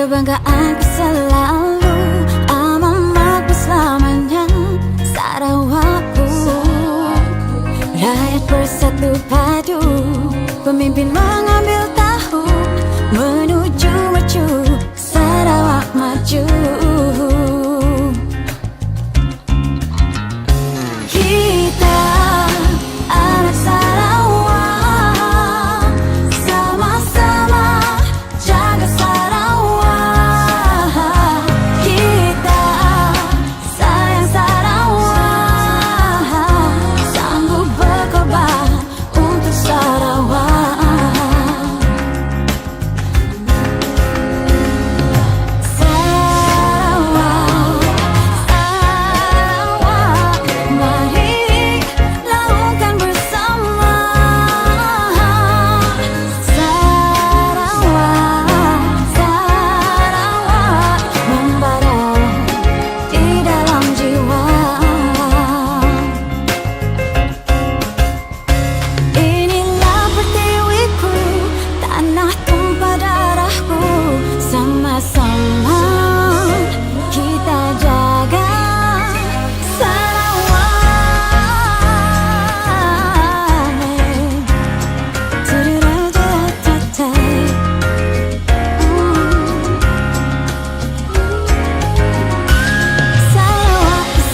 Kebanggaanku selalu amanah selamanya Sarawakku. Rakyat bersatu padu, pemimpin mengambil tahu, menuju maju Sarawak maju. Kita anak Sarawak, sama-sama jaga Sarawak. Kita sayang Sarawak, sanggup berkorban untuk Sarawak. Sarawak, Sarawak, mari laungkan bersama. Sarawak, Sarawak, membara di dalam jiwa. Inilah pertiwiku, tanah tumpah darahku. Sama-sama kita jaga Sarawak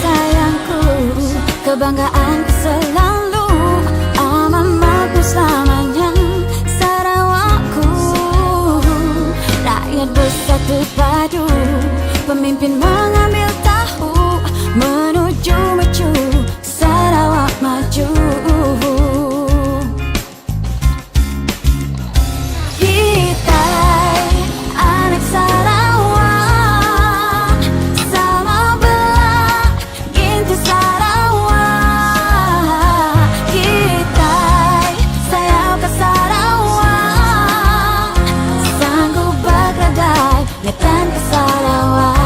sayangku, kebanggaanku selalu amanahku selamanya Sarawakku. Rakyat bersatu padu, pemimpin mengambil tahu, menuju maju Sarawak maju. Kita anak Sarawak, sama belah gintu Sarawak. Kita sayang ke Sarawak, sanggup berkeradai nyatan ke Sarawak.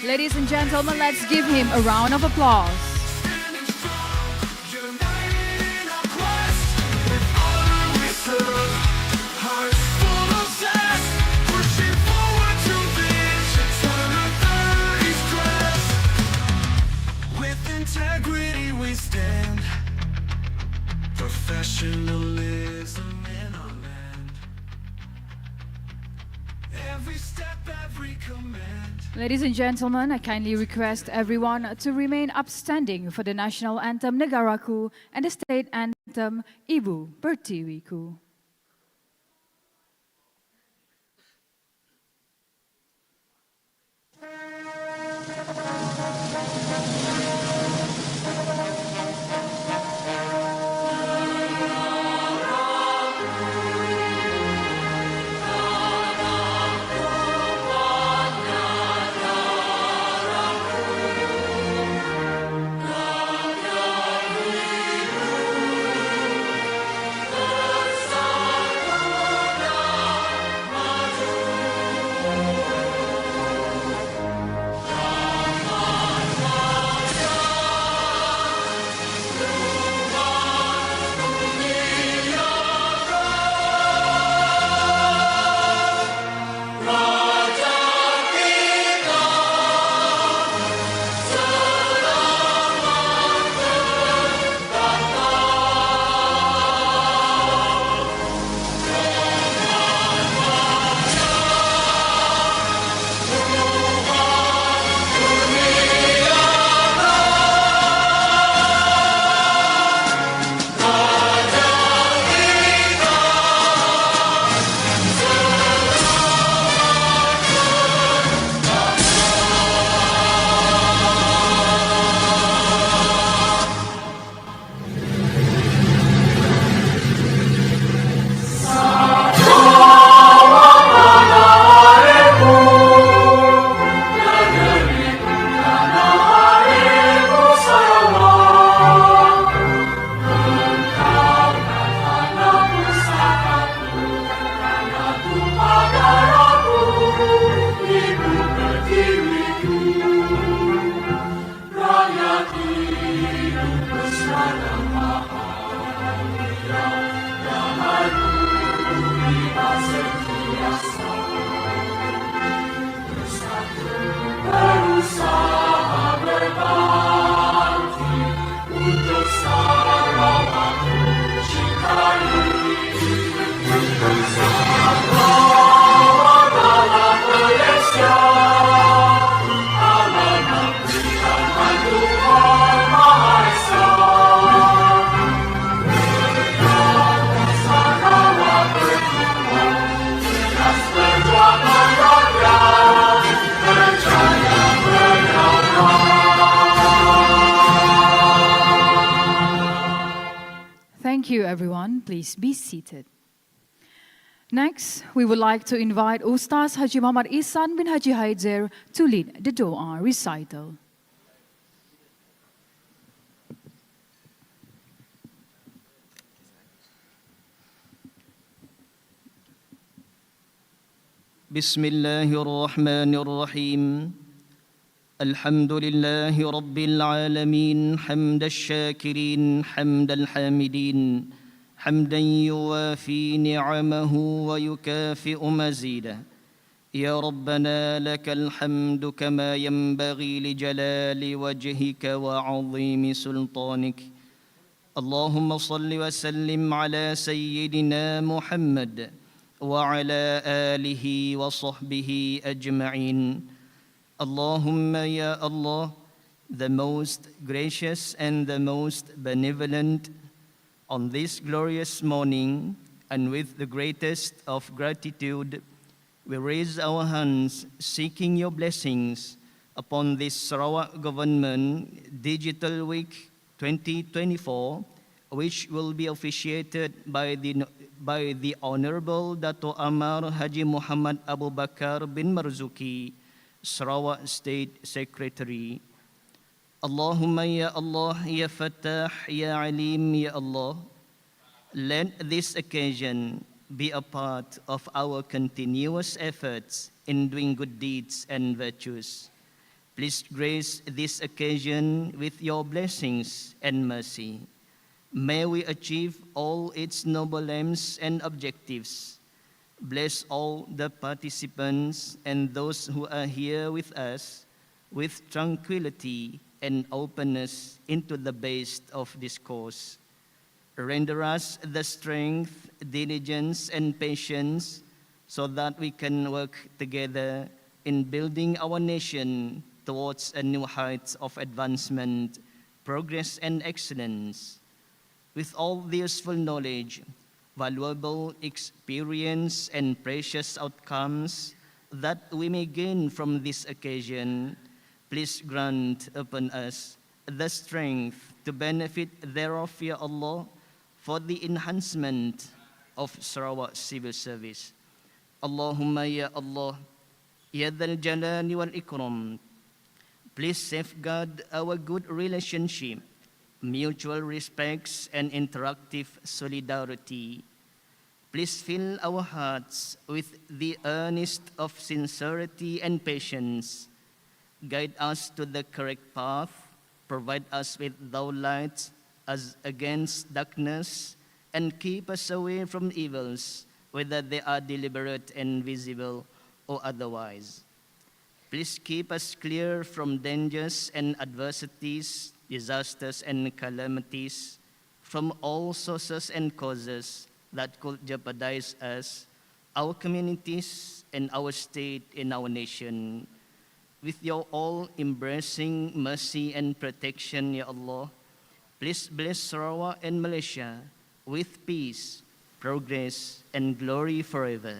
Ladies and gentlemen, let's give him a round of applause. Professionalism in our land. Every step, every command. Ladies and gentlemen, I kindly request everyone to remain upstanding for the national anthem Negaraku and the state anthem Ibu Pertiwiku. Thank you, everyone. Please be seated. Next, we would like to invite Ustaz Haji Muhammad Ihsan bin Haji Haider to lead the Doa recital. بسم الله الرحمن الرحيم الحمد لله رب العالمين حمد الشاكرين حمد الحامدين حمدا يوافي نعمه ويكافئ مزيده يا ربنا لك الحمد كما ينبغي لجلال وجهك وعظيم سلطانك اللهم صل وسلم على سيدنا محمد وعلى آله وصحبه أجمعين Allahumma ya Allah, the most gracious and the most benevolent, on this glorious morning and with the greatest of gratitude, we raise our hands seeking your blessings upon this Sarawak Government Digital Week 2024, which will be officiated by the Honourable DATUK AMAR HAJI Muhammad Abu Bakar bin Marzuki, Sarawak State Secretary. Allahumma ya Allah, ya Fattah, ya Alim, ya Allah, let this occasion be a part of our continuous efforts in doing good deeds and virtues. Please grace this occasion with your blessings and mercy. May we achieve all its noble aims and objectives. Bless all the participants and those who are here with us with tranquility and openness into the best of this cause. Render us the strength, diligence, and patience so that we can work together in building our nation towards a new height of advancement, progress, and excellence. With all the useful knowledge, valuable experience, and precious outcomes that we may gain from this occasion, please grant upon us the strength to benefit thereof, Ya Allah, for the enhancement of Sarawak civil service. Allahumma ya Allah, ya Dhal Jalali wal Ikram, please safeguard our good relationship, mutual respects, and interactive solidarity. Please fill our hearts with the earnest of sincerity and patience. Guide us to the correct path. Provide us with thou light as against darkness, and keep us away from evils, whether they are deliberate and visible or otherwise. Please keep us clear from dangers and adversities, disasters and calamities, from all sources and causes that could jeopardize us, our communities, and our state and our nation. With your all-embracing mercy and protection, Ya Allah, please bless Sarawak and Malaysia with peace, progress, and glory forever.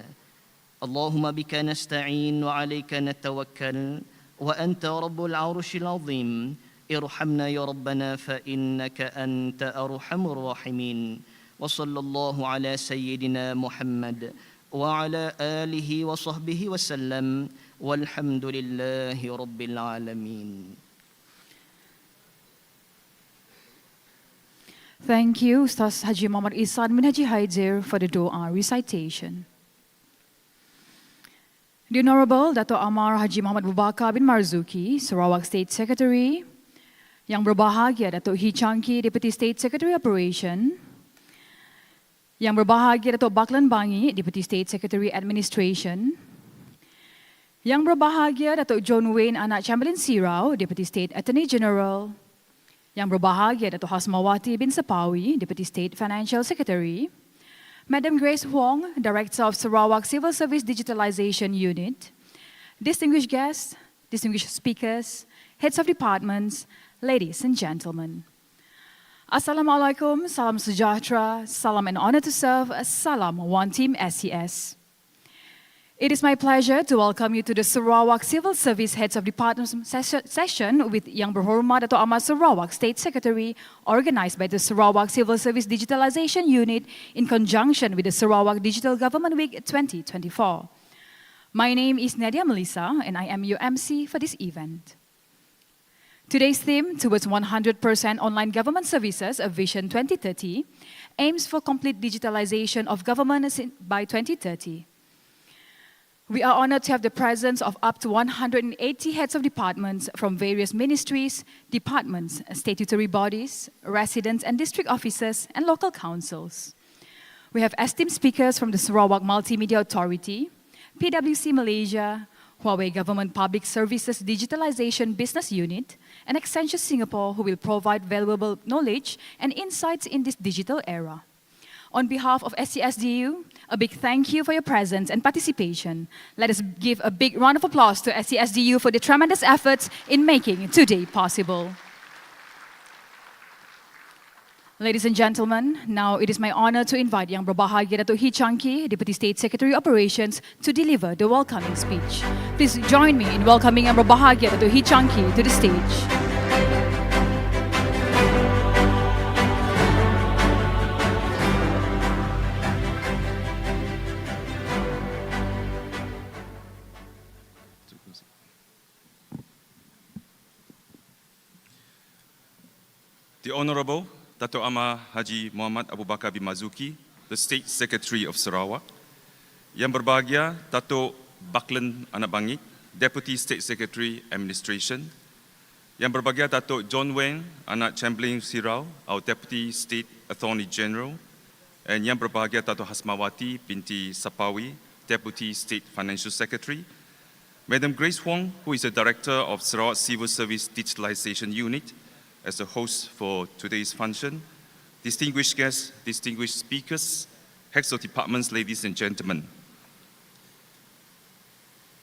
Allahumma bika nasta'in wa alayka natawakkal wa anta rabbul arshil azim. Irhamna ya Rabbana fa innaka anta arhamur rahimin. Wa sallallahu ala sayyidina Muhammad wa ala alihi wa sahbihi wa sallam. Walhamdulillahi rabbil alamin. Thank you, Ustaz Haji Muhammad Ihsan bin Haji Haidir, for the Doa recitation. The Honourable Datuk AMAR Haji Muhammad Bakar bin Marzuki, Sarawak State Secretary, Yang Berbahagia Datuk Hee Changki, Deputy State Secretary Operation, Yang Berbahagia Datuk Baklan Bangi, Deputy State Secretary Administration, Yang Berbahagia Datuk John Wayne Anak Chamberlain Sirau, Deputy State Attorney General, Yang Berbahagia Datuk Hasmawati bin Sepawi, Deputy State Financial Secretary, Madam Grace Wong, Director of Sarawak Civil Service Digitalization Unit, distinguished guests, distinguished speakers, heads of departments, ladies and gentlemen. Assalamualaikum, salam sejahtera, salam and honor to serve, salam one team SCS. It is my pleasure to welcome you to the Sarawak Civil Service Heads of Departments session with Yang Berhormat Datuk AMAR Sarawak State Secretary, organized by the Sarawak Civil Service Digitalization Unit in conjunction with the Sarawak Digital Government Week 2024. My name is Nadia Melissa and I am your MC for this event. Today's theme, Towards 100% Online Government Services, a Vision 2030, aims for complete digitalization of government by 2030. We are honored to have the presence of up to 180 heads of departments from various ministries, departments, statutory bodies, residents and district officers, and local councils. We have esteemed speakers from the Sarawak Multimedia Authority, PwC Malaysia, Huawei Government Public Services Digitalization Business Unit, and Accenture Singapore, who will provide valuable knowledge and insights in this digital era. On behalf of SCSDU, a big thank you for your presence and participation. Let us give a big round of applause to SCSDU for the tremendous efforts in making today possible. Ladies and gentlemen, now it is my honor to invite Yang Berbahagia Datuk Hee Changki, Deputy State Secretary Operations, to deliver the welcoming speech. Please join me in welcoming Yang Berbahagia Datuk Hee Changki to the stage. The Honourable Datuk AMAR Haji Muhammad Abu Bakar bin Marzuki, the State Secretary of Sarawak. Yang Berbahagia Datuk Baklan Anak Bangi, Deputy State Secretary Administration. Yang berbahagia Datuk John Wen, Anak Chamberlain Sirau, our Deputy State Attorney General. And Yang berbahagia Datuk Hasmawati binti Sapawi, Deputy State Financial Secretary. Madam Grace Huang, who is the Director of Sarawak Civil Service Digitalization Unit, as the host for today's function. Distinguished guests, distinguished speakers, heads of departments, ladies and gentlemen.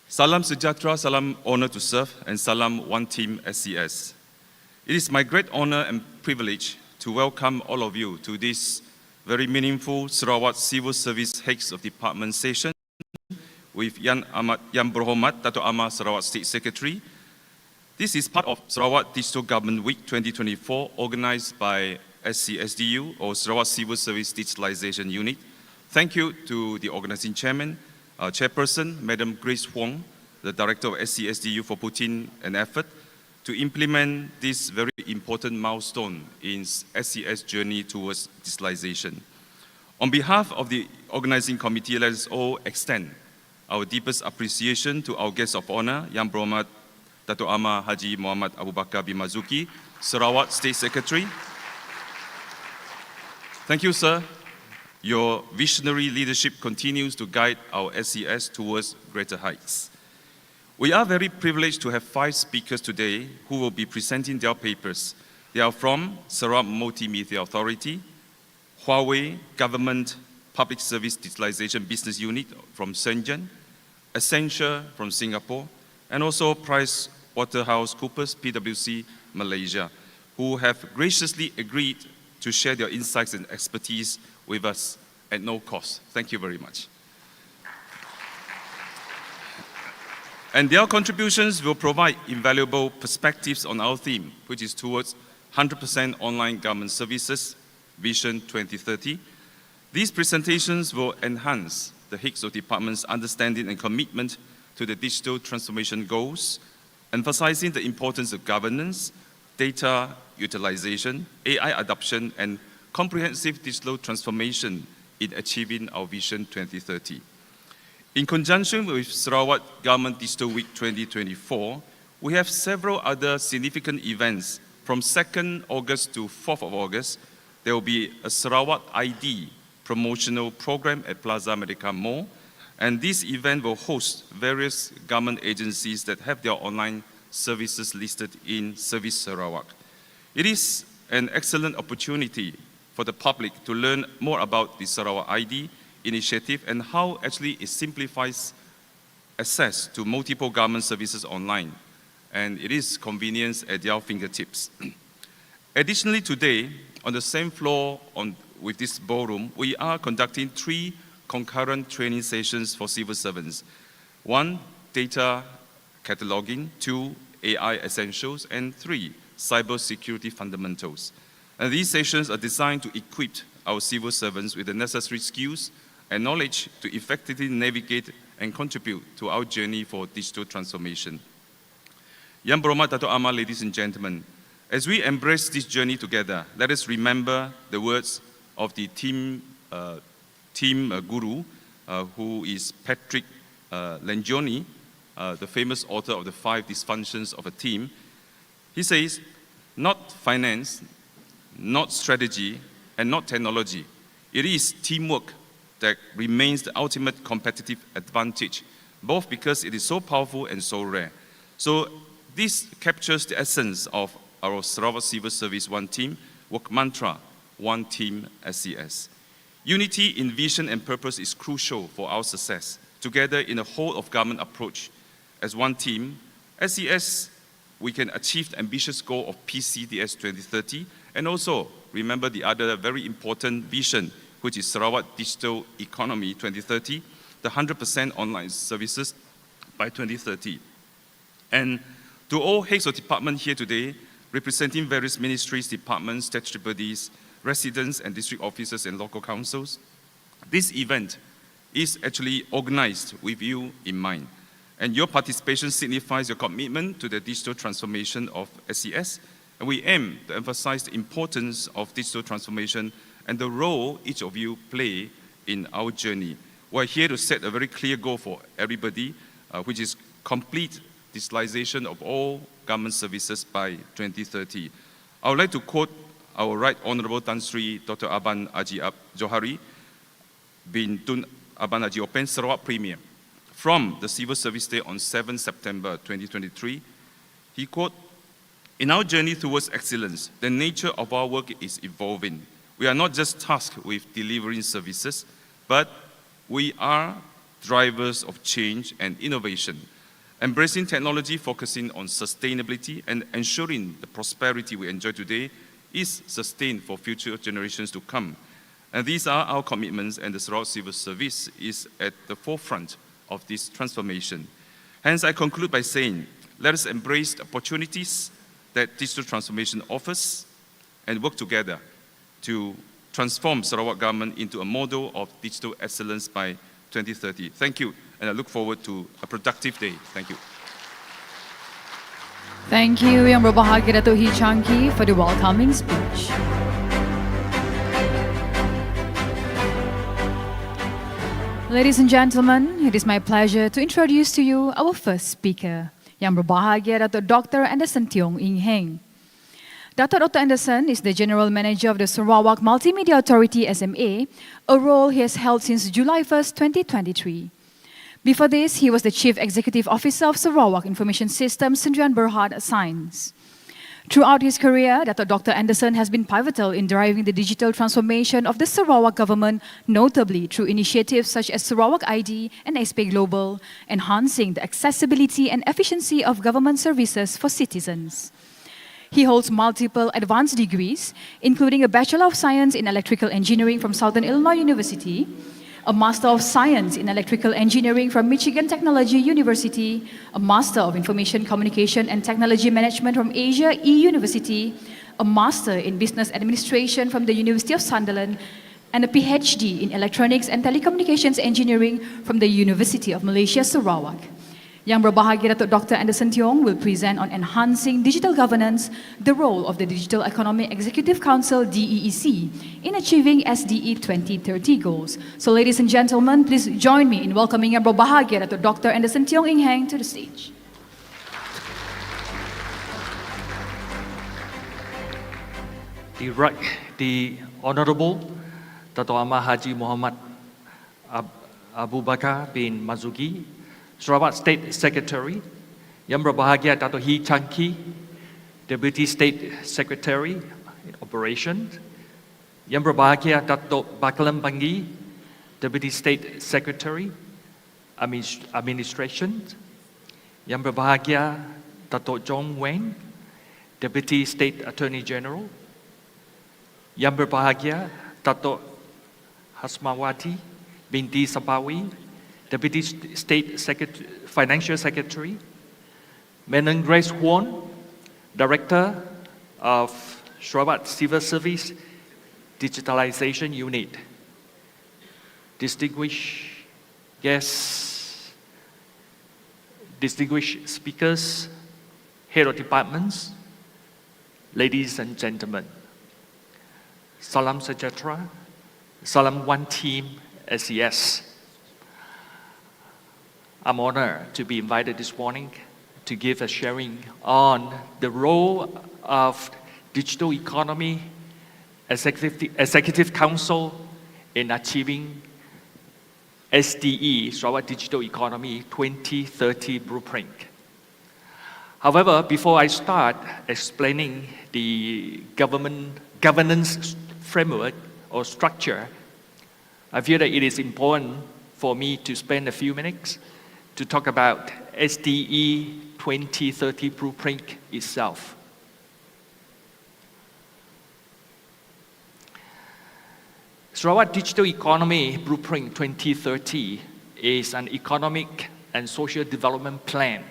Salam sejahtera, salam honor to serve, and salam one team SCS. It is my great honor and privilege to welcome all of you to this very meaningful Sarawak Civil Service Heads of Department session with Yang Berhormat Datuk AMAR Sarawak State Secretary. This is part of Sarawak Digital Government Week 2024 organized by SCSDU or Sarawak Civil Service Digitalization Unit. Thank you to the organizing chairman, chairperson, Madam Grace Huang, the director of SCSDU, for putting an effort to implement this very important milestone in SCS journey towards digitalization. On behalf of the organizing committee, let us all extend our deepest appreciation to our guest of honor, Yang Berhormat Datuk AMAR HAJI MOHAMAD Abu Bakar bin Marzuki, Sarawak State Secretary. Thank you, sir. Your visionary leadership continues to guide our SCS towards greater heights. We are very privileged to have 5 speakers today who will be presenting their papers. They are from Sarawak Multimedia Authority, Huawei Government Public Service Digitalization Business Unit from Shenzhen, Accenture from Singapore, and also PricewaterhouseCoopers PwC Malaysia, who have graciously agreed to share their insights and expertise with us at no cost. Thank you very much. And their contributions will provide invaluable perspectives on our theme, which is towards 100% online government services, Vision 2030. These presentations will enhance the heads of department's understanding and commitment to the digital transformation goals, emphasizing the importance of governance, data utilization, AI adoption, and comprehensive digital transformation in achieving our Vision 2030. In conjunction with Sarawak Government Digital Week 2024, we have several other significant events. From 2nd August to 4th of August, there will be a Sarawak ID promotional program at Plaza Merdeka Mall, and this event will host various government agencies that have their online services listed in Service Sarawak. It is an excellent opportunity for the public to learn more about the Sarawak ID initiative and how actually it simplifies access to multiple government services online, and it is convenience at their fingertips. Additionally, today, on the same floor with this ballroom, we are conducting 3 concurrent training sessions for civil servants. 1, data cataloging, 2, AI essentials, and 3, cybersecurity fundamentals. And these sessions are designed to equip our civil servants with the necessary skills and knowledge to effectively navigate and contribute to our journey for digital transformation. Yang Berhormat Datuk AMAR, ladies and gentlemen, as we embrace this journey together, let us remember the words of the team guru, who is Patrick Lencioni, the famous author of the 5 Dysfunctions of a Team. He says, not finance, not strategy, and not technology. It is teamwork that remains the ultimate competitive advantage, both because it is so powerful and so rare. So this captures the essence of our Sarawak Civil Service One Team work mantra, One Team SCS. Unity in vision and purpose is crucial for our success. Together in a whole of government approach, as one team, SCS, we can achieve the ambitious goal of PCDS 2030, and also remember the other very important vision, which is Sarawak Digital Economy 2030, the 100% online services by 2030. And to all heads of department here today, representing various ministries, departments, statutory bodies, residents and district officers and local councils, this event is actually organized with you in mind. And your participation signifies your commitment to the digital transformation of SCS. And we aim to emphasize the importance of digital transformation and the role each of you play in our journey. We're here to set a very clear goal for everybody, which is complete digitalization of all government services by 2030. I would like to quote our Right Honourable Tan Sri Dr. Aban Haji Johari bin Tun Aban Haji Open Sarawak Premier from the Civil Service Day on 7 September 2023. He quote, "In our journey towards excellence, the nature of our work is evolving. We are not just tasked with delivering services, but we are drivers of change and innovation, embracing technology, focusing on sustainability and ensuring the prosperity we enjoy today is sustained for future generations to come. And these are our commitments, and the Sarawak Civil Service is at the forefront of this transformation. Hence, I conclude by saying, let us embrace the opportunities that digital transformation offers and work together to transform Sarawak government into a model of digital excellence by 2030. Thank you, and I look forward to a productive day. Thank you. Thank you, Yang Berbahagia Datuk Hee Changki, for the welcoming speech. Ladies and gentlemen, it is my pleasure to introduce to you our first speaker, Yang Berbahagia Datuk Dr. Anderson Tiong Ing Heng. Dr. Anderson is the General Manager of the Sarawak Multimedia Authority SMA, a role he has held since July 1st, 2023. Before this, he was the Chief Executive Officer of Sarawak Information Systems Sdn Bhd Science. Throughout his career, Dr. Anderson has been pivotal in driving the digital transformation of the Sarawak government, notably through initiatives such as Sarawak ID and SP Global, enhancing the accessibility and efficiency of government services for citizens. He holds multiple advanced degrees, including a Bachelor of Science in Electrical Engineering from Southern Illinois University, a Master of Science in Electrical Engineering from Michigan Technology University, a Master of Information Communication and Technology Management from Asia University, a Master in Business Administration from the University of Sunderland, and a PhD in Electronics and Telecommunications Engineering from the University of Malaysia, Sarawak. Yang Berbahagia Datuk Dr. Anderson Tiong will present on enhancing digital governance, the role of the Digital Economy Executive Council DEEC in achieving SDE 2030 goals. So ladies and gentlemen, please join me in welcoming Yang Berbahagia Datuk Dr. Anderson Tiong Ing Heng to the stage. The Honourable Dato' AMAR HAJI Muhammad Abu Bakar bin MARZUKI, Sarawak State Secretary, Yang Berbahagia Dato' Hee Changki, Deputy State Secretary in Operations, Yang Berbahagia Dato' Bakalam Bangi, Deputy State Secretary, Administration, Yang Berbahagia Dato' John Wayne, Deputy State Attorney General, Yang Berbahagia Dato' Hasmawati binti Sabawi, Deputy State Financial Secretary, Madam Grace Huon, Director of Sarawak Civil Service Digitalization Unit, distinguished guests, distinguished speakers, head of departments, ladies and gentlemen, Salam Sejahtera, Salam One Team SES. I'm honored to be invited this morning to give a sharing on the role of Digital Economy Executive Council in achieving SDE, Sarawak Digital Economy 2030 Blueprint. However, before I start explaining the governance framework or structure, I feel that it is important for me to spend a few minutes to talk about SDE 2030 Blueprint itself. Sarawak Digital Economy Blueprint 2030 is an economic and social development plan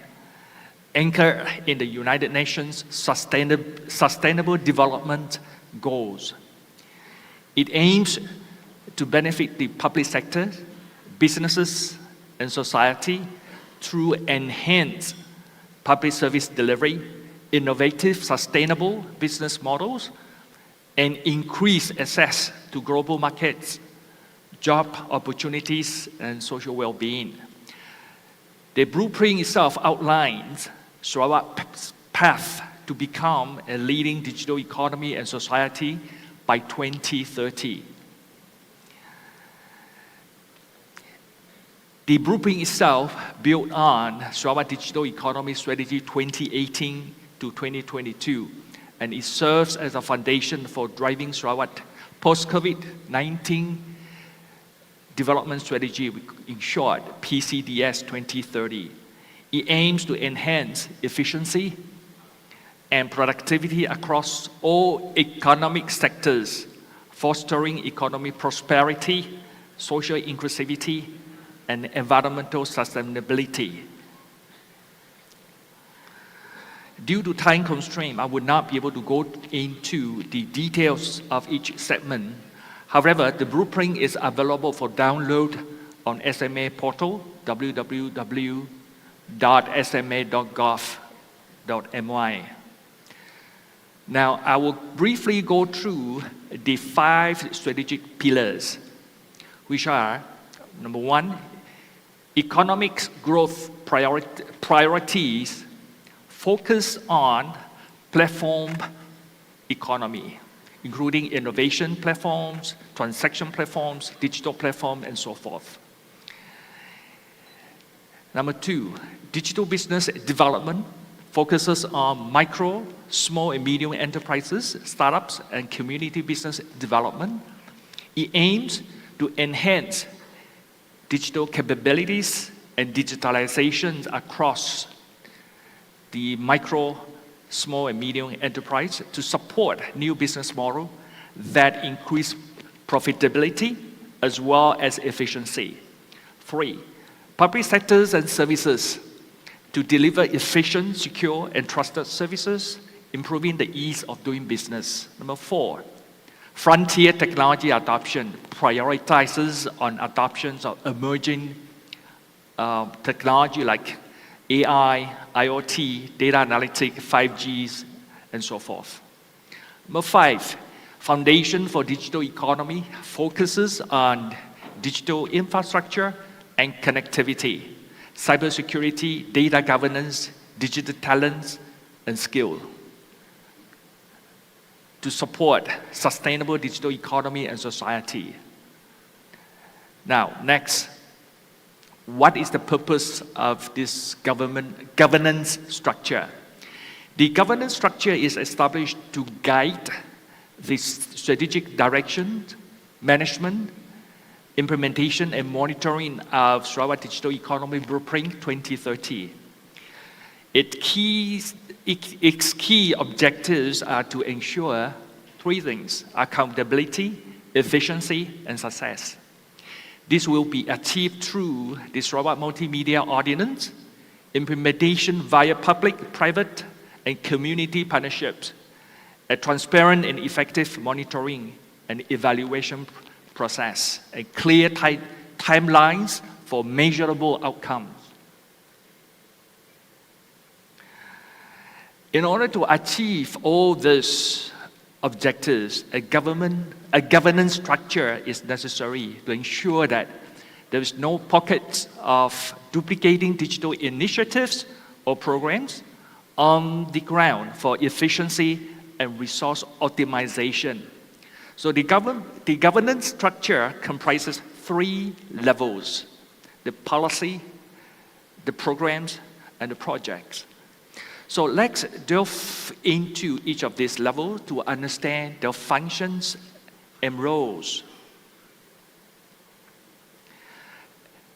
anchored in the United Nations Sustainable Development Goals. It aims to benefit the public sector, businesses, and society through enhanced public service delivery, innovative, sustainable business models, and increased access to global markets, job opportunities, and social well-being. The blueprint itself outlines Sarawak's path to become a leading digital economy and society by 2030. The blueprint itself built on Sarawak Digital Economy Strategy 2018 to 2022, and it serves as a foundation for driving Sarawak post-COVID-19 development strategy, in short, PCDS 2030. It aims to enhance efficiency and productivity across all economic sectors, fostering economic prosperity, social inclusivity, and environmental sustainability. Due to time constraint, I would not be able to go into the details of each segment. However, the blueprint is available for download on SMA portal, www.sma.gov.my. Now, I will briefly go through the 5 strategic pillars, which are, number 1, economic growth priorities focus on platform economy, including innovation platforms, transaction platforms, digital platform, and so forth. Number 2, digital business development focuses on micro, small and medium enterprises, startups, and community business development. It aims to enhance digital capabilities and digitalization across the micro, small and medium enterprise to support new business model that increase profitability as well as efficiency. 3, public sectors and services to deliver efficient, secure, and trusted services, improving the ease of doing business. Number 4, frontier technology adoption prioritizes on adoptions of emerging technology like AI, IoT, data analytics, 5Gs, and so forth. Number 5, foundation for digital economy focuses on digital infrastructure and connectivity, cybersecurity, data governance, digital talents, and skill to support sustainable digital economy and society. Now, next, what is the purpose of this governance structure? The governance structure is established to guide the strategic direction, management, implementation, and monitoring of Sarawak Digital Economy Blueprint 2030. Its key objectives are to ensure 3 things: accountability, efficiency, and success. This will be achieved through the Sarawak Multimedia Ordinance, implementation via public, private, and community partnerships, a transparent and effective monitoring and evaluation process, and clear timelines for measurable outcomes. In order to achieve all these objectives, a governance structure is necessary to ensure that there is no pockets of duplicating digital initiatives or programs on the ground for efficiency and resource optimization. So the governance structure comprises 3 levels: the policy, the programs, and the projects. So let's delve into each of these levels to understand their functions and roles.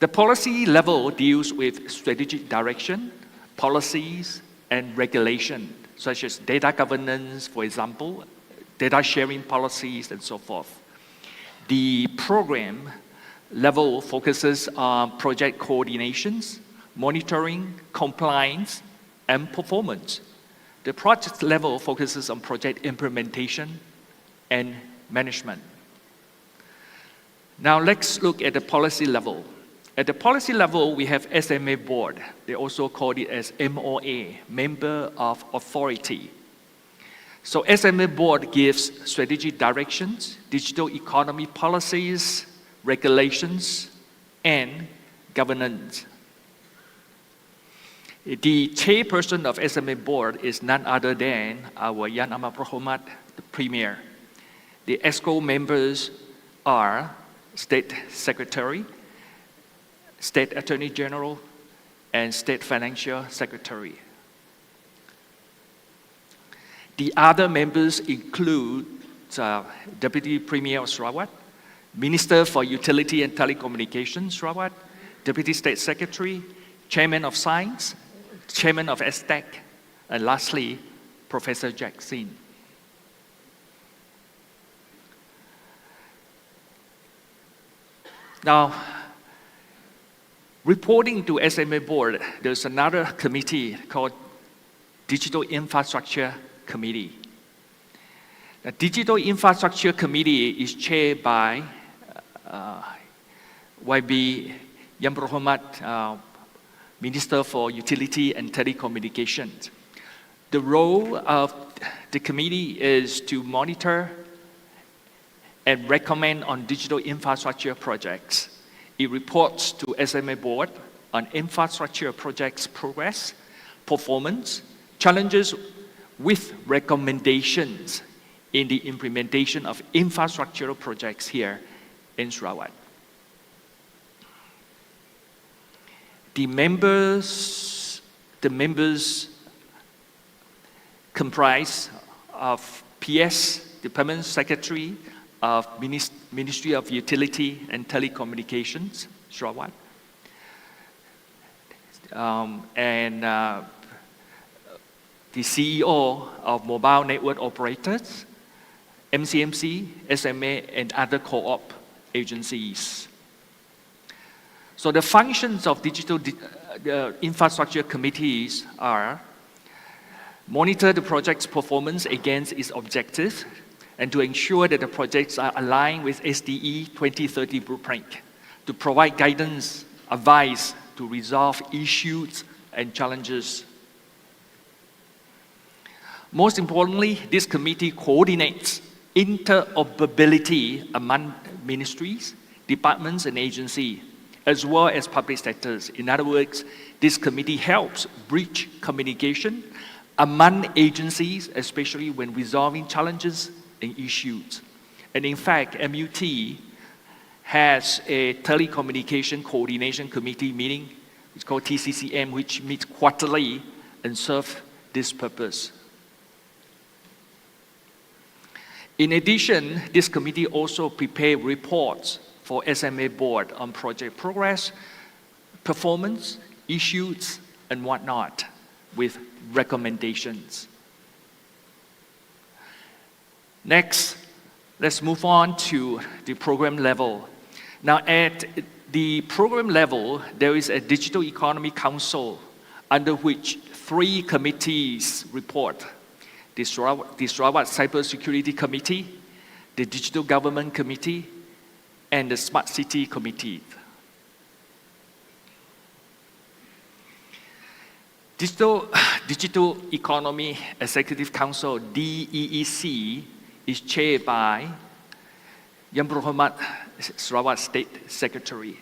The policy level deals with strategic direction, policies, and regulation, such as data governance, for example, data sharing policies, and so forth. The program level focuses on project coordinations, monitoring, compliance, and performance. The project level focuses on project implementation and management. Now let's look at the policy level. At the policy level, we have SMA board. They also call it as MOA, Member of Authority. So SMA board gives strategic directions, digital economy policies, regulations, and governance. The chairperson of SMA board is none other than our Yang Amat MOHAMAD, the Premier. The EXCO members are State Secretary, State Attorney General, and State Financial Secretary. The other members include Deputy Premier of Sarawak, Minister for Utility and Telecommunications Sarawak, Deputy State Secretary, Chairman of Science, Chairman of STEC, and lastly, Professor Jackson. Now, reporting to SMA board, there's another committee called Digital Infrastructure Committee. The Digital Infrastructure Committee is chaired by YB Yang MOHAMAD, Minister for Utility and Telecommunications. The role of the committee is to monitor and recommend on digital infrastructure projects. It reports to SMA board on infrastructure projects progress, performance, challenges with recommendations in the implementation of infrastructural projects here in Sarawak. The members comprise of PS, the Permanent Secretary of Ministry of Utility and Telecommunications, Sarawak, and the CEO of Mobile Network Operators, MCMC, SMA, and other co-op agencies. So the functions of digital infrastructure committees are monitor the project's performance against its objectives and to ensure that the projects are aligned with SDE 2030 blueprint, to provide guidance, advice, to resolve issues and challenges. Most importantly, this committee coordinates interoperability among ministries, departments, and agencies, as well as public sectors. In other words, this committee helps bridge communication among agencies, especially when resolving challenges and issues. And in fact, MUT has a telecommunication coordination committee meeting, it's called TCCM, which meets quarterly and serves this purpose. In addition, this committee also prepares reports for SMA board on project progress, performance, issues, and whatnot, with recommendations. Next, let's move on to the program level. Now, at the program level, there is a Digital Economy Council under which 3 committees report: the Sarawak Cybersecurity Committee, the Digital Government Committee, and the Smart City Committee. Digital Economy Executive Council, DEEC, is chaired by Yang MOHAMAD, Sarawak State Secretary.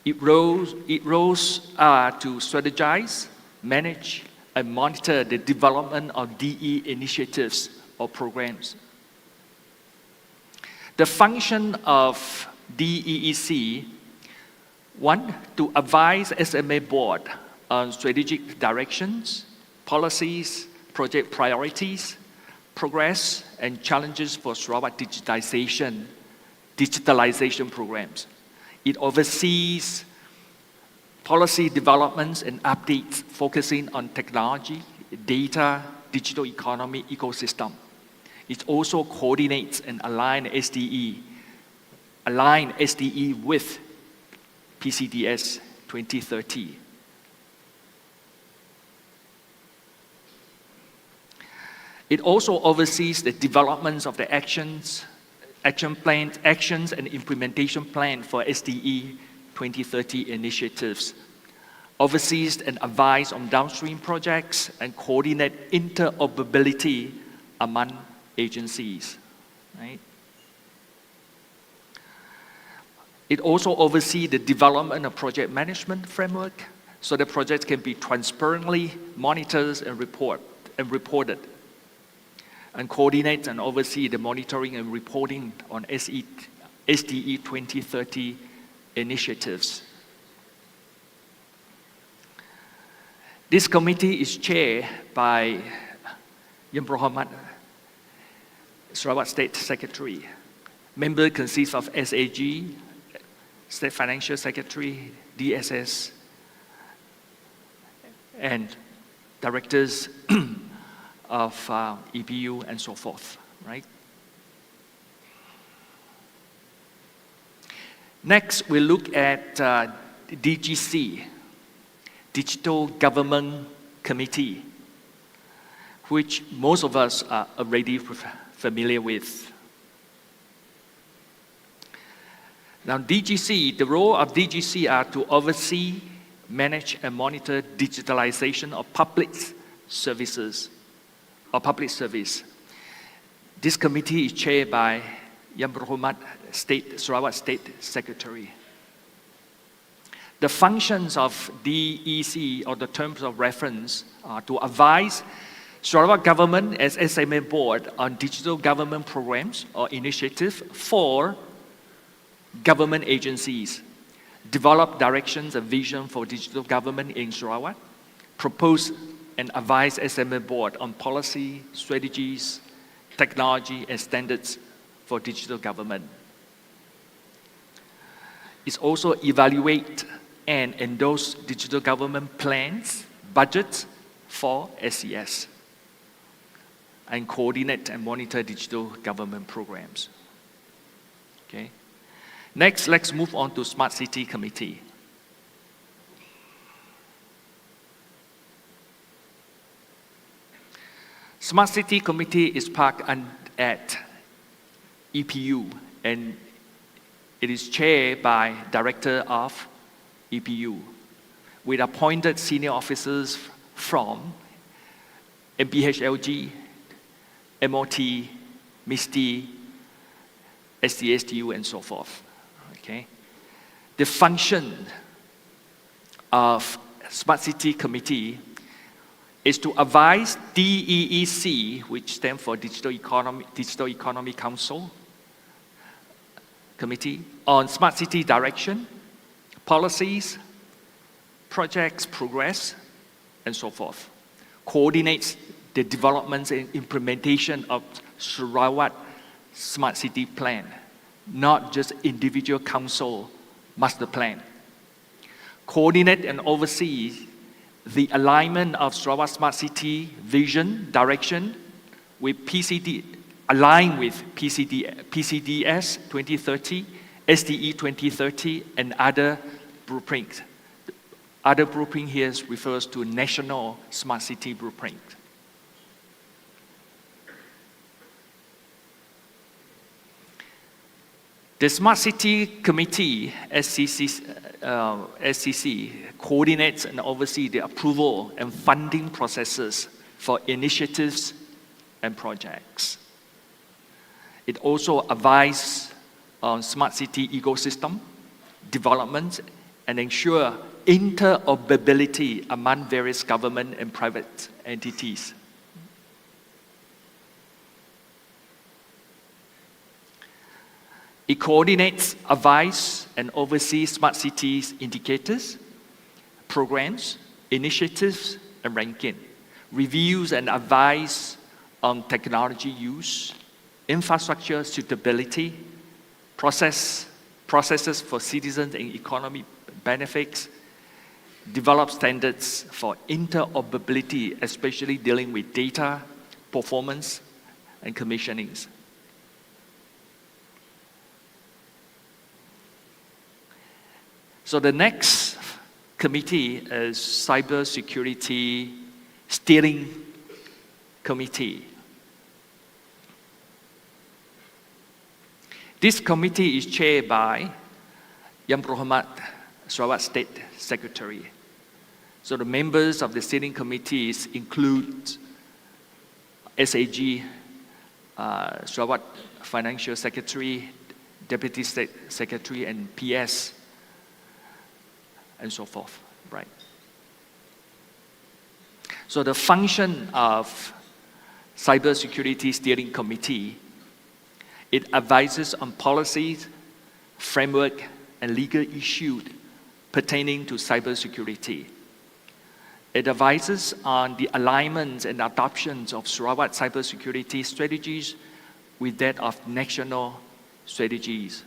Its roles are to strategize, manage, and monitor the development of DE initiatives or programs. The function of DEEC, 1, to advise SMA board on strategic directions, policies, project priorities, progress, and challenges for Sarawak digitalization programs. It oversees policy developments and updates focusing on technology, data, digital economy ecosystem. It also coordinates and aligns SDE with PCDS 2030. It also oversees the developments of the actions and implementation plan for SDE 2030 initiatives, oversees and advises on downstream projects, and coordinate interoperability among agencies. Right? It also oversees the development of project management framework, so the project can be transparently monitored and reported, and coordinate and oversee the monitoring and reporting on SDE 2030 initiatives. This committee is chaired by MOHAMAD, Sarawak State Secretary. Members consist of SAG, State Financial Secretary, DSS, and directors of EPU and so forth, right? Next, we look at DGC, Digital Government Committee, which most of us are already familiar with. Now, DGC, the role of DGC are to oversee, manage, and monitor digitalization of public services or public service. This committee is chaired by MOHAMAD, Sarawak State Secretary. The functions of DEC, or the terms of reference, are to advise Sarawak government as SMA board on digital government programs or initiatives for government agencies, develop directions and vision for digital government in Sarawak, propose and advise SMA board on policy, strategies, technology, and standards for digital government. It's also evaluate and endorse digital government plans, budgets for SCS, and coordinate and monitor digital government programs. Okay. Next, let's move on to Smart City Committee. Smart City Committee is parked at EPU, and it is chaired by Director of EPU, with appointed senior officers from MPHLG, MOT, MISTI, SDSTU, and so forth. Okay. The function of Smart City Committee is to advise DEEC, which stands for Digital Economy Council Committee, on smart city direction, policies, projects, progress, and so forth. Coordinates the developments and implementation of Sarawak Smart City Plan, not just individual council master plan. Coordinate and oversee the alignment of Sarawak Smart City vision, direction with PCD, align with PCDS 2030, SDE 2030, and other blueprints. Other blueprint here refers to National Smart City Blueprint. The Smart City Committee, SCC, coordinates and oversees the approval and funding processes for initiatives and projects. It also advises on smart city ecosystem development and ensure interoperability among various government and private entities. It coordinates, advises, and oversees smart cities indicators, programs, initiatives, and ranking. Reviews and advises on technology use, infrastructure suitability, processes for citizens and economic benefits, develop standards for interoperability, especially dealing with data, performance, and commissionings. So the next committee is Cybersecurity Steering Committee. This committee is chaired by MOHAMAD, Sarawak State Secretary. So the members of the steering committees include SAG, Sarawak Financial Secretary, Deputy State Secretary, and PS, and so forth, right? So the function of Cybersecurity Steering Committee, it advises on policies, framework, and legal issues pertaining to cybersecurity. It advises on the alignment and adoptions of Sarawak cybersecurity strategies with that of national strategies.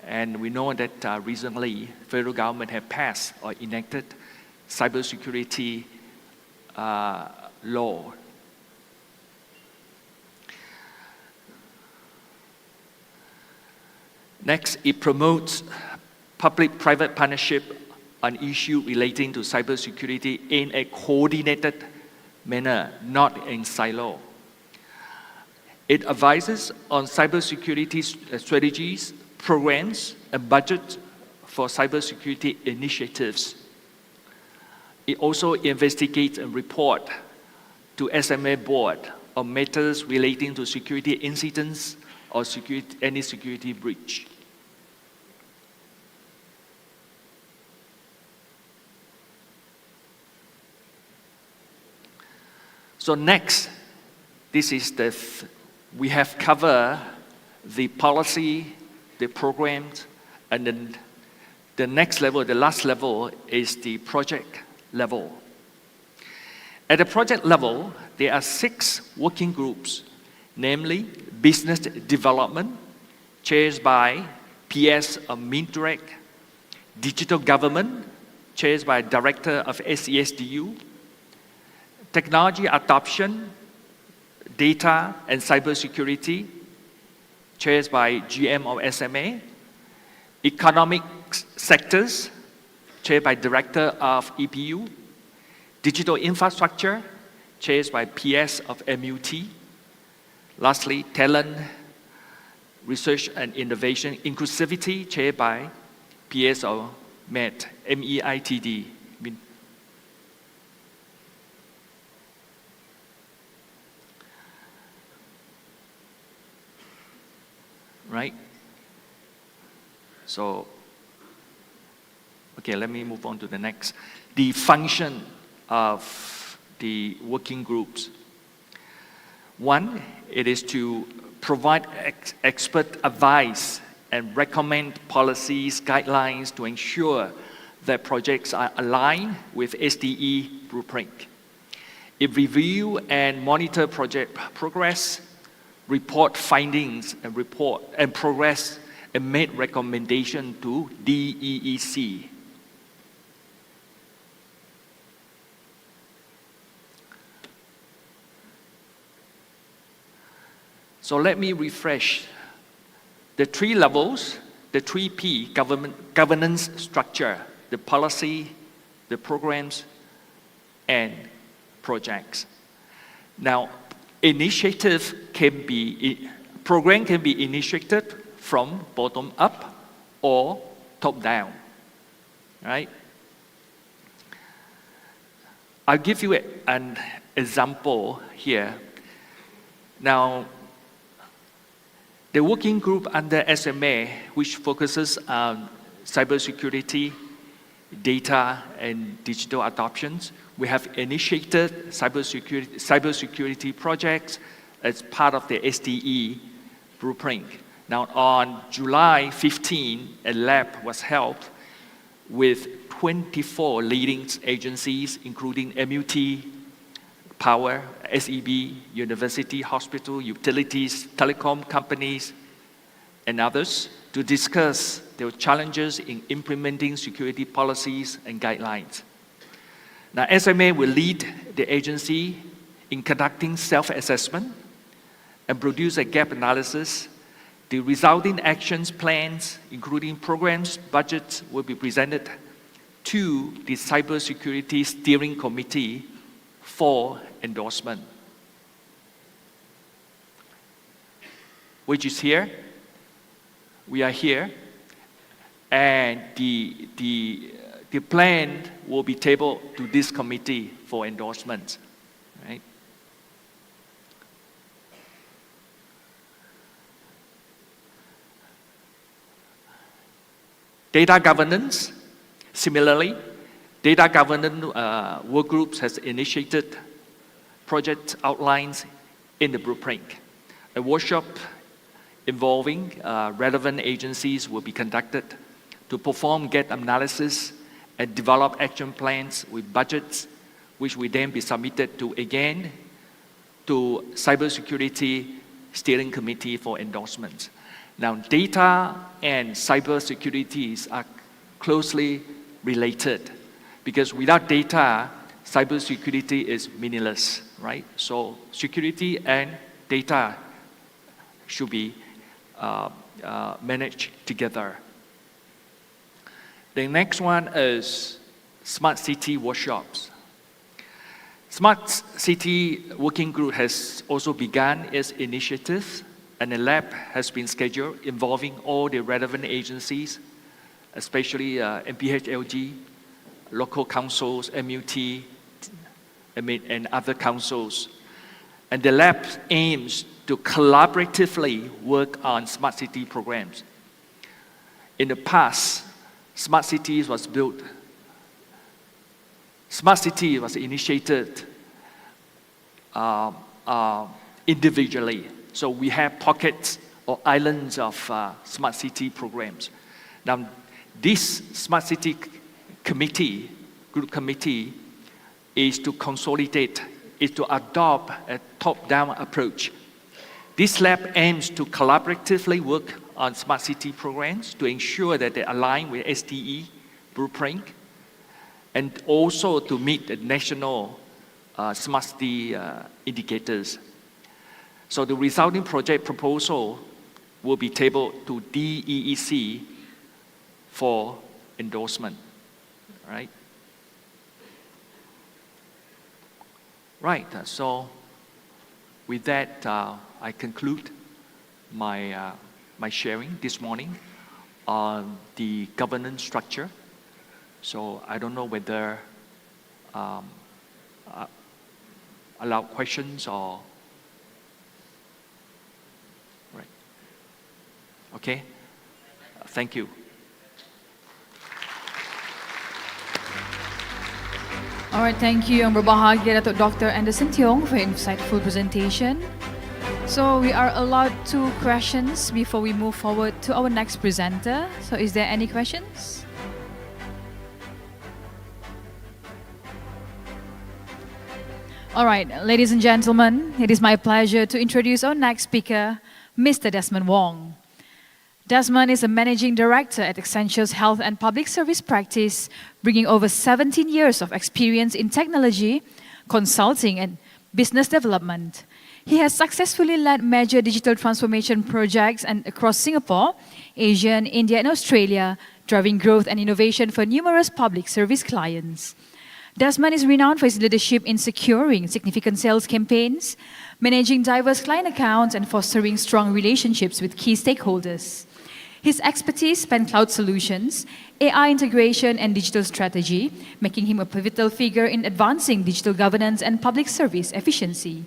And we know that recently, federal government have passed or enacted cybersecurity law. Next, it promotes public-private partnership on issues relating to cybersecurity in a coordinated manner, not in silo. It advises on cybersecurity strategies, programs, and budgets for cybersecurity initiatives. It also investigates and reports to SMA board on matters relating to security incidents or any security breach. So next, this is we have covered the policy, the programs, and then the next level, the last level, is the project level. At the project level, there are 6 working groups, namely business development, chaired by PS of MINTRAC, digital government, chaired by director of SESDU, technology adoption, data and cybersecurity, chaired by GM of SMA, economic sectors, chaired by director of EPU, digital infrastructure, chaired by PS of MUT, lastly, talent, research and innovation, inclusivity, chaired by PS of MEITD, MEITD. Right? So, okay, let me move on to the next. The function of the working groups. One, it is to provide expert advice and recommend policies, guidelines to ensure that projects are aligned with SDE blueprint. It review and monitor project progress, report findings and progress, and made recommendation to DEEC. So let me refresh the 3 levels, the 3P governance structure, the policy, the programs, and projects. Now, program can be initiated from bottom up or top down, right? I'll give you an example here. Now, the working group under SMA, which focuses on cybersecurity, data, and digital adoptions, we have initiated cybersecurity projects as part of the SDE blueprint. Now, on July 15, a lab was held with 24 leading agencies, including MUT, Power, SEB, university, hospital, utilities, telecom companies, and others, to discuss the challenges in implementing security policies and guidelines. Now, SMA will lead the agency in conducting self-assessment and produce a gap analysis. The resulting actions plans, including programs, budgets, will be presented to the Cybersecurity Steering Committee for endorsement, which is here. We are here, and the plan will be tabled to this committee for endorsement, right? Data governance, similarly, Data governance work groups has initiated project outlines in the blueprint. A workshop involving relevant agencies will be conducted to perform gap analysis and develop action plans with budgets, which will then be submitted to Cybersecurity Steering Committee for endorsement. Now, data and cybersecurity are closely related because without data, cybersecurity is meaningless, right? So security and data should be managed together. The next one is Smart City workshops. Smart City Working Group has also begun its initiative, and a lab has been scheduled involving all the relevant agencies, especially MPHLG, local councils, MUT, and other councils. And the lab aims to collaboratively work on smart city programs. In the past, smart cities was built. Smart city was initiated individually. So we have pockets or islands of smart city programs. Now, this smart city committee, group committee, is to consolidate, is to adopt a top-down approach. This lab aims to collaboratively work on smart city programs to ensure that they align with SDE blueprint and also to meet the national smart city indicators. So the resulting project proposal will be tabled to DEEC for endorsement, right? Right, so with that, I conclude my, my sharing this morning on the governance structure. So I don't know whether allow questions or, right, okay, thank you. All right, thank you, Yang Berbahagia Datuk Dr. Anderson Tiong for your insightful presentation. So we are allowed 2 questions before we move forward to our next presenter. So is there any questions? All right, ladies and gentlemen, it is my pleasure to introduce our next speaker, Mr. Desmond Wong. Desmond is a managing director at Accenture's Health and Public Service Practice, bringing over 17 years of experience in technology, consulting, and business development. He has successfully led major digital transformation projects across Singapore, Asia, India, and Australia, driving growth and innovation for numerous public service clients. Desmond is renowned for his leadership in securing significant sales campaigns, managing diverse client accounts, and fostering strong relationships with key stakeholders. His expertise span cloud solutions, AI integration, and digital strategy, making him a pivotal figure in advancing digital governance and public service efficiency.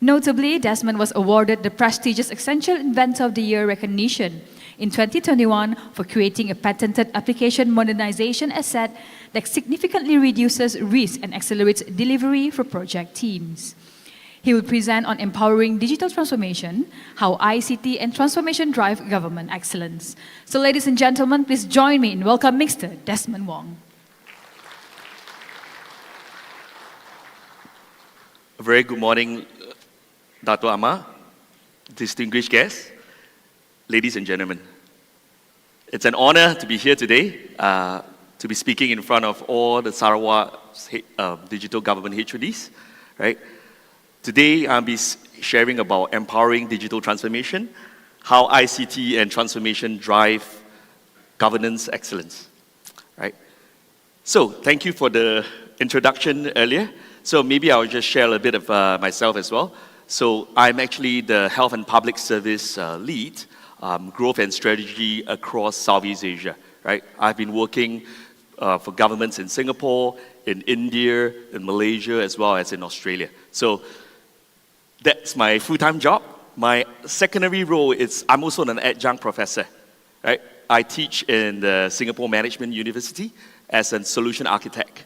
Notably, Desmond was awarded the prestigious Accenture Inventor of the Year recognition in 2021 for creating a patented application modernization asset that significantly reduces risk and accelerates delivery for project teams. He will present on empowering digital transformation, how ICT and transformation drive government excellence. So ladies and gentlemen, please join me in welcoming Mr. Desmond Wong. A very good morning, Dato' AMAR, distinguished guests, ladies and gentlemen. It's an honor to be here today, to be speaking in front of all the Sarawak digital government HODs, right? Today, I'll be sharing about empowering digital transformation, how ICT and transformation drive governance excellence, right? So, thank you for the introduction earlier. So maybe I'll just share a little bit of myself as well. So I'm actually the Health and Public Service lead, growth and strategy across Southeast Asia, right? I've been working for governments in Singapore, in India, in Malaysia, as well as in Australia. So that's my full-time job. My secondary role is I'm also an adjunct professor, right? I teach in the Singapore Management University as a solution architect,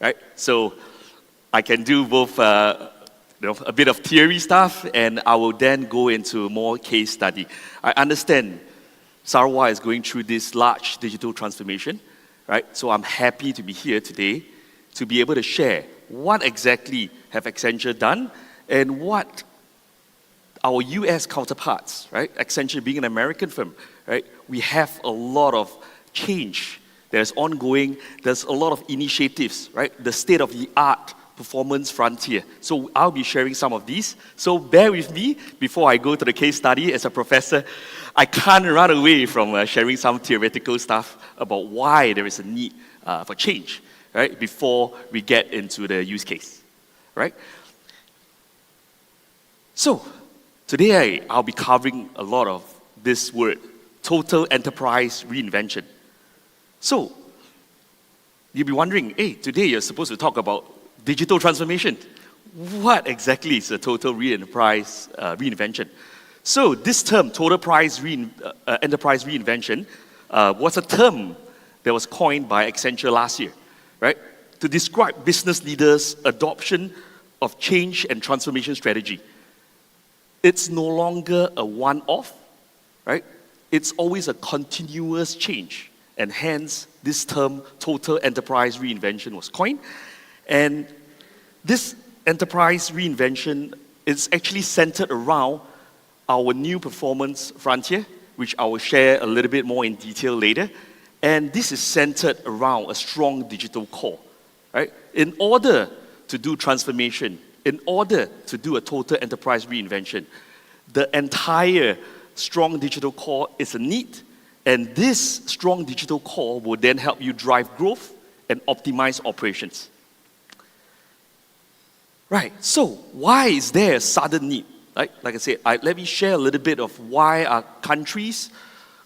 right? So I can do both a bit of theory stuff, and I will then go into more case study. I understand Sarawak is going through this large digital transformation, right? So I'm happy to be here today to be able to share what exactly have Accenture done and what our US counterparts, right? Accenture being an American firm, right? We have a lot of change. There's ongoing, there's a lot of initiatives, right? The state-of-the-art performance frontier. So I'll be sharing some of these. So bear with me before I go to the case study. As a professor, I can't run away from sharing some theoretical stuff about why there is a need for change, right? Before we get into the use case, right? So today I'll be covering a lot of this word, total enterprise reinvention. So you'll be wondering, hey, today you're supposed to talk about digital transformation. What exactly is a total enterprise reinvention? So this term, total enterprise reinvention, was a term that was coined by Accenture last year, right? To describe business leaders' adoption of change and transformation strategy. It's no longer a one-off, right? It's always a continuous change. And hence, this term, total enterprise reinvention, was coined. And this enterprise reinvention is actually centered around our new performance frontier, which I will share a little bit more in detail later. And this is centered around a strong digital core, right? In order to do transformation, in order to do a total enterprise reinvention, the entire strong digital core is a need, and this strong digital core will then help you drive growth and optimize operations. Right, so why is there a sudden need? Like I said, let me share a little bit of why are countries,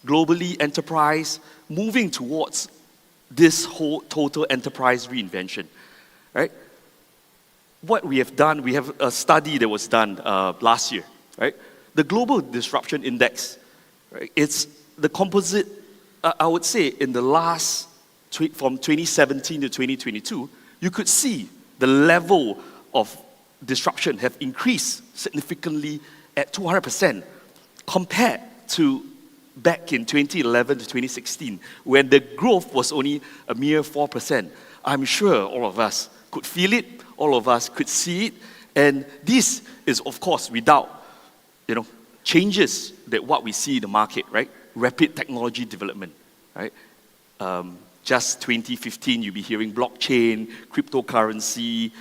globally, enterprise, moving towards this whole total enterprise reinvention, right? What we have done, we have a study that was done last year, right? The Global Disruption Index, right? It's the composite, I would say, in the last, from 2017 to 2022, you could see the level of disruption have increased significantly at 200% compared to back in 2011 to 2016, when the growth was only a mere 4%. I'm sure all of us could feel it, all of us could see it, and this is, of course, without, changes that what we see in the market, right? Rapid technology development, right? Just 2015, you'll be hearing blockchain, cryptocurrency.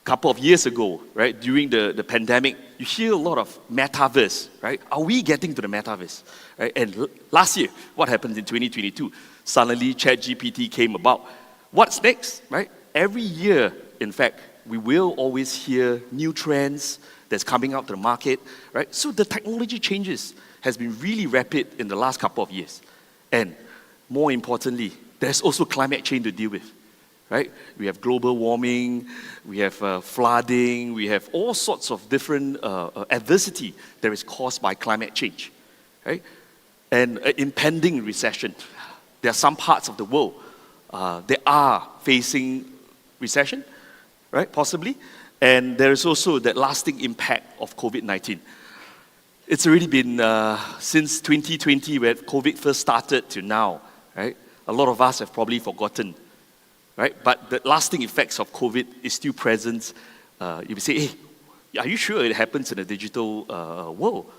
Couple of years ago, right, during the pandemic, you hear a lot of metaverse, right? Are we getting to the metaverse? Right? And last year, what happened in 2022? Suddenly, ChatGPT came about. What's next, right? Every year, in fact, we will always hear new trends that's coming out to the market, right? So the technology changes has been really rapid in the last couple of years. And more importantly, there's also climate change to deal with. Right? We have global warming, we have flooding, we have all sorts of different adversity that is caused by climate change, right? And impending recession. There are some parts of the world that are facing recession, right? Possibly. And there is also that lasting impact of COVID-19. It's already been since 2020, where COVID first started, to now, right? A lot of us have probably forgotten. Right? But the lasting effects of COVID is still present. You will say, hey, are you sure it happens in a digital world?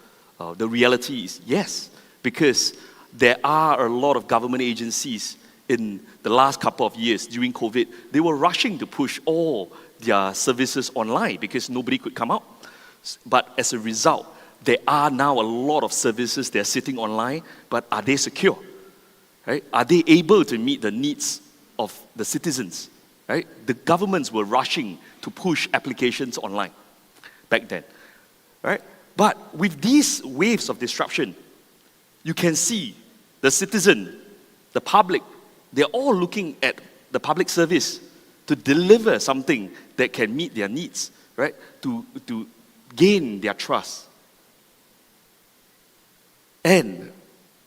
The reality is yes, because there are a lot of government agencies in the last couple of years during COVID. They were rushing to push all their services online because nobody could come out. But as a result, there are now a lot of services that are sitting online, but are they secure? Right? Are they able to meet the needs of the citizens, right? The governments were rushing to push applications online back then, right? But with these waves of disruption, you can see the citizen, the public, they're all looking at the public service to deliver something that can meet their needs, right? To gain their trust. And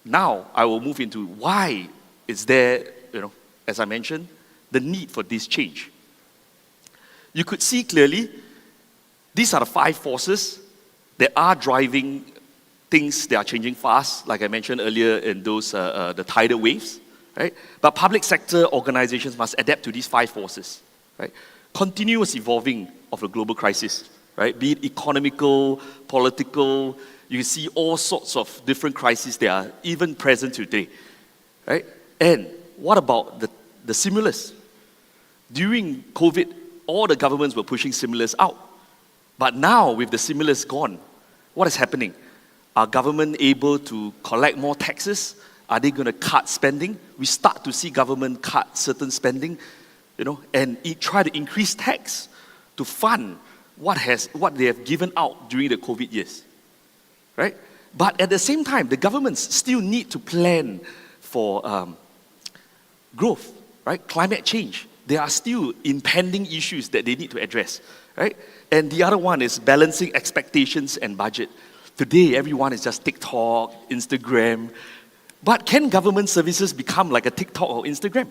now I will move into why is there, as I mentioned, the need for this change. you could see clearly these are the 5 forces that are driving things that are changing fast, like I mentioned earlier in those the tidal waves, right? But public sector organizations must adapt to these 5 forces, right? Continuous evolving of a global crisis, right? Be it economical, political, you see all sorts of different crises that are even present today, right? And what about the stimulus? During COVID, all the governments were pushing stimulus out. But now, with the stimulus gone, what is happening? Are government able to collect more taxes? Are they going to cut spending? We start to see government cut certain spending, and try to increase tax to fund what they have given out during the COVID years, right? But at the same time, the governments still need to plan for growth, right? Climate change. There are still impending issues that they need to address, right? And the other one is balancing expectations and budget. Today, everyone is just TikTok, Instagram. But can government services become like a TikTok or Instagram?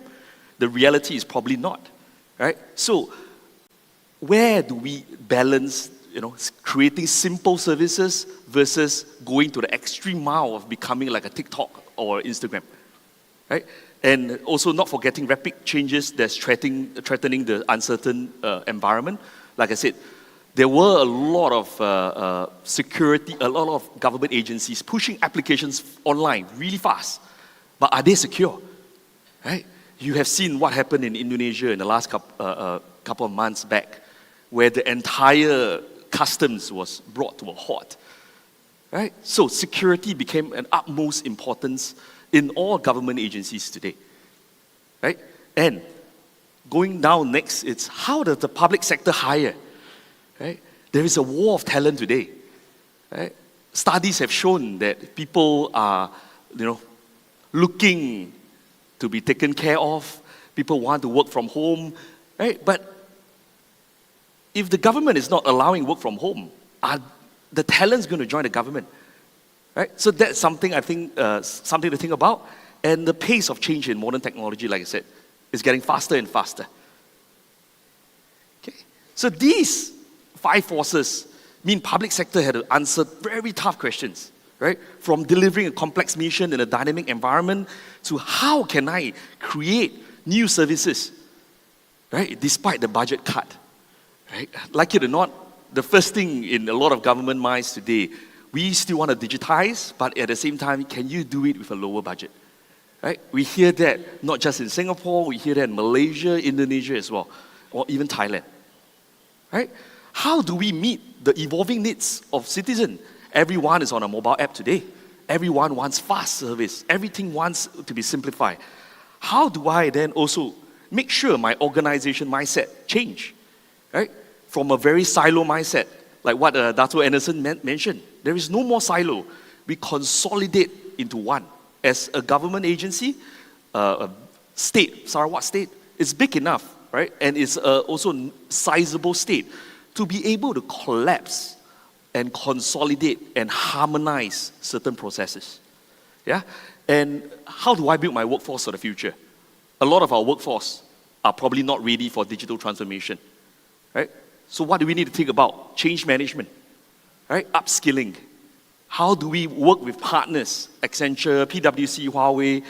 The reality is probably not, right? So, where do we balance, creating simple services versus going to the extreme mile of becoming like a TikTok or Instagram, right? And also not forgetting rapid changes that's threatening the uncertain environment. Like I said, there were a lot of security, a lot of government agencies pushing applications online really fast. But are they secure? Right? You have seen what happened in Indonesia in the last couple of months back, where the entire customs was brought to a halt. Right? So security became an utmost importance in all government agencies today. Right? And going down next, it's how does the public sector hire? Right? There is a war of talent today. Right? Studies have shown that people are, looking to be taken care of. People want to work from home. Right? But if the government is not allowing work from home, are the talents going to join the government? Right? So that's something I think, something to think about. And the pace of change in modern technology, like I said, is getting faster and faster. Okay? So these 5 forces mean public sector had to answer very tough questions, right? From delivering a complex mission in a dynamic environment to how can I create new services, right? Despite the budget cut, right? Like it or not, the first thing in a lot of government minds today, we still want to digitize, but at the same time, can you do it with a lower budget? Right? We hear that not just in Singapore, we hear that in Malaysia, Indonesia as well, or even Thailand. Right? How do we meet the evolving needs of citizens? Everyone is on a mobile app today. Everyone wants fast service. Everything wants to be simplified. How do I then also make sure my organization mindset change? Right? From a very silo mindset, like what Dato' Anderson mentioned. There is no more silo. We consolidate into one. As a government agency, a state, Sarawak state, is big enough, right? And it's also a sizable state to be able to collapse and consolidate and harmonize certain processes. Yeah? And how do I build my workforce for the future? A lot of our workforce are probably not ready for digital transformation, right? So what do we need to think about? Change management, right? Upskilling. How do we work with partners, Accenture, PwC, Huawei?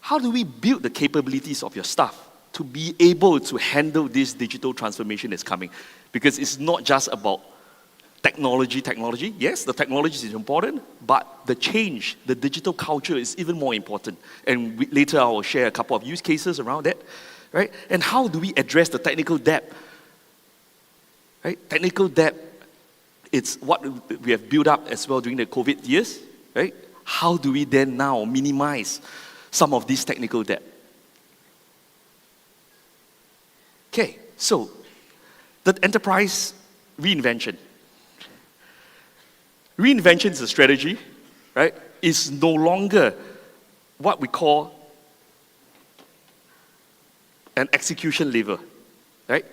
How do we build the capabilities of your staff to be able to handle this digital transformation that's coming? Because it's not just about technology. Yes, the technology is important, but the change, the digital culture is even more important. And later I will share a couple of use cases around that, right? And how do we address the technical debt? Right? Technical debt, it's what we have built up as well during the COVID years, right? How do we then now minimize some of this technical debt? Okay, so the enterprise reinvention. Reinvention is a strategy, right? It's no longer what we call an execution lever, right?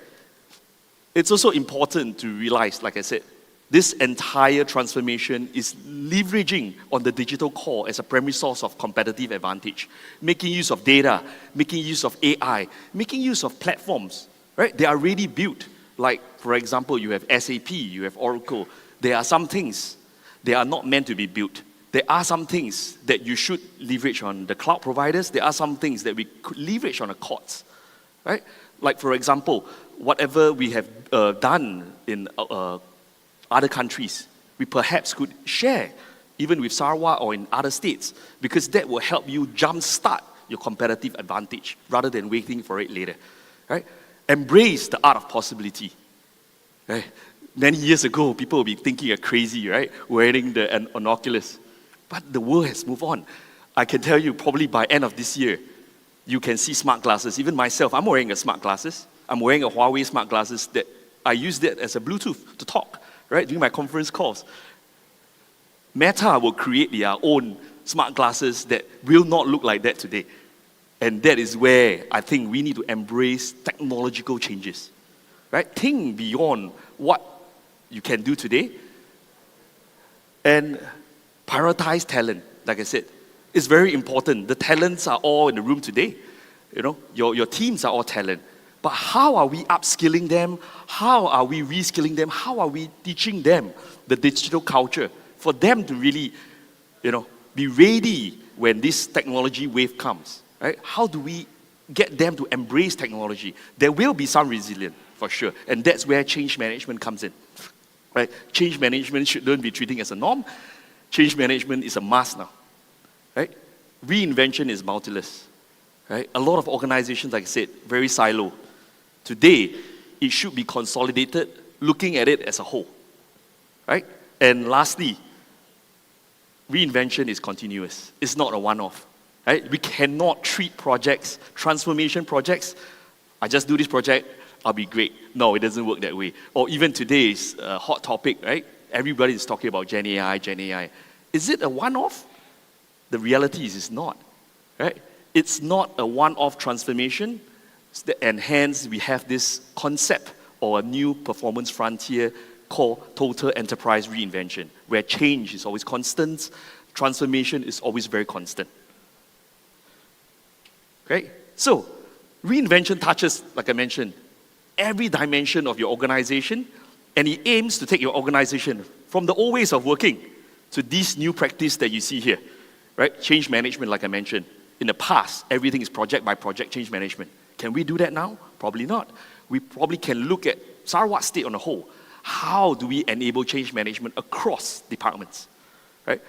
It's also important to realize, like I said, this entire transformation is leveraging on the digital core as a primary source of competitive advantage, making use of data, making use of AI, making use of platforms, right? They are already built Like, for example, you have SAP, you have Oracle. There are some things they are not meant to be built. There are some things that you should leverage on the cloud providers. There are some things that we could leverage on the courts, right? Like, for example, whatever we have done in other countries, we perhaps could share even with Sarawak or in other states, because that will help you jumpstart your competitive advantage rather than waiting for it later, right? Embrace the art of possibility, right? Many years ago, people will be thinking you're crazy, right? Wearing the Oculus. But the world has moved on. I can tell you, probably by end of this year, you can see smart glasses. Even myself, I'm wearing a smart glasses. I'm wearing a Huawei smart glasses that I use that as a Bluetooth to talk, right? During my conference calls. Meta will create their own smart glasses that will not look like that today. And that is where I think we need to embrace technological changes, right? Think beyond what you can do today and prioritize talent. Like I said, it's very important. The talents are all in the room today. You know, your teams are all talent. But how are we upskilling them? How are we reskilling them? How are we teaching them the digital culture for them to really, be ready when this technology wave comes, right? How do we get them to embrace technology? There will be some resilience, for sure. And that's where change management comes in, right? Change management shouldn't be treated as a norm. Change management is a must now, right? Reinvention is multiless, right? A lot of organizations, like I said, very silo. Today, it should be consolidated, looking at it as a whole, right? And lastly, reinvention is continuous. It's not a one-off, right? We cannot treat projects, transformation projects, I just do this project, I'll be great. No, it doesn't work that way. Or even today's hot topic, right? Everybody is talking about Gen AI, Gen AI. Is it a one-off? The reality is it's not, right? It's not a one-off transformation, and hence we have this concept or a new performance frontier called total enterprise reinvention, where change is always constant, transformation is always very constant. Okay? So, reinvention touches, like I mentioned, every dimension of your organization, and it aims to take your organization from the old ways of working to this new practice that you see here, right? Change management, like I mentioned. In the past, everything is project by project change management. Can we do that now? Probably not. We probably can look at Sarawak State on a whole. How do we enable change management across departments, right?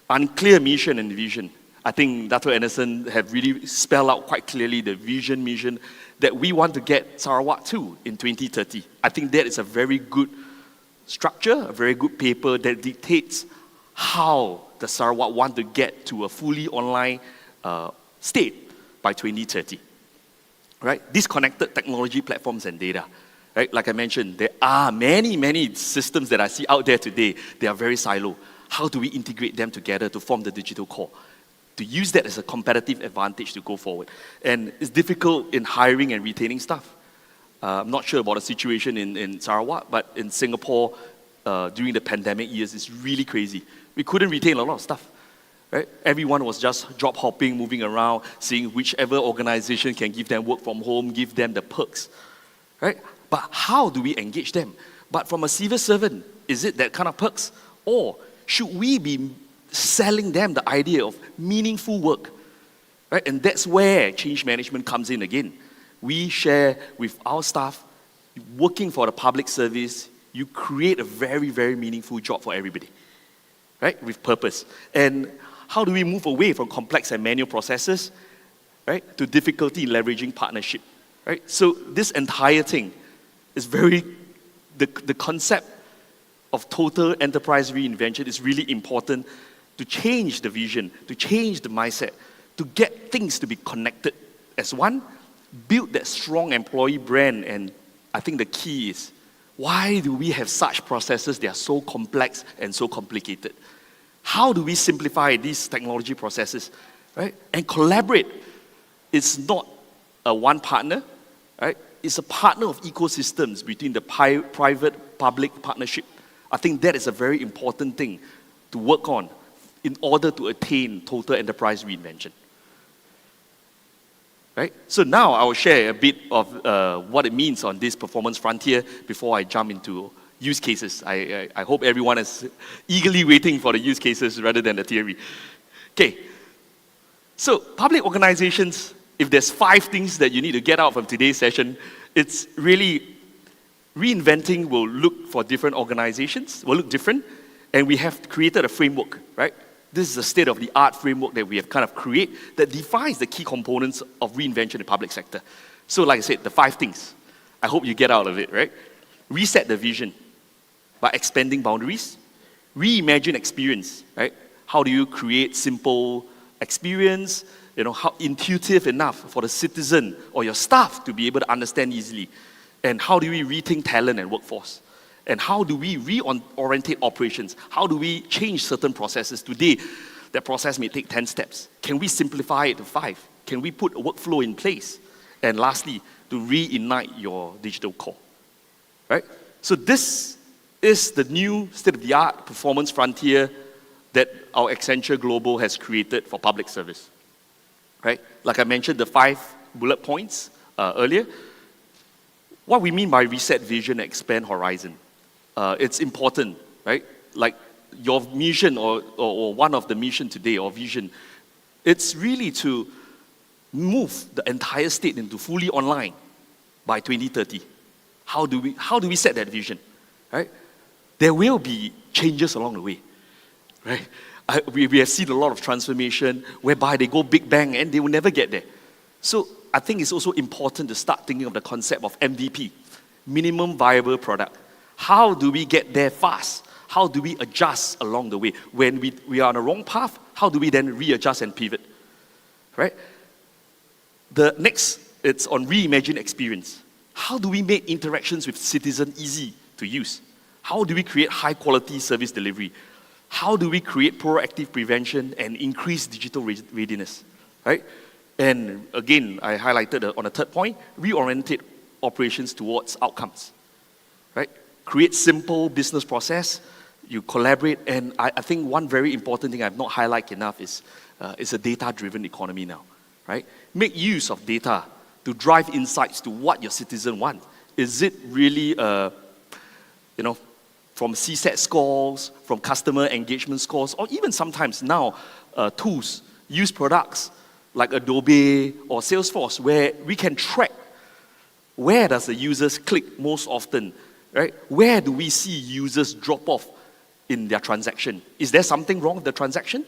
Unclear mission and vision. I think Dr. Anderson have really spelled out quite clearly the vision, mission that we want to get Sarawak to in 2030. I think that is a very good structure, a very good paper that dictates how the Sarawak want to get to a fully online state by 2030. Right? Disconnected technology platforms and data. Right? Like I mentioned, there are many systems that I see out there today. They are very silo. How do we integrate them together to form the digital core? To use that as a competitive advantage to go forward. And it's difficult in hiring and retaining staff. I'm not sure about the situation in Sarawak, but in Singapore, during the pandemic years, it's really crazy. We couldn't retain a lot of staff. Right? Everyone was just job hopping, moving around, seeing whichever organization can give them work from home, give them the perks. Right? But how do we engage them? But from a civil servant, is it that kind of perks? Or should we be selling them the idea of meaningful work? Right? And that's where change management comes in again. We share with our staff, working for the public service, you create a very, very meaningful job for everybody. Right? With purpose. And how do we move away from complex and manual processes, right, to difficulty in leveraging partnership, right? So this entire thing is the concept of total enterprise reinvention is really important to change the vision, to change the mindset, to get things to be connected as one, build that strong employee brand. And I think the key is, why do we have such processes that are so complex and so complicated? How do we simplify these technology processes, right? And collaborate. It's not a one partner, right? It's a partner of ecosystems between the private-public partnership. I think that is a very important thing to work on in order to attain total enterprise reinvention. right? So now I will share a bit of what it means on this performance frontier before I jump into use cases. I hope everyone is eagerly waiting for the use cases rather than the theory. Okay, so public organizations, if there's 5 things that you need to get out from today's session, it's really reinventing will look for different organizations, will look different, and we have created a framework, right? This is a state-of-the-art framework that we have kind of created that defines the key components of reinvention in the public sector. So like I said, the 5 things, I hope you get out of it, right? Reset the vision by expanding boundaries. Reimagine experience, right? How do you create simple experience, how intuitive enough for the citizen or your staff to be able to understand easily? And how do we rethink talent and workforce? And how do we reorientate operations? How do we change certain processes? Today, that process may take 10 steps. Can we simplify it to 5? Can we put a workflow in place? And lastly, to reignite your digital core, right? So this is the new state-of-the-art performance frontier that our Accenture Global has created for public service, right? Like I mentioned, the 5 bullet points earlier. What we mean by reset vision, expand horizon. It's important, right? Like your mission or one of the mission today or vision, it's really to move the entire state into fully online by 2030. How do we set that vision, right? There will be changes along the way, right? We have seen a lot of transformation whereby they go big bang and they will never get there. So I think it's also important to start thinking of the concept of MVP, minimum viable product. How do we get there fast? How do we adjust along the way? When we are on the wrong path, how do we then readjust and pivot, right? The next, it's on reimagine experience. How do we make interactions with citizens easy to use? How do we create high quality service delivery? How do we create proactive prevention and increase digital readiness, right? And again, I highlighted on the third point, reorientate operations towards outcomes, right? Create simple business process, you collaborate, and I think one very important thing I've not highlighted enough is a data-driven economy now, right? Make use of data to drive insights to what your citizen want. Is it really, from CSAT scores, from customer engagement scores, or even sometimes now tools, use products like Adobe or Salesforce, where we can track where does the users click most often, right? Where do we see users drop off in their transaction? Is there something wrong with the transaction?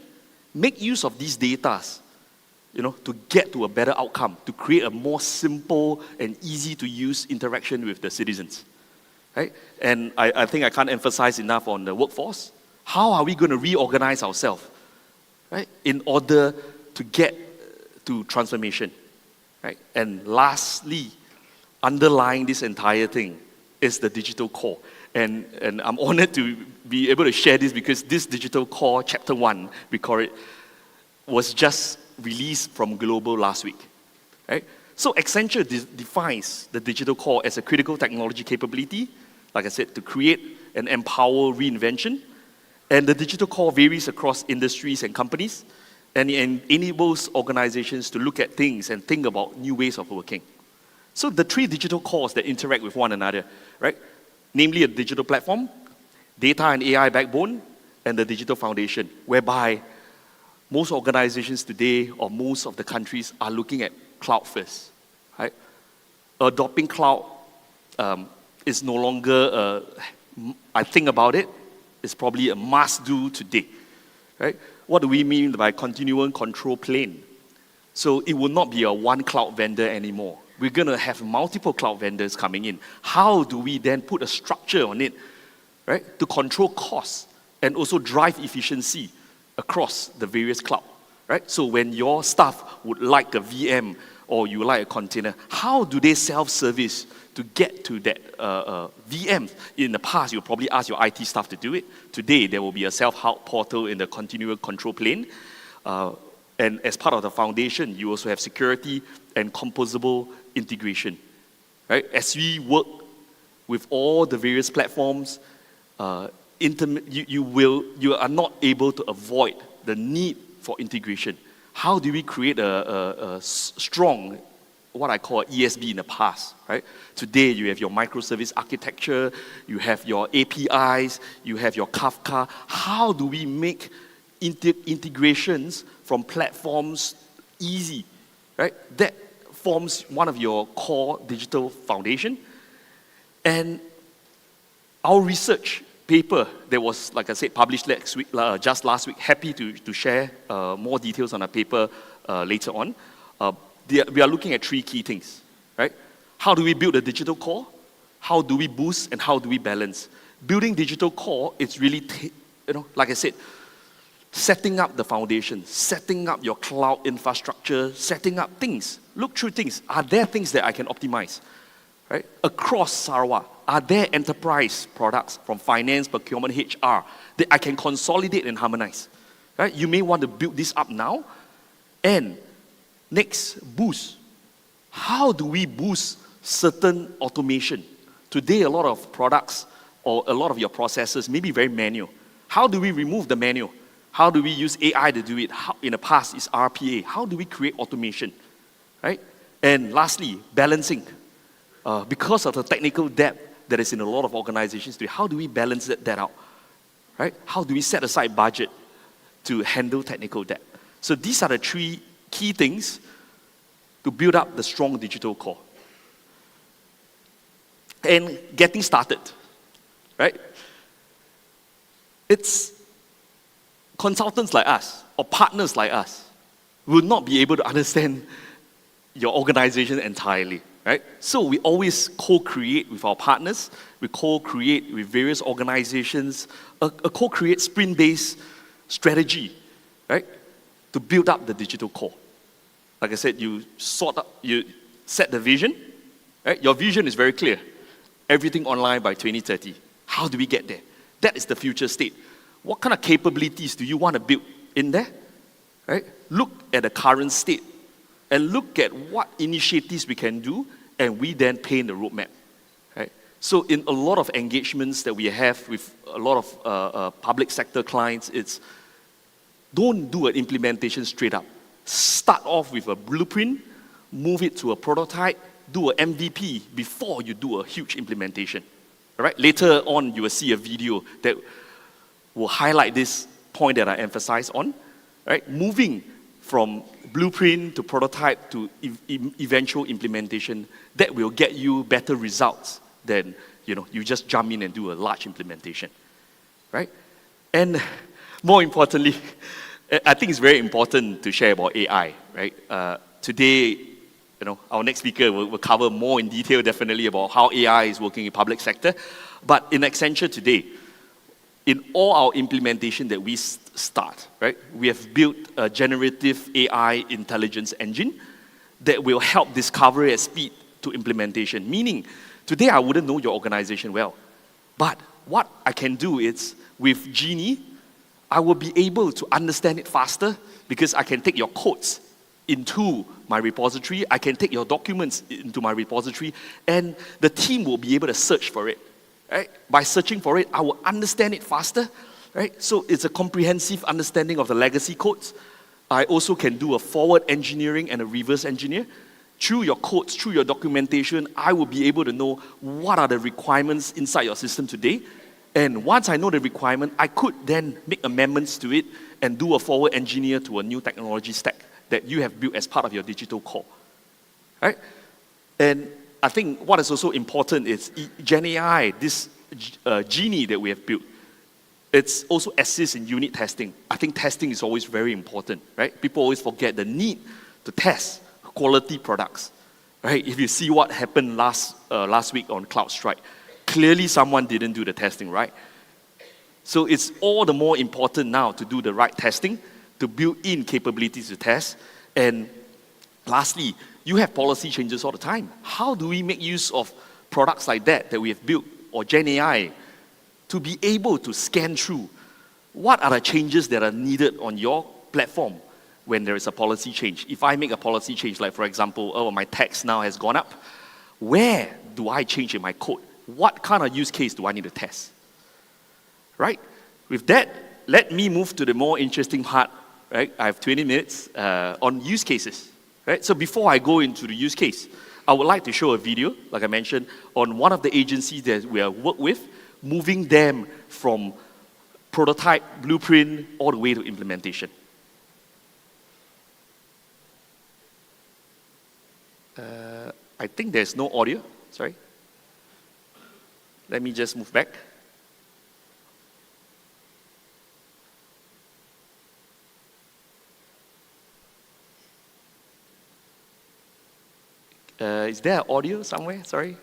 Make use of these data, to get to a better outcome, to create a more simple and easy to use interaction with the citizens, right? And I think I can't emphasize enough on the workforce. How are we going to reorganize ourselves, right, in order to get to transformation, right? And lastly, underlying this entire thing is the digital core. And I'm honored to be able to share this because this digital core, chapter 1, we call it, was just released from Global last week, right? So Accenture defines the digital core as a critical technology capability, like I said, to create and empower reinvention. And the digital core varies across industries and companies, and it enables organizations to look at things and think about new ways of working. So the 3 digital cores that interact with one another, right? Namely a digital platform, data and AI backbone, and the digital foundation, whereby most organizations today or most of the countries are looking at cloud first, right? Adopting cloud is no longer, I think about it, is probably a must-do today, right? What do we mean by continuum control plane? So it will not be a one cloud vendor anymore. We're going to have multiple cloud vendors coming in. How do we then put a structure on it, right, to control costs and also drive efficiency across the various cloud, right? So when your staff would like a VM or you like a container, how do they self-service to get to that VM? In the past, you'll probably ask your IT staff to do it. Today, there will be a self-help portal in the continuum control plane. And as part of the foundation, you also have security and composable integration, right? As we work with all the various platforms, you are not able to avoid the need for integration. How do we create a strong what I call ESB in the past, right? Today you have your microservice architecture, you have your APIs, you have your Kafka. How do we make integrations from platforms easy, right? That forms one of your core digital foundation. And our research paper that was, like I said, published just last week, happy to share more details on our paper later on. We are looking at 3 key things, right? How do we build a digital core? How do we boost and how do we balance? Building digital core, it's really, like I said, setting up the foundation, setting up your cloud infrastructure, setting up things. Look through things. Are there things that I can optimize? Right? Across Sarawak, are there enterprise products from finance, procurement, HR that I can consolidate and harmonize? Right? You may want to build this up now. And next, boost. How do we boost certain automation? Today, a lot of products or a lot of your processes may be very manual. How do we remove the manual? How do we use AI to do it? In the past, it's RPA. How do we create automation? Right? And lastly, balancing. Because of the technical debt that is in a lot of organizations today, how do we balance that out? Right? How do we set aside budget to handle technical debt? So these are the 3 key things to build up the strong digital core. And getting started, right? It's consultants like us or partners like us will not be able to understand your organization entirely. Right? So we always co-create with our partners, we co-create with various organizations, a co-create sprint-based strategy, right? To build up the digital core. Like I said, you set the vision, right? Your vision is very clear. Everything online by 2030. How do we get there? That is the future state. What kind of capabilities do you want to build in there? Right? Look at the current state and look at what initiatives we can do, and we then paint the roadmap. Right? So in a lot of engagements that we have with a lot of public sector clients, it's don't do an implementation straight up. Start off with a blueprint, move it to a prototype, do an MVP before you do a huge implementation. All right? Later on, you will see a video that will highlight this point that I emphasize on. Right? Moving from blueprint to prototype to eventual implementation, that will get you better results than you just jump in and do a large implementation, right? And more importantly, I think it's very important to share about AI, right? Today, our next speaker will cover more in detail, definitely, about how AI is working in public sector. But in Accenture today, in all our implementation that we start, right, we have built a generative AI intelligence engine that will help discovery at speed to implementation. Meaning, today I wouldn't know your organization well, but what I can do is, with Genie, I will be able to understand it faster because I can take your codes into my repository, I can take your documents into my repository, and the team will be able to search for it. Right? By searching for it, I will understand it faster. Right? So it's a comprehensive understanding of the legacy codes. I also can do a forward engineering and a reverse engineer. Through your codes, through your documentation, I will be able to know what are the requirements inside your system today. And once I know the requirement, I could then make amendments to it and do a forward engineer to a new technology stack that you have built as part of your digital core. Right? And I think what is also important is Gen AI, this Genie that we have built, it's also assists in unit testing. I think testing is always very important, right? People always forget the need to test quality products, right? If you see what happened last week on CloudStrike, clearly someone didn't do the testing right. So it's all the more important now to do the right testing, to build in capabilities to test. And lastly, you have policy changes all the time. How do we make use of products like that we have built, or Gen AI, to be able to scan through what are the changes that are needed on your platform when there is a policy change? If I make a policy change, like for example, my tax now has gone up, where do I change in my code? What kind of use case do I need to test? Right? With that, let me move to the more interesting part. Right? I have 20 minutes on use cases. Right? So before I go into the use case, I would like to show a video, like I mentioned, on one of the agencies that we have worked with, moving them from prototype, blueprint, all the way to implementation. I think there's no audio, sorry. Let me just move back. Is there audio somewhere? Sorry.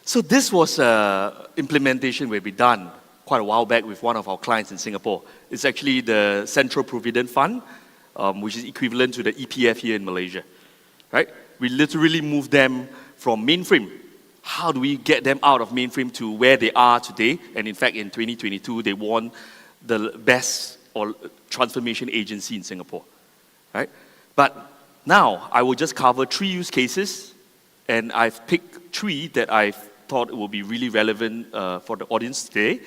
So this was implementation where we done quite a while back with one of our clients in Singapore. It's actually the Central Provident Fund, which is equivalent to the EPF here in Malaysia, right? We literally moved them from mainframe. How do we get them out of mainframe to where they are today? And in fact, in 2022, they won the best or transformation agency in Singapore, right? But now I will just cover 3 use cases, and I've picked 3 that I've thought it will be really relevant for the audience today.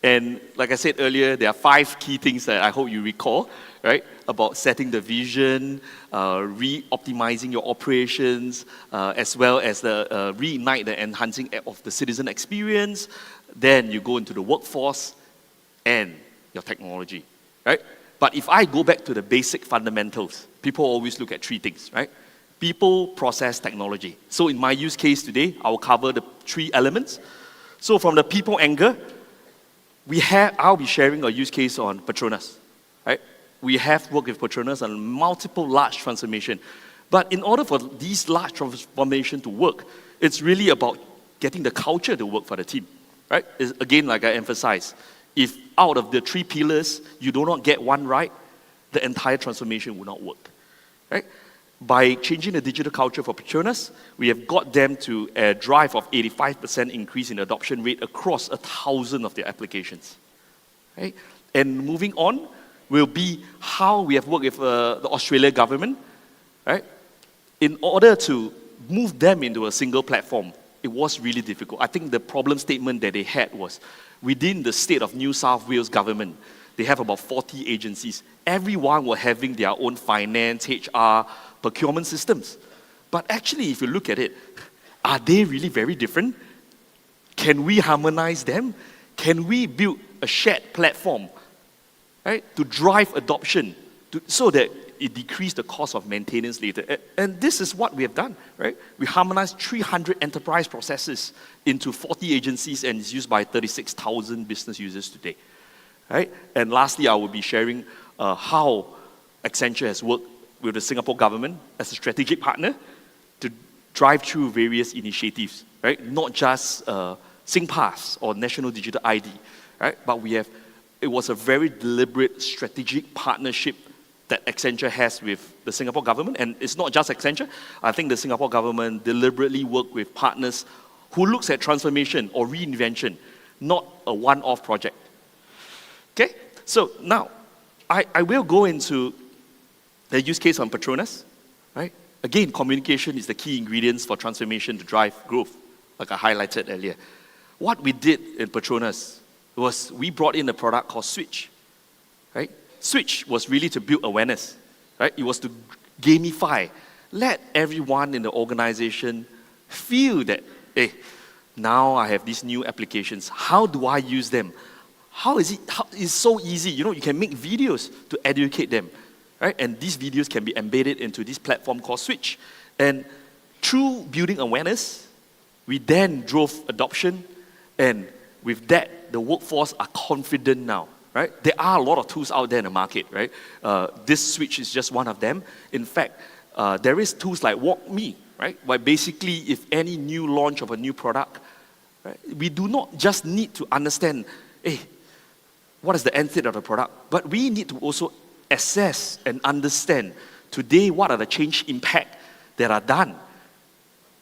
And like I said earlier, there are 5 key things that I hope you recall, right? About setting the vision, re-optimizing your operations, as well as the reignite the enhancing of the citizen experience. Then you go into the workforce and your technology, right? But if I go back to the basic fundamentals, people always look at 3 things, right? People, process, technology. So in my use case today, I will cover the 3 elements. So from the people angle, I'll be sharing a use case on Petronas, right? We have worked with Petronas on multiple large transformation. But in order for these large transformation to work, it's really about getting the culture to work for the team, right? Again, like I emphasized, if out of the 3 pillars, you do not get one right, the entire transformation will not work, right? By changing the digital culture for Petronas, we have got them to a drive of 85% increase in adoption rate across 1,000 of their applications. Right? And moving on will be how we have worked with the Australian government. Right? In order to move them into a single platform, it was really difficult. I think the problem statement that they had was within the state of New South Wales government, they have about 40 agencies. Everyone were having their own finance, HR, procurement systems. But actually, if you look at it, are they really very different? Can we harmonize them? Can we build a shared platform, right, to drive adoption so that it decreases the cost of maintenance later? And this is what we have done, right? We harmonized 300 enterprise processes into 40 agencies, and it's used by 36,000 business users today, right? And lastly, I will be sharing how Accenture has worked with the Singapore government as a strategic partner to drive through various initiatives, right? Not just SingPass or National Digital ID, right? But it was a very deliberate strategic partnership that Accenture has with the Singapore government. And it's not just Accenture. I think the Singapore government deliberately worked with partners who looks at transformation or reinvention, not a one-off project. Okay? So now, I will go into the use case on Petronas, right? Again, communication is the key ingredients for transformation to drive growth, like I highlighted earlier. What we did in Petronas was we brought in a product called Switch, right? Switch was really to build awareness, right? It was to gamify, let everyone in the organization feel that, hey, now I have these new applications. How do I use them? It's so easy. You know, you can make videos to educate them, right? And these videos can be embedded into this platform called Switch. And through building awareness, we then drove adoption, and with that, the workforce are confident now, right? There are a lot of tools out there in the market, right? This Switch is just one of them. In fact, there is tools like WalkMe, right? Where basically, if any new launch of a new product, right, we do not just need to understand, hey, what is the end state of the product? But we need to also assess and understand today what are the change impact that are done,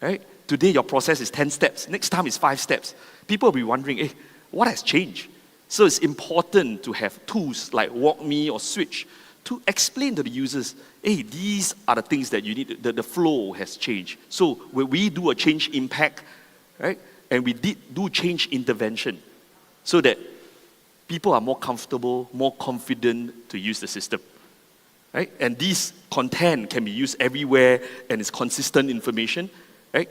right? Today your process is 10 steps, next time is 5 steps. People will be wondering, hey, what has changed? So it's important to have tools like WalkMe or Switch to explain to the users, hey, these are the things that you need, the flow has changed. So when we do a change impact, right, and we do change intervention so that people are more comfortable, more confident to use the system, right? And this content can be used everywhere and it's consistent information, right?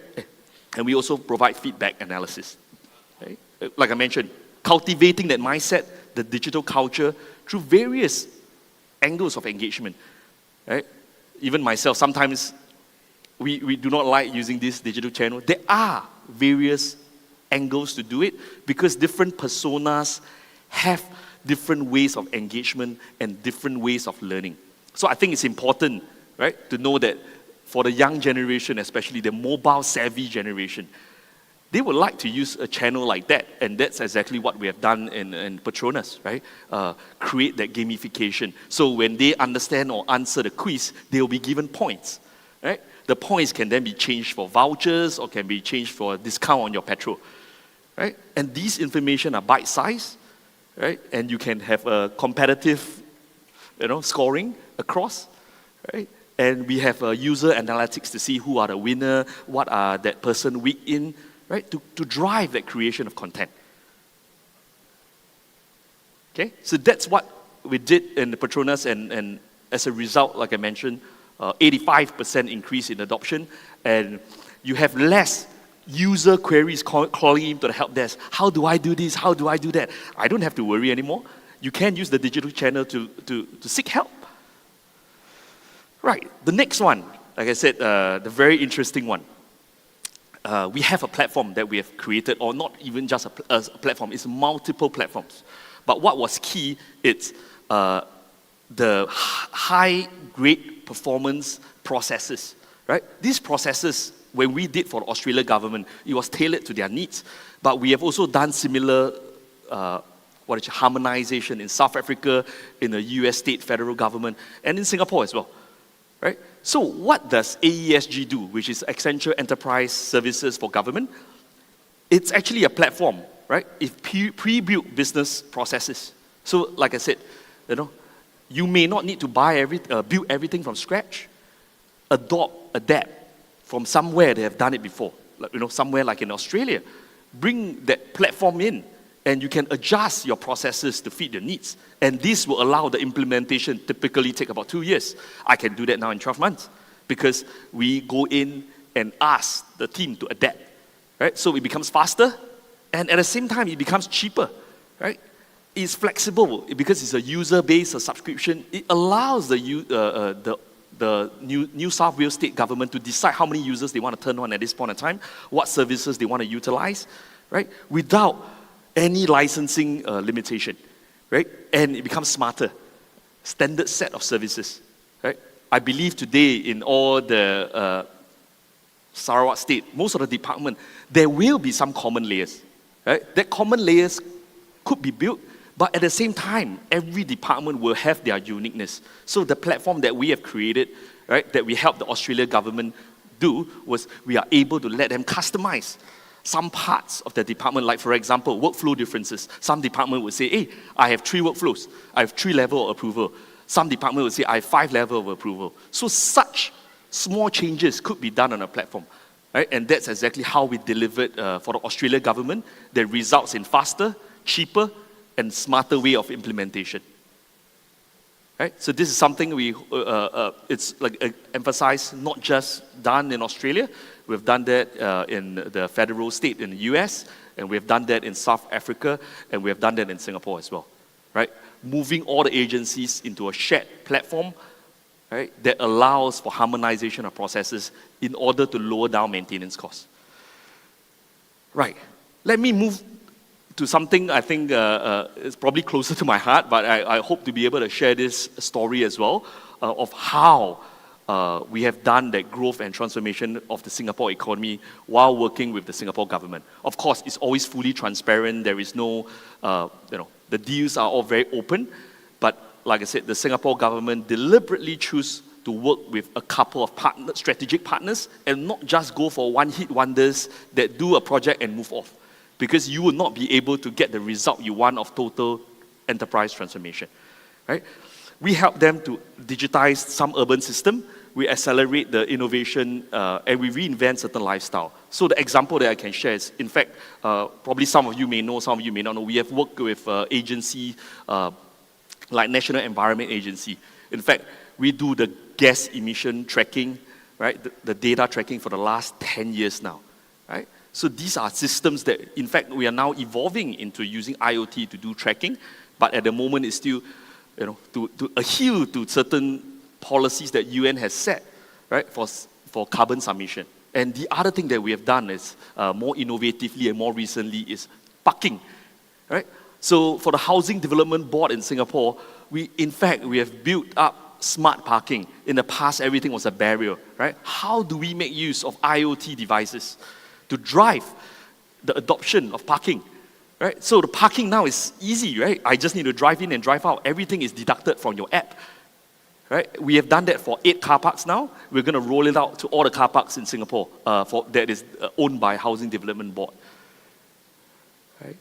And we also provide feedback analysis, right? Like I mentioned, cultivating that mindset, the digital culture through various angles of engagement, right? Even myself, sometimes we do not like using this digital channel. There are various angles to do it because different personas have different ways of engagement and different ways of learning. So I think it's important, right, to know that for the young generation, especially the mobile savvy generation, they would like to use a channel like that, and that's exactly what we have done in Petronas, right? Create that gamification. So when they understand or answer the quiz, they will be given points, right? The points can then be changed for vouchers or can be changed for a discount on your petrol, right? And these information are bite-sized, right? And you can have a competitive, scoring across, right? And we have user analytics to see who are the winner, what are that person weak in, right? To drive that creation of content. Okay? So that's what we did in the Petronas, and as a result, like I mentioned, 85% increase in adoption, and you have less user queries calling into the help desk. How do I do this? How do I do that? I don't have to worry anymore. You can use the digital channel to seek help. Right, the next one, like I said, the very interesting one. We have a platform that we have created, or not even just a platform, it's multiple platforms. But what was key, it's the high-grade performance processes, right? These processes, when we did for the Australian government, it was tailored to their needs. But we have also done similar harmonization in South Africa, in the US state federal government, and in Singapore as well, right? So what does AESG do, which is Accenture Enterprise Services for Government? It's actually a platform, right? It's pre-built business processes. So like I said, you may not need to build everything from scratch. Adapt from somewhere they have done it before, somewhere like in Australia. Bring that platform in, and you can adjust your processes to fit your needs. And this will allow the implementation typically take about 2 years. I can do that now in 12 months because we go in and ask the team to adapt, right? So it becomes faster, and at the same time, it becomes cheaper, right? It's flexible because it's a user-based subscription. It allows the New South Wales state government to decide how many users they want to turn on at this point in time, what services they want to utilize, right? Without any licensing limitation, right? And it becomes smarter. Standard set of services, right? I believe today in all the Sarawak state, most of the department, there will be some common layers, right? That common layers could be built, but at the same time, every department will have their uniqueness. So the platform that we have created, right, that we helped the Australian government do, was we are able to let them customize some parts of the department, like for example, workflow differences. Some department would say, hey, I have 3 workflows, I have 3 levels of approval. Some department would say, I have 5 levels of approval. So such small changes could be done on a platform, right? And that's exactly how we delivered for the Australian government that results in faster, cheaper, and smarter way of implementation. Right? So this is something it's like emphasized, not just done in Australia. We've done that in the federal state in the US, and we've done that in South Africa, and we have done that in Singapore as well. Right? Moving all the agencies into a shared platform, right, that allows for harmonization of processes in order to lower down maintenance costs. Right. Let me move to something I think is probably closer to my heart, but I hope to be able to share this story as well of how we have done that growth and transformation of the Singapore economy while working with the Singapore government. Of course, it's always fully transparent. There is no, the deals are all very open. But like I said, the Singapore government deliberately choose to work with a couple of strategic partners and not just go for one-hit wonders that do a project and move off. Because you will not be able to get the result you want of total enterprise transformation, right? We help them to digitize some urban system, we accelerate the innovation, and we reinvent certain lifestyle. So the example that I can share is, in fact, probably some of you may know, some of you may not know, we have worked with agency like National Environment Agency. In fact, we do the gas emission tracking, right? The data tracking for the last 10 years now, right? So these are systems that, in fact, we are now evolving into using IoT to do tracking, but at the moment it's still, to adhere to certain policies that UN has set, right, for carbon submission. And the other thing that we have done is, more innovatively and more recently, is parking, right? So for the Housing Development Board in Singapore, we have built up smart parking. In the past, everything was a barrier, right? How do we make use of IoT devices to drive the adoption of parking, right? So the parking now is easy, right? I just need to drive in and drive out. Everything is deducted from your app, right? We have done that for 8 car parks now. We're going to roll it out to all the car parks in Singapore that is owned by Housing Development Board, right?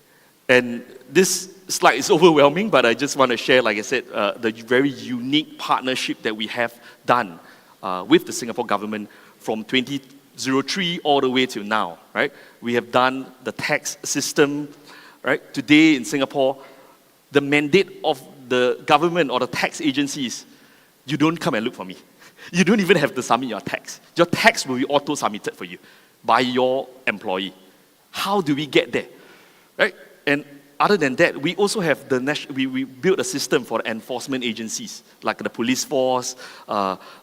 And this slide is overwhelming, but I just want to share, like I said, the very unique partnership that we have done with the Singapore government from 2003 all the way to now, right? We have done the tax system, right? Today in Singapore, the mandate of the government or the tax agencies, you don't come and look for me. You don't even have to submit your tax. Your tax will be auto-submitted for you by your employee. How do we get there, right? And other than that, we also have we built a system for the enforcement agencies, like the police force,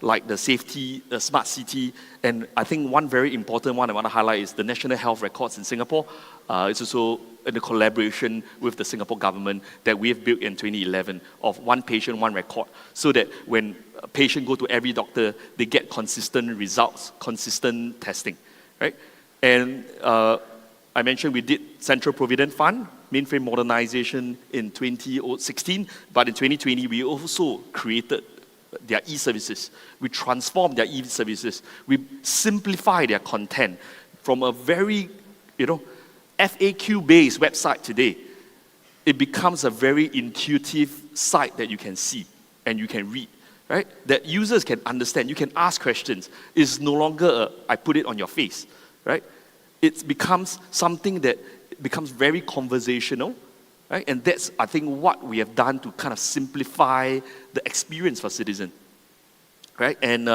like the safety, the smart city, and I think one very important one I want to highlight is the National Health Records in Singapore. It's also in the collaboration with the Singapore government that we have built in 2011 of one patient, one record, so that when a patient go to every doctor, they get consistent results, consistent testing, right? And I mentioned we did Central Provident Fund, mainframe modernization in 2016, but in 2020, we also created their e-services. We transformed their e-services. We simplify their content from a very, FAQ-based website today. It becomes a very intuitive site that you can see and you can read, right? That users can understand. You can ask questions. It's no longer I put it on your face, right? It becomes something that becomes very conversational, right? And that's, I think, what we have done to kind of simplify the experience for citizens, right? And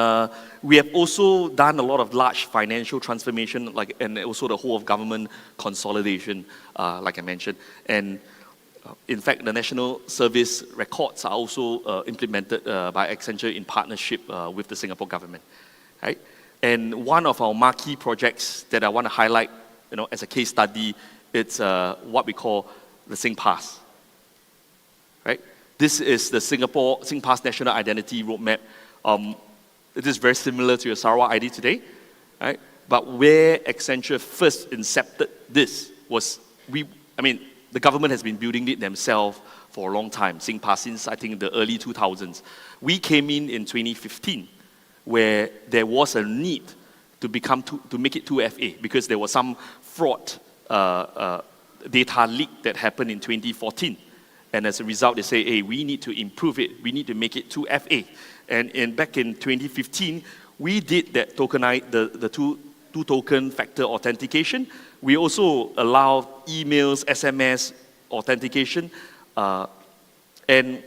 we have also done a lot of large financial transformation, and also the whole of government consolidation, like I mentioned. And in fact, the national service records are also implemented by Accenture in partnership with the Singapore government, right? And one of our marquee projects that I want to highlight, as a case study, it's what we call the SingPass, right? This is the Singapore SingPass National Identity Roadmap. It is very similar to your Sarawak ID today, right? But where Accenture first incepted this was the government has been building it themselves for a long time, SingPass, since I think the early 2000s. We came in 2015, where there was a need to make it 2FA because there was some fraud data leak that happened in 2014. And as a result, they say, hey, we need to improve it. We need to make it 2FA. And back in 2015, we did that the two-token factor authentication. We also allowed emails, SMS authentication. And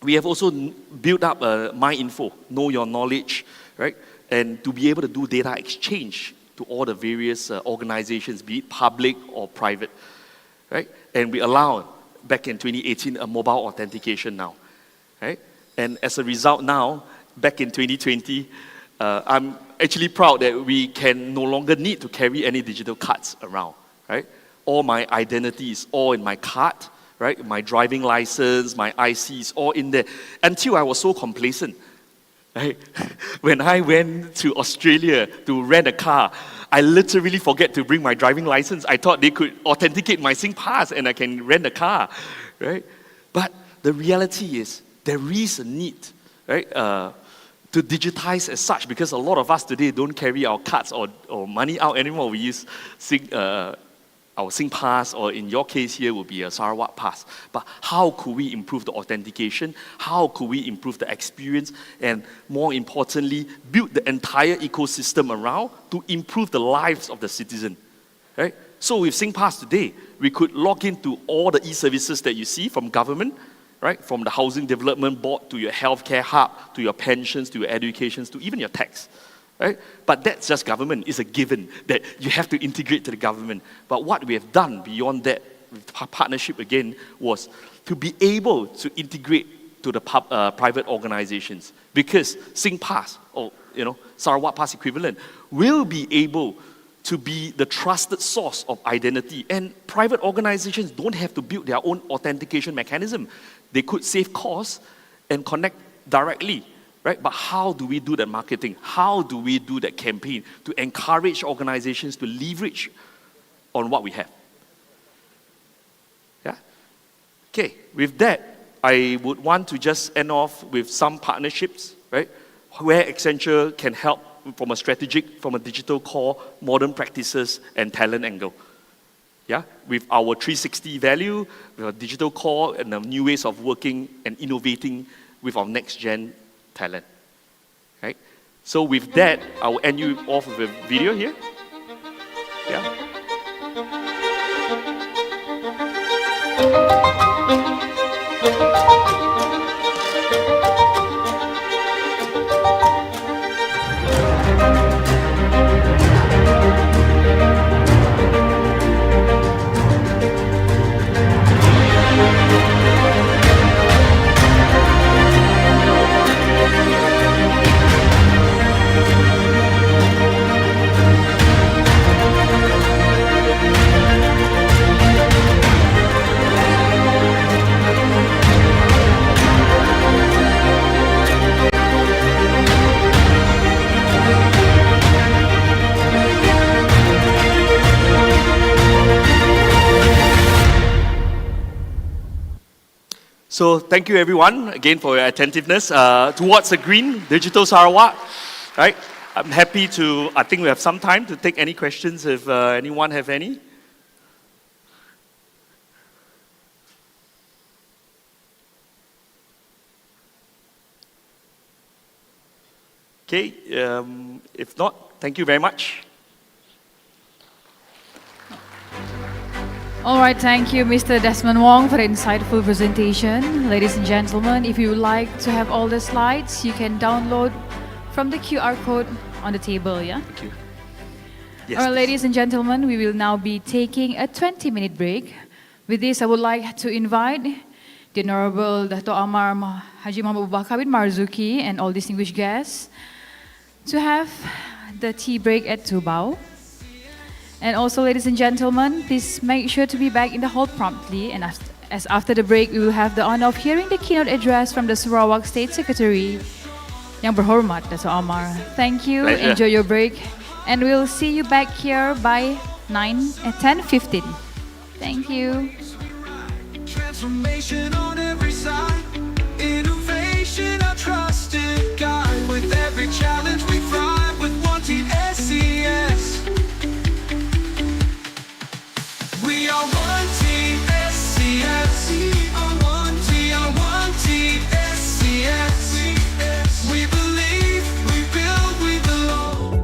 we have also built up MyInfo, Know Your Knowledge, right? And to be able to do data exchange to all the various organizations, be it public or private, right? And we allow, back in 2018, a mobile authentication now, right? And as a result now, back in 2020, I'm actually proud that we can no longer need to carry any digital cards around, right? All my identity is all in my card, right? My driving license, my IC is all in there. Until I was so complacent, right? When I went to Australia to rent a car, I literally forget to bring my driving license. I thought they could authenticate my SingPass and I can rent a car, right? But the reality is there is a need, right, to digitize as such, because a lot of us today don't carry our cards or money out anymore. We use our SingPass, or in your case here would be a Sarawak Pass. But how could we improve the authentication? How could we improve the experience? And more importantly, build the entire ecosystem around to improve the lives of the citizen, right? So with SingPass today, we could log into all the e-services that you see from government, right? From the Housing Development Board to your healthcare hub, to your pensions, to your educations, to even your tax. Right? But that's just government. It's a given that you have to integrate to the government. But what we have done beyond that, with partnership again, was to be able to integrate to the private organizations. Because SingPass, or Sarawak Pass equivalent, will be able to be the trusted source of identity. And private organizations don't have to build their own authentication mechanism. They could save costs and connect directly. Right? But how do we do that marketing? How do we do that campaign to encourage organizations to leverage on what we have? Yeah? Okay, with that, I would want to just end off with some partnerships, right? Where Accenture can help from a strategic, from a digital core, modern practices, and talent angle. Yeah? With our 360 value, with our digital core, and the new ways of working and innovating with our next-gen talent, right? So with that, I will end you off with a video here. Yeah. So thank you everyone again for your attentiveness towards the green digital Sarawak. Right? I'm happy to, I think we have some time to take any questions if anyone have any. Okay, if not, thank you very much. All right, thank you, Mr. Desmond Wong, for the insightful presentation. Ladies and gentlemen, if you would like to have all the slides, you can download from the QR code on the table, yeah? Thank you. Yes, All right, please. ladies and gentlemen, we will now be taking a 20-minute break. With this, I would like to invite the Honourable Datuk AMAR HAJI BAKAR bin MARZUKI and all distinguished guests to have the tea break at Tubau. And also, ladies and gentlemen, please make sure to be back in the hall promptly. And as after the break, we will have the honor of hearing the keynote address from the Sarawak State Secretary, Yang Berhormat Datuk AMAR. Thank you. Pleasure. Enjoy your break, and we'll see you back here by 10:15. Thank you. Transformation on every side. Innovation, our trusted guide. With every challenge we thrive. With one team SES. We are one team SES. We are one team SES. We believe, we build, we belong.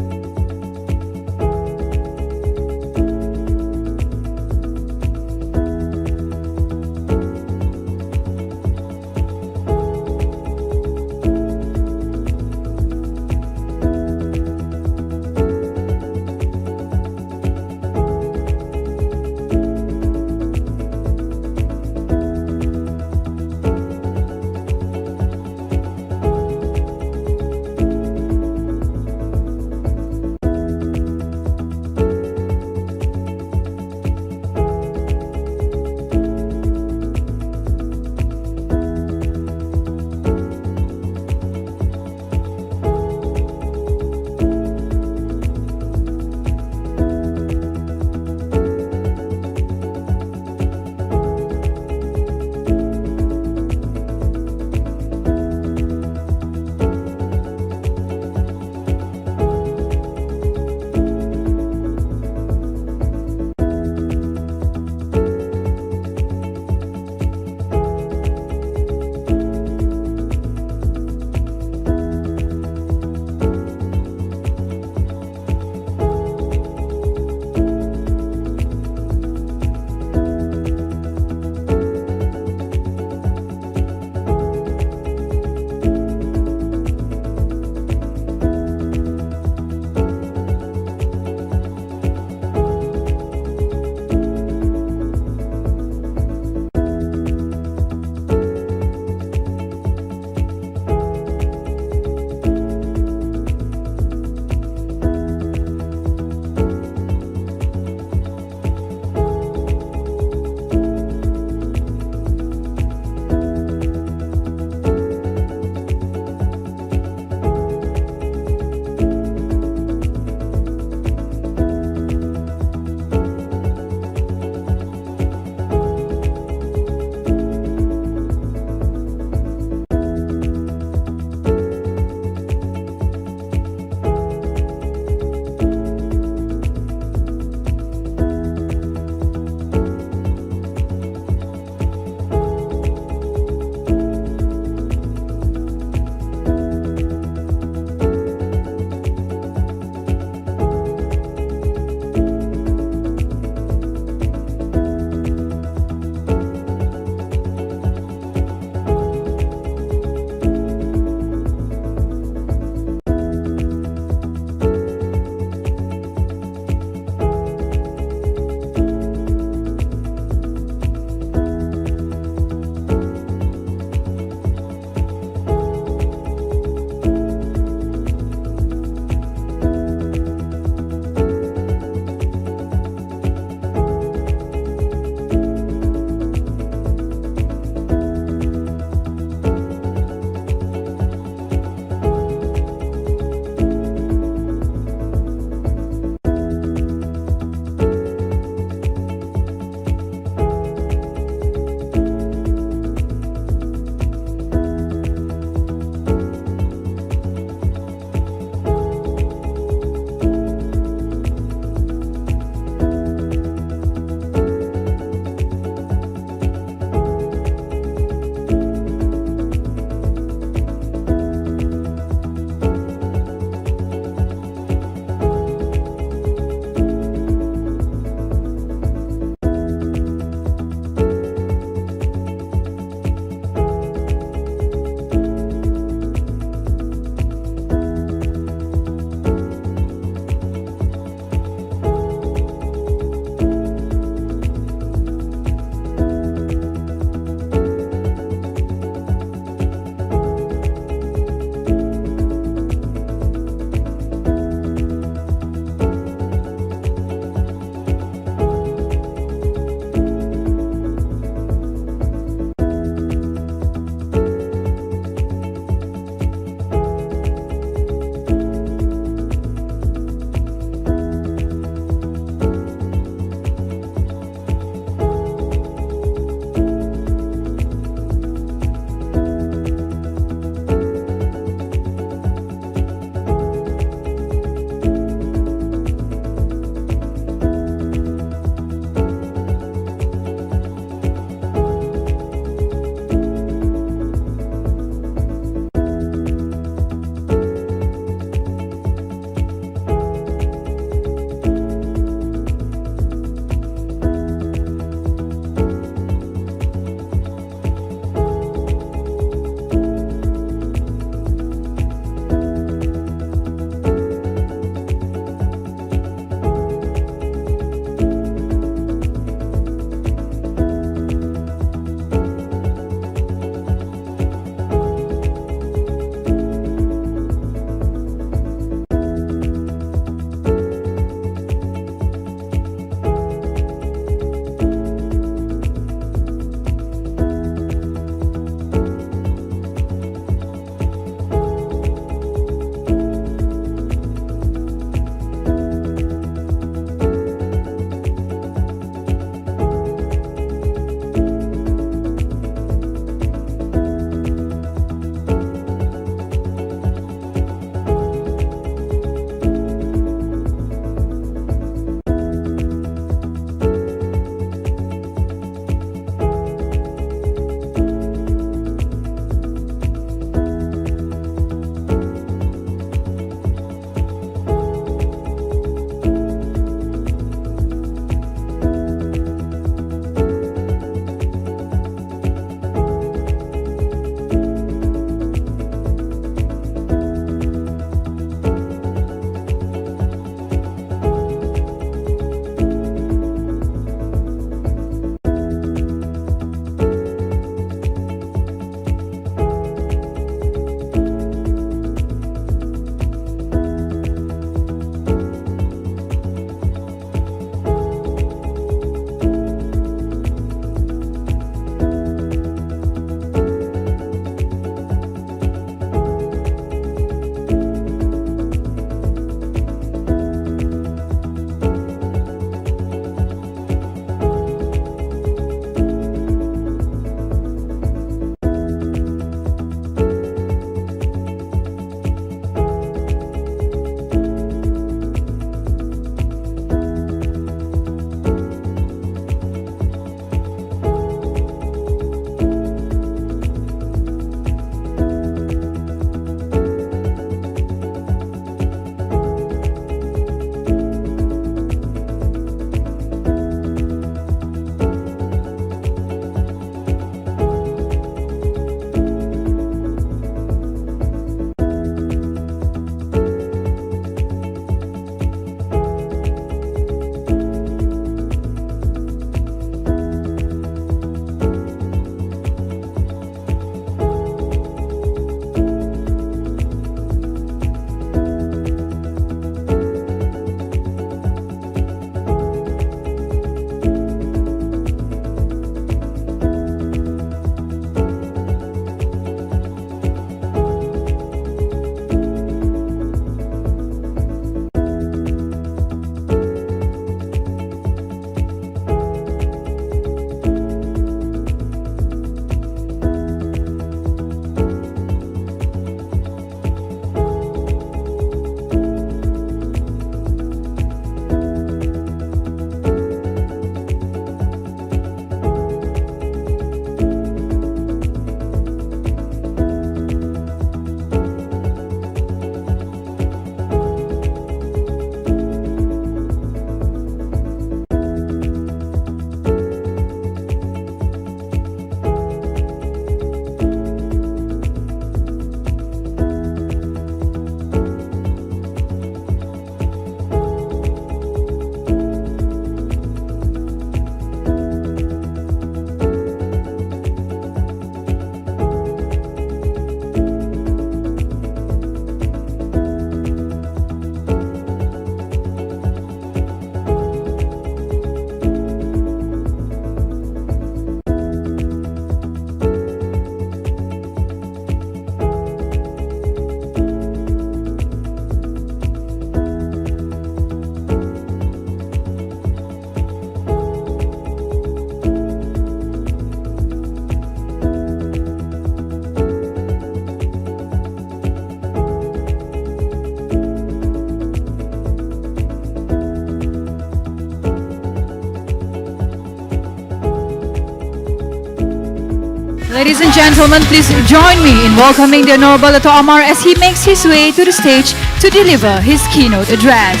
Ladies and gentlemen, please join me in welcoming the Honourable Datuk AMAR as he makes his way to the stage to deliver his keynote address.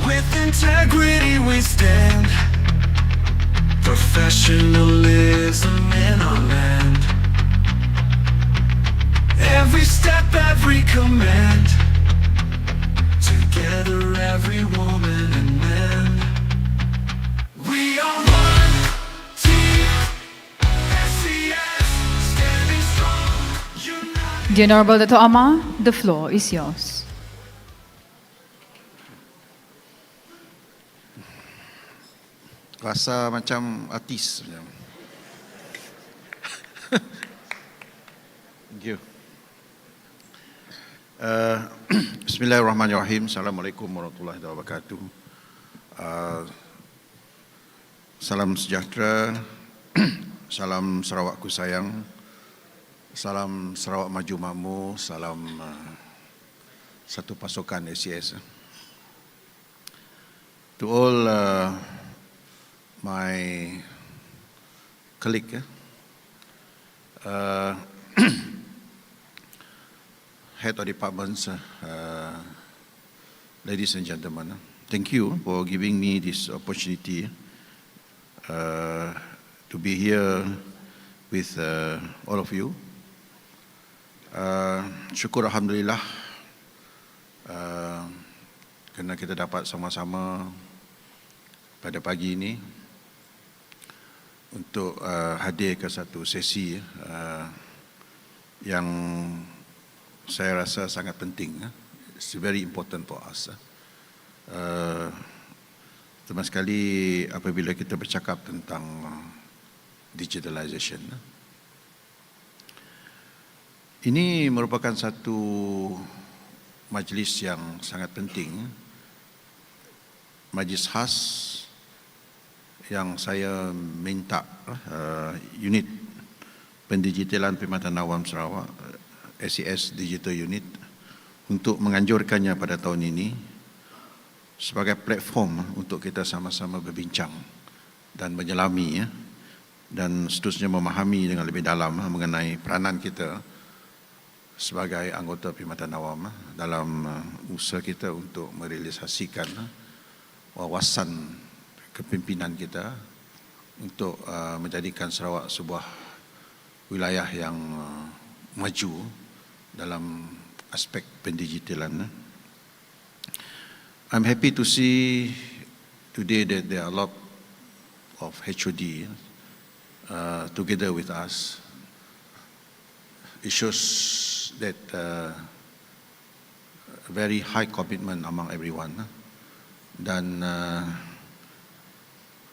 With integrity we stand, professionalism in our land. Every step, every command, together every woman and man. We are one team, SES, standing strong, united. The Honourable Datuk AMAR, the floor is yours. Rasa macam artis. Thank you. Bismillahirrahmanirrahim. Assalamualaikum warahmatullahi wabarakatuh. Salam sejahtera. Salam Sarawakku sayang. Salam Sarawak maju makmur. Salam satu pasukan SES. To all my colleague, head of departments, ladies and gentlemen, thank you for giving me this opportunity to be here with all of you. Syukur Alhamdulillah kerana kita dapat sama-sama pada pagi ini untuk hadir ke satu sesi yang saya rasa sangat penting. It's very important for us. Terutama sekali apabila kita bercakap tentang digitalization. Ini merupakan satu majlis yang sangat penting. Majlis khas yang saya minta unit pendigitalan Perkhidmatan Awam Sarawak, SES Digital Unit, untuk menganjurkannya pada tahun ini sebagai platform untuk kita sama-sama berbincang dan menyelami dan seterusnya memahami dengan lebih dalam mengenai peranan kita sebagai anggota Perkhidmatan Awam dalam usaha kita untuk merealisasikan wawasan kepimpinan kita untuk menjadikan Sarawak sebuah wilayah yang maju dalam aspek pendigitalan. I'm happy to see today that there are a lot of HOD together with us. It shows that very high commitment among everyone. Dan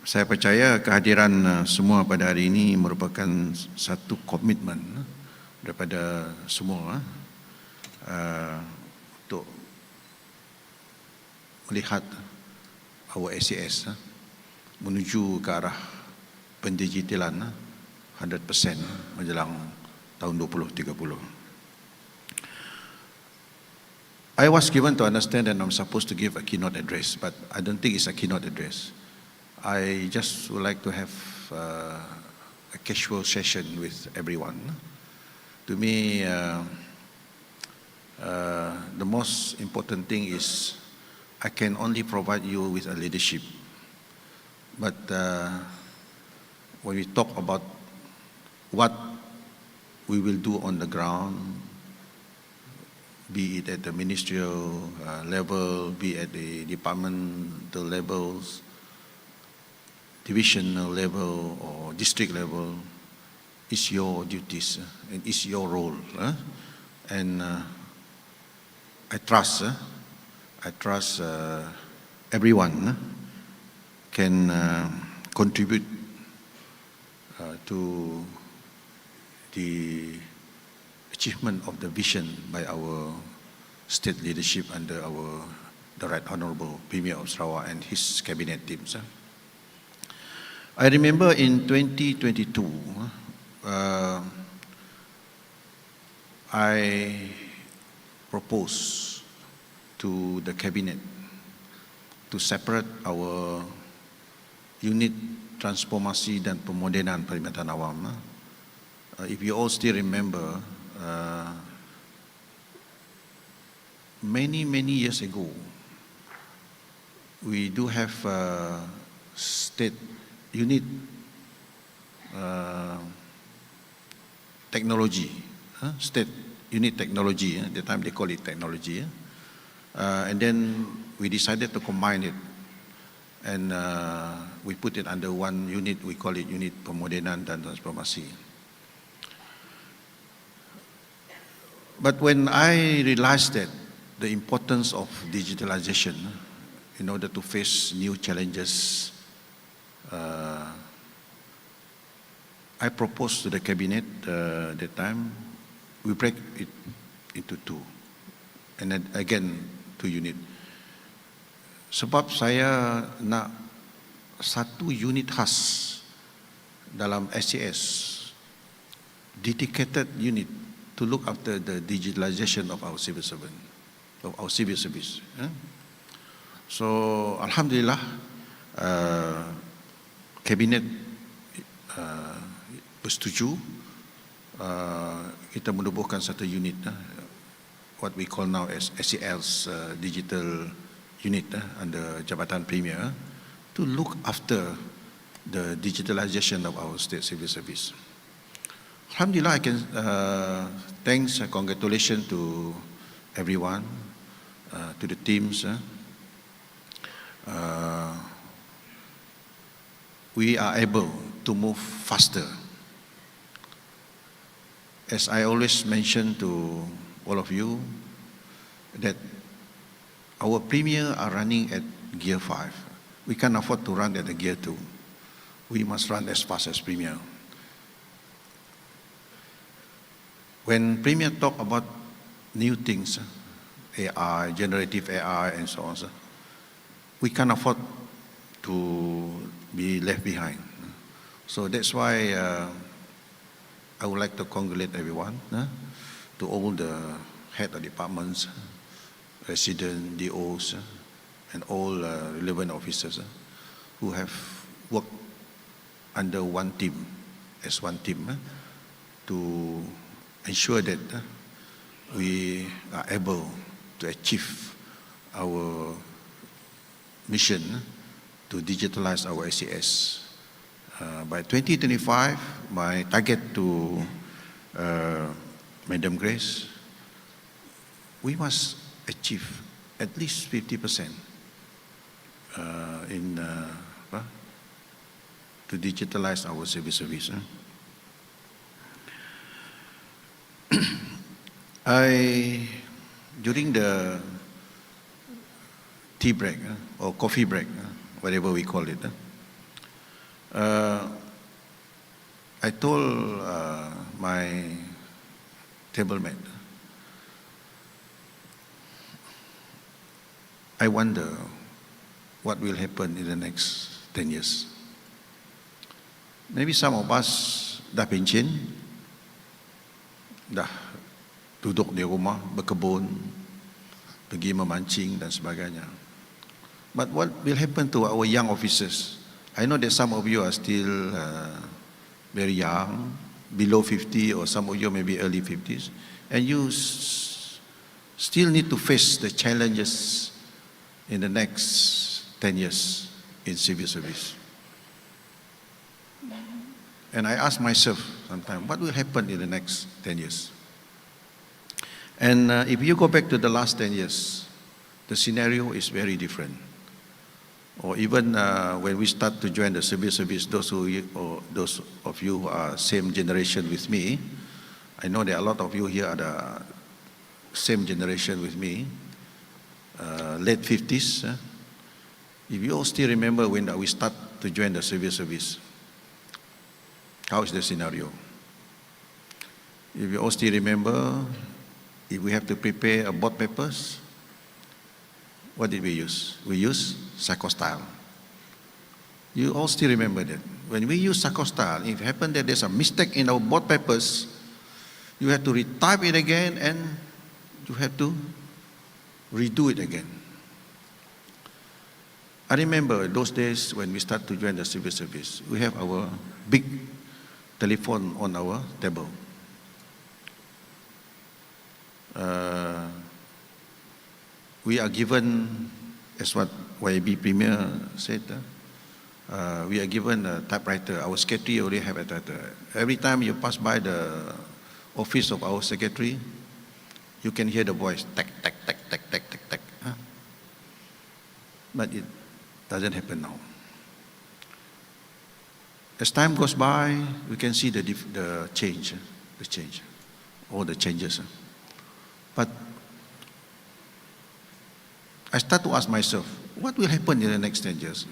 saya percaya kehadiran semua pada hari ini merupakan satu komitmen daripada semua untuk melihat our SES menuju ke arah pendigitalan 100% menjelang tahun 2030. I was given to understand that I'm supposed to give a keynote address, but I don't think it's a keynote address. I just would like to have a casual session with everyone. To me, the most important thing is I can only provide you with a leadership. But when we talk about what we will do on the ground, be it at the ministerial level, be at the departmental levels, divisional level or district level, it's your duties and it's your role. And I trust everyone can contribute to the achievement of the vision by our state leadership under the Right Honourable Premier of Sarawak and his cabinet teams. I remember in 2022, I proposed to the cabinet to separate our unit transformasi dan pemodenan perkhidmatan awam. If you all still remember, many years ago, we do have state unit technology, state unit technology. At the time they call it technology. And then we decided to combine it, and we put it under one unit. We call it Unit Pemodenan dan Transformasi. But when I realized that the importance of digitalization in order to face new challenges, I proposed to the cabinet at that time, we break it into two, and then again 2 unit. Sebab saya nak satu unit khas dalam SCS, dedicated unit to look after the digitalization of our civil servant, of our civil service. So Alhamdulillah, Kabinet bersetuju kita menubuhkan satu unit, what we call now as SCL's digital unit under Jabatan Premier, to look after the digitalization of our state civil service. Alhamdulillah, I can thanks, congratulations to everyone, to the teams. We are able to move faster. As I always mention to all of you, that our Premier are running at gear 5. We can't afford to run at the gear 2. We must run as fast as Premier. When Premier talk about new things, AI, generative AI and so on, we can't afford to be left behind. So that's why I would like to congratulate everyone, to all the head of departments, resident, DOs, and all relevant officers who have worked under one team, as one team, to ensure that we are able to achieve our mission to digitalize our SCS. By 2025, my target to Madam Grace, we must achieve at least 50% to digitalize our civil service. During the tea break or coffee break, whatever we call it, I told my table mate, I wonder what will happen in the next 10 years. Maybe some of us dah pencen, dah duduk di rumah, berkebun, pergi memancing dan sebagainya. But what will happen to our young officers? I know that some of you are still very young, below 50, or some of you maybe early 50s, and you still need to face the challenges in the next 10 years in civil service. And I ask myself sometimes, what will happen in the next 10 years? And if you go back to the last 10 years, the scenario is very different. Or even when we start to join the civil service, those of you who are same generation with me, I know that a lot of you here are the same generation with me, late 50s. If you all still remember when we start to join the civil service, how is the scenario? If you all still remember, if we have to prepare a board papers, what did we use? We use psychostyle. You all still remember that. When we use psychostyle, if it happened that there's a mistake in our board papers, you have to retype it again and you have to redo it again. I remember those days when we start to join the civil service, we have our big telephone on our table. We are given, as what YB Premier said, we are given a typewriter. Our secretary already have a typewriter. Every time you pass by the office of our secretary, you can hear the voice, tack, tack, tack, tack, tack, tack, tack. Huh? But it doesn't happen now. As time goes by, we can see the change, all the changes. But I start to ask myself, what will happen in the next 10 years?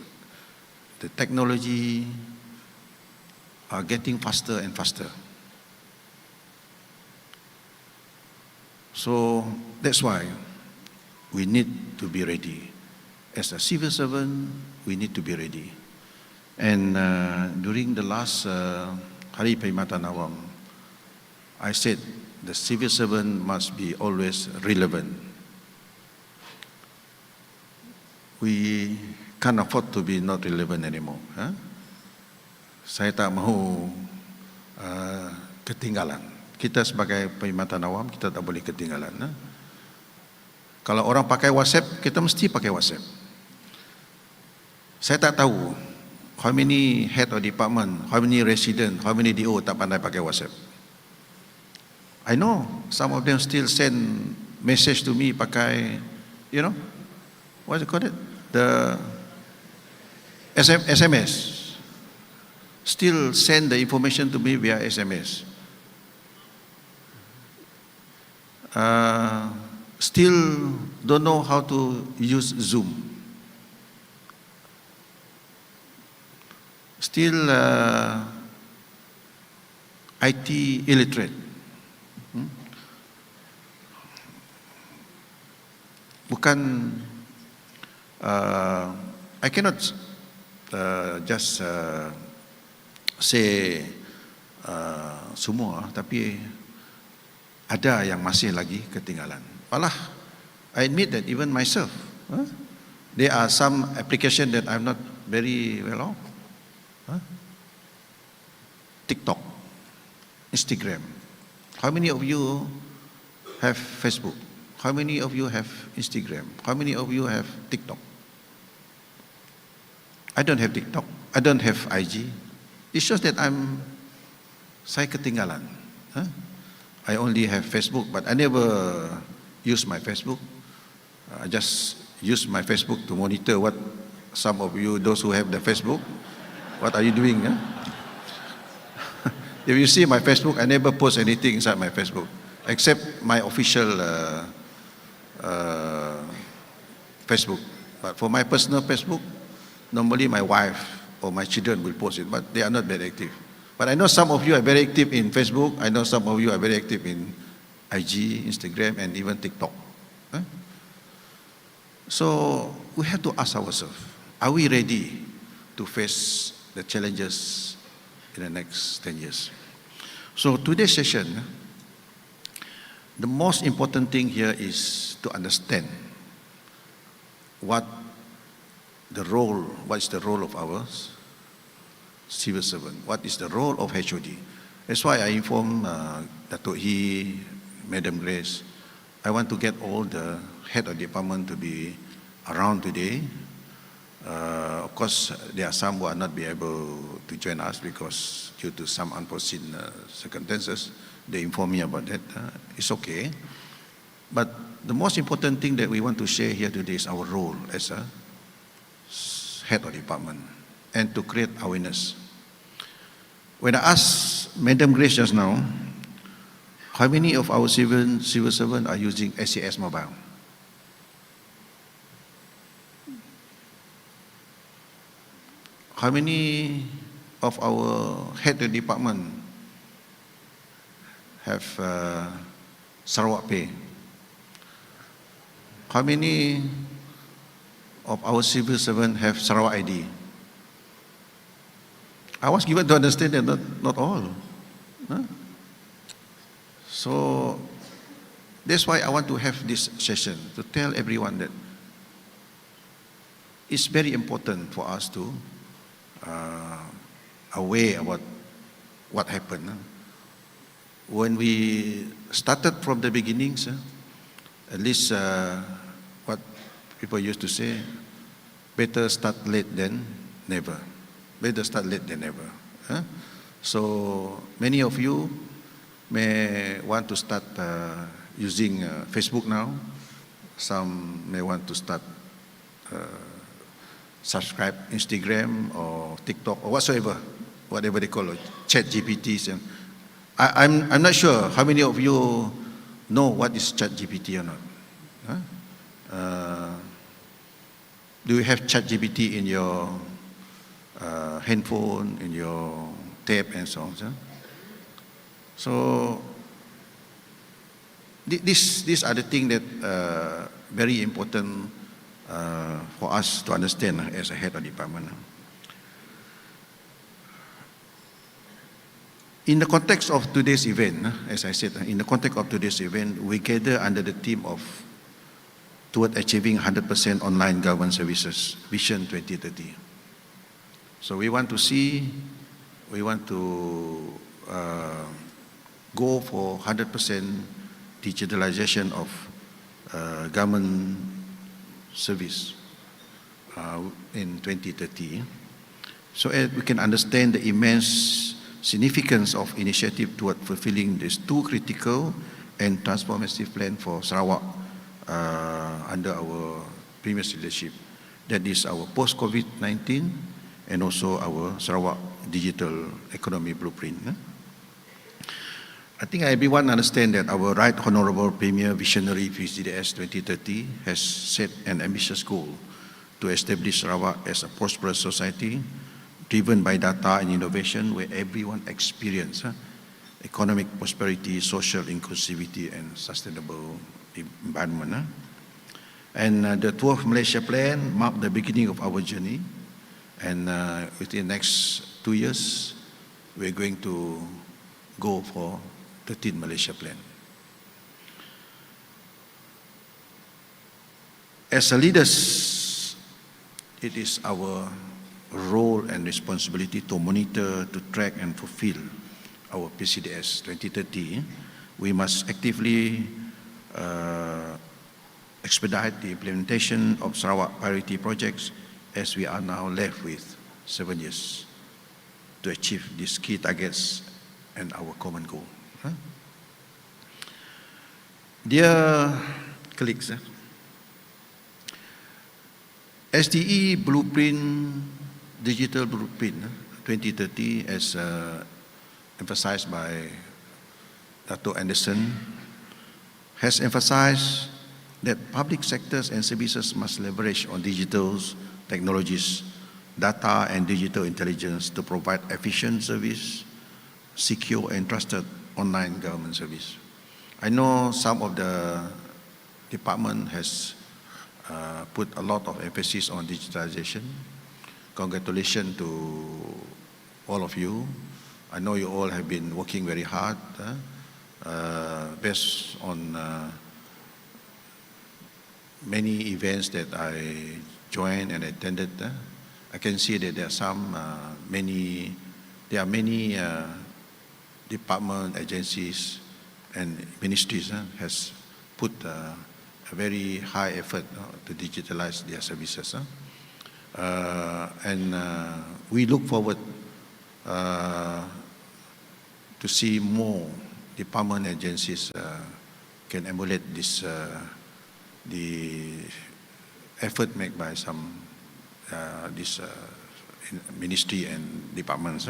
The technology are getting faster and faster. So that's why we need to be ready. As a civil servant, we need to be ready. And during the last Hari Perkhidmatan Awam, I said the civil servant must be always relevant. We can't afford to be not relevant anymore. Huh? Saya tak mahu ketinggalan. Kita sebagai perkhidmatan awam, kita tak boleh ketinggalan. Huh? Kalau orang pakai WhatsApp, kita mesti pakai WhatsApp. Saya tak tahu how many head of department, how many resident, how many DO tak pandai pakai WhatsApp. I know some of them still send message to me pakai, you know, what do you call it? The SMS. Still send the information to me via SMS. Still don't know how to use Zoom. Still IT illiterate. Bukan, I cannot just say semua, tapi ada yang masih lagi ketinggalan. Malah, I admit that even myself, there are some applications that I'm not very well off. TikTok, Instagram. How many of you have Facebook? How many of you have Instagram? How many of you have TikTok? I don't have TikTok. I don't have IG. It shows that saya ketinggalan. I only have Facebook, but I never use my Facebook. I just use my Facebook to monitor what some of you, those who have the Facebook, what are you doing? If you see my Facebook, I never post anything inside my Facebook, except my official Facebook. But for my personal Facebook, normally my wife or my children will post it, but they are not very active. But I know some of you are very active in Facebook. I know some of you are very active in IG, Instagram, and even TikTok. So we have to ask ourselves, are we ready to face the challenges in the next 10 years? So today's session, the most important thing here is to understand what is the role of our civil servant, what is the role of HOD. That's why I informed Datuk Madam Grace, I want to get all the head of department to be around today. Of course, there are some who are not be able to join us because due to some unforeseen circumstances. They inform me about that. It's okay. But the most important thing that we want to share here today is our role as a head of department and to create awareness. When I asked Madam Grace just now, how many of our civil servants are using SAS mobile? How many of our head of department have Sarawak Pay? How many of our civil servants have Sarawak ID? I was given to understand that not all. So that's why I want to have this session, to tell everyone that it's very important for us to aware about what happened. When we started from the beginnings, at least what people used to say, better start late than never. Better start late than never. So many of you may want to start using Facebook now. Some may want to start subscribe Instagram or TikTok or whatever they call it, chat GPTs. And I'm not sure how many of you know what is chat GPT or not. Do you have chat GPT in your handphone, in your tab and so on? So these are the things that very important for us to understand as a head of department. In the context of today's event, as I said, in the context of today's event, we gather under the theme of toward achieving 100% online government services, Vision 2030. So we want to go for 100% digitalization of government service in 2030. So as we can understand the immense significance of initiative toward fulfilling these two critical and transformative plans for Sarawak under our previous leadership. That is our post-COVID-19 and also our Sarawak digital economy blueprint. I think everyone understands that our Right Honourable Premier Visionary VCDS 2030 has set an ambitious goal to establish Sarawak as a prosperous society driven by data and innovation where everyone experiences economic prosperity, social inclusivity and sustainable environment. And the 12th Malaysia Plan marked the beginning of our journey, and within the next 2 years we're going to go for 13th Malaysia Plan. As leaders, it is our role and responsibility to monitor, to track and fulfill our PCDS 2030. We must actively expedite the implementation of Sarawak priority projects as we are now left with 7 years to achieve these key targets and our common goal. Dear colleagues, SDE Blueprint, Digital Blueprint 2030, as emphasized by Datuk Anderson, has emphasized that public sectors and services must leverage on digital technologies, data and digital intelligence to provide efficient service, secure and trusted online government service. I know some of the department has put a lot of emphasis on digitalization. Congratulations to all of you. I know you all have been working very hard based on many events that I joined and attended. I can see that there are many department, agencies and ministries has put a very high effort to digitalize their services. And we look forward to see more department agencies can emulate this the effort made by some this ministry and departments.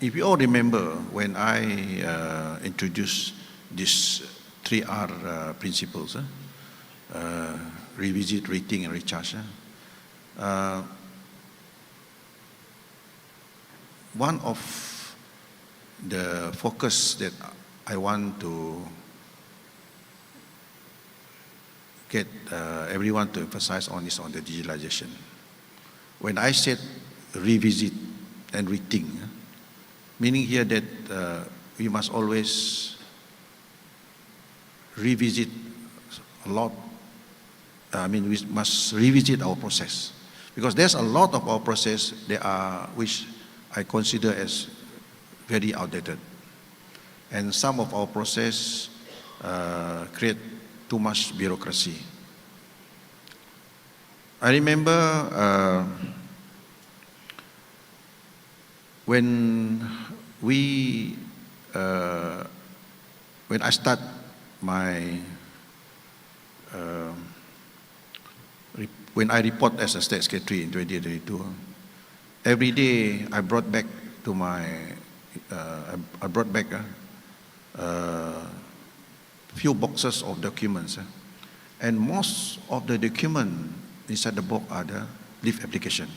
If you all remember, when I introduced these 3R principles, revisit, rethink, and recharge, one of the focus that I want to get everyone to emphasize on is on the digitalization. When I said revisit and rethink, meaning here that we must always revisit a lot we must revisit our process, because there's a lot of our process which I consider as very outdated, and some of our process create too much bureaucracy. I remember when I start my when I report as a state secretary in 2022, every day I brought back few boxes of documents, and most of the documents inside the box are the leave application.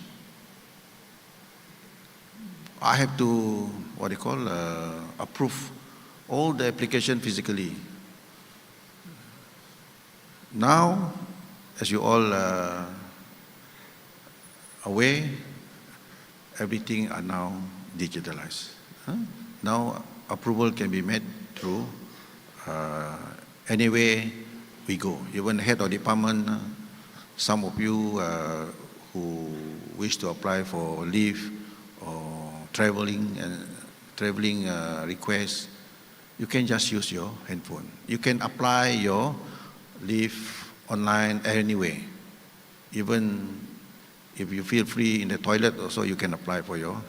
I have to approve all the application physically. Now, as you all aware, everything are now digitalized. Now approval can be made through anywhere we go. Even head of department, some of you who wish to apply for leave or traveling request, you can just use your handphone. You can apply your leave online anywhere. Even if you feel free in the toilet also, you can apply for your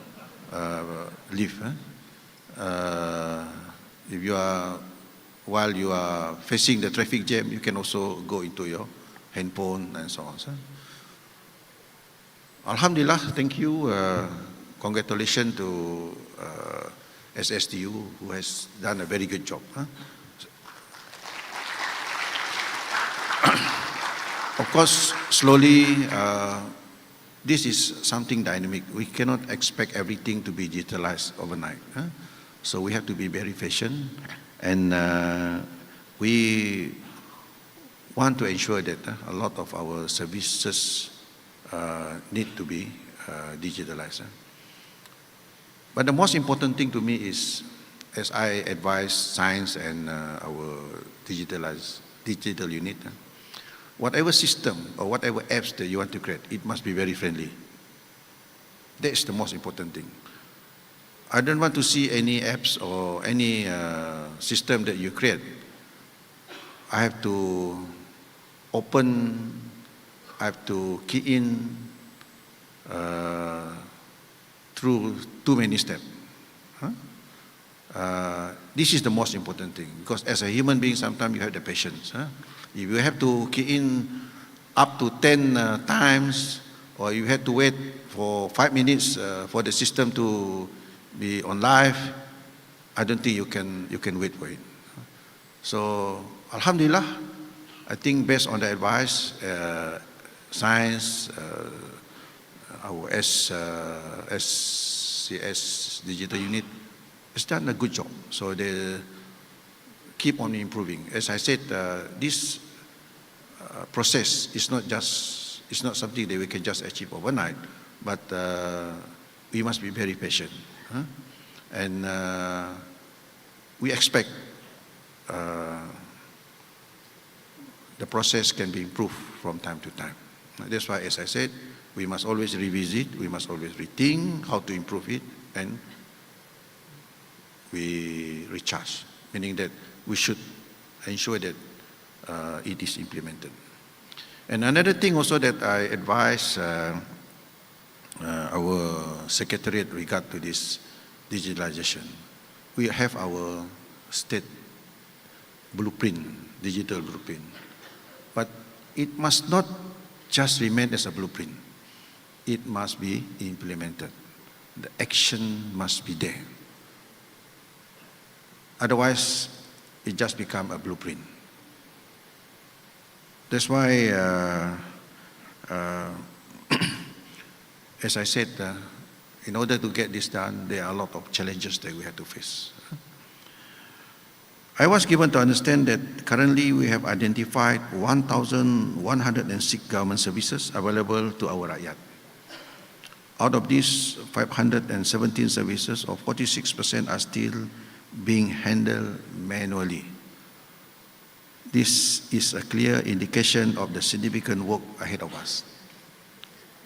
leave. If you are, while you are facing the traffic jam, you can also go into your handphone and so on. Alhamdulillah, thank you. Congratulations to SSTU, who has done a very good job. Of course, slowly, this is something dynamic. We cannot expect everything to be digitalized overnight. So we have to be very patient, and we want to ensure that a lot of our services need to be digitalized. But the most important thing to me is, as I advise science and our digital unit, whatever system or whatever apps that you want to create, it must be very friendly. That's the most important thing. I don't want to see any apps or any system that you create. I have to open, I have to key in through too many steps. This is the most important thing, because as a human being, sometimes you have the patience. If you have to key in up to 10 times, or you have to wait for 5 minutes for the system to be on live, I don't think you can wait for it. So, Alhamdulillah, I think based on the advice, science, our SCS digital unit has done a good job. So they keep on improving. As I said, this process is not something that we can just achieve overnight, but we must be very patient. And we expect the process can be improved from time to time. That's why, as I said, we must always revisit, we must always rethink how to improve it, and we recharge, meaning that we should ensure that it is implemented. And another thing also that I advise our secretariat regard to this digitalization, we have our state blueprint, digital blueprint, but it must not just remain as a blueprint. It must be implemented. The action must be there. Otherwise, it just becomes a blueprint. That's why, as I said, in order to get this done, there are a lot of challenges that we have to face. I was given to understand that currently we have identified 1,106 government services available to our rakyat. Out of these 517 services, or 46% are still being handled manually. this is a clear indication of the significant work ahead of us.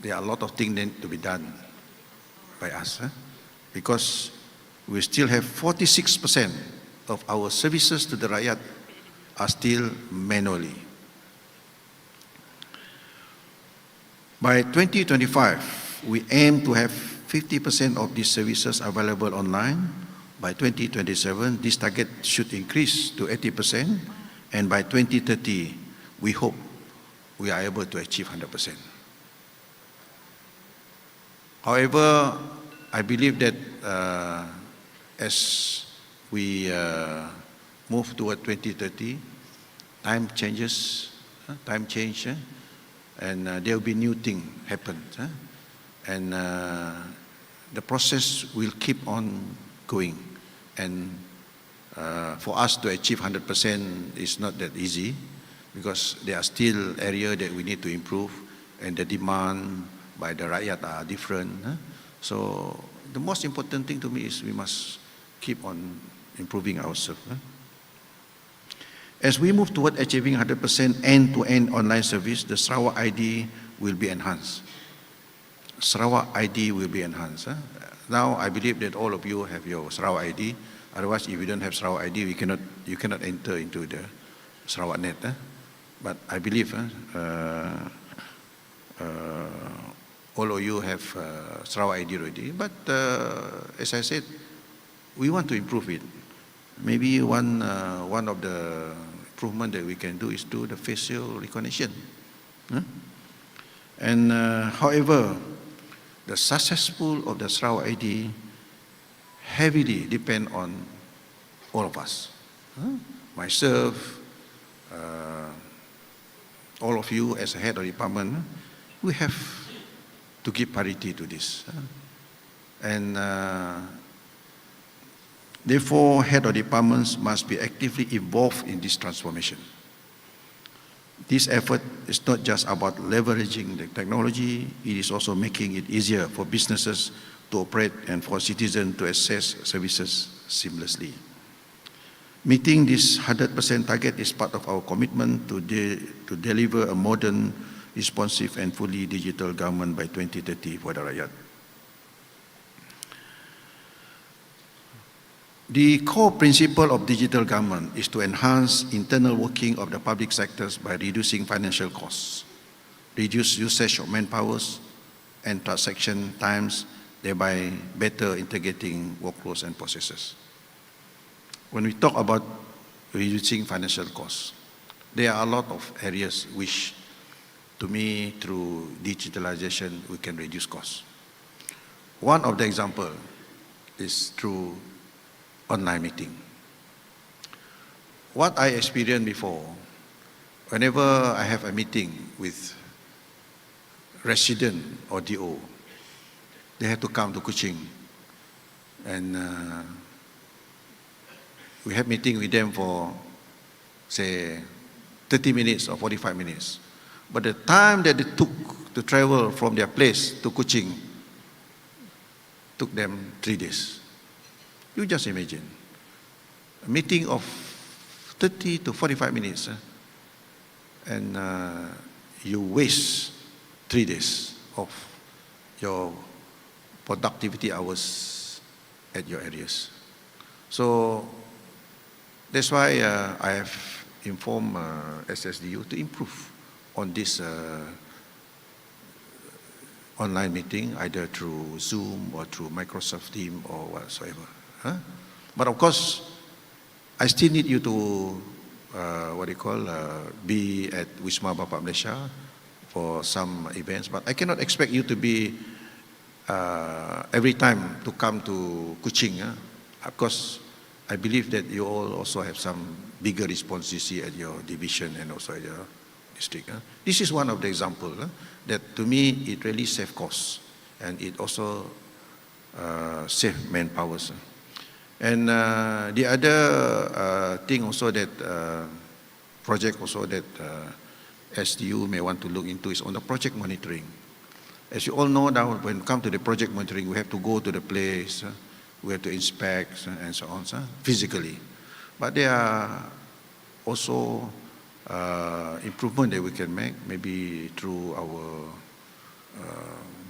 There are a lot of things need to be done by us, because we still have 46% of our services to the Rakyat are still manually. By 2025, we aim to have 50% of these services available online. By 2027, this target should increase to 80%, and by 2030, we hope we are able to achieve 100%. However, I believe that as we move toward 2030, time changes, and there will be new things happen, and the process will keep on going. And for us to achieve 100% is not that easy, because there are still areas that we need to improve, and the demand by the Rakyat are different. So the most important thing to me is we must keep on improving ourselves. As we move toward achieving 100% end-to-end online service, the Sarawak ID will be enhanced. Sarawak ID will be enhanced. Now I believe that all of you have your Sarawak ID. Otherwise, if you don't have Sarawak ID, you cannot enter into the Sarawak net. But I believe all of you have Sarawak ID already. But as I said, we want to improve it. Maybe one of the improvement that we can do is do the facial recognition. And however, the successful of the Sarawak ID heavily depend on all of us. Myself, all of you as a head of department, we have to give priority to this. And therefore, head of departments must be actively involved in this transformation. This effort is not just about leveraging the technology, it is also making it easier for businesses to operate and for citizens to access services seamlessly. Meeting this 100% target is part of our commitment to deliver a modern, responsive and fully digital government by 2030 for the Rakyat. The core principle of digital government is to enhance internal working of the public sectors by reducing financial costs, reduce usage of manpowers and transaction times, thereby better integrating workflows and processes. When we talk about reducing financial costs, there are a lot of areas which, to me, through digitalization, we can reduce costs. One of the examples is through online meeting. What I experienced before, whenever I have a meeting with resident or DO, they have to come to Kuching, and we have meeting with them for, say, 30 minutes or 45 minutes. But the time that they took to travel from their place to Kuching took them 3 days. You just imagine, a meeting of 30 to 45 minutes, and you waste 3 days of your productivity hours at your areas. So that's why I have informed SSDU to improve on this online meeting, either through Zoom or through Microsoft Teams or whatsoever. But of course, I still need you to, be at Wisma Bapa Malaysia for some events, but I cannot expect you to be every time to come to Kuching. Of course, I believe that you all also have some bigger responsibility at your division and also at your district. This is one of the examples that to me it really saves costs and it also saves manpower. And the other thing also that project also that SDU may want to look into is on the project monitoring. As you all know now, when it comes to the project monitoring, we have to go to the place, we have to inspect and so on, physically. But there are also improvement that we can make, maybe through our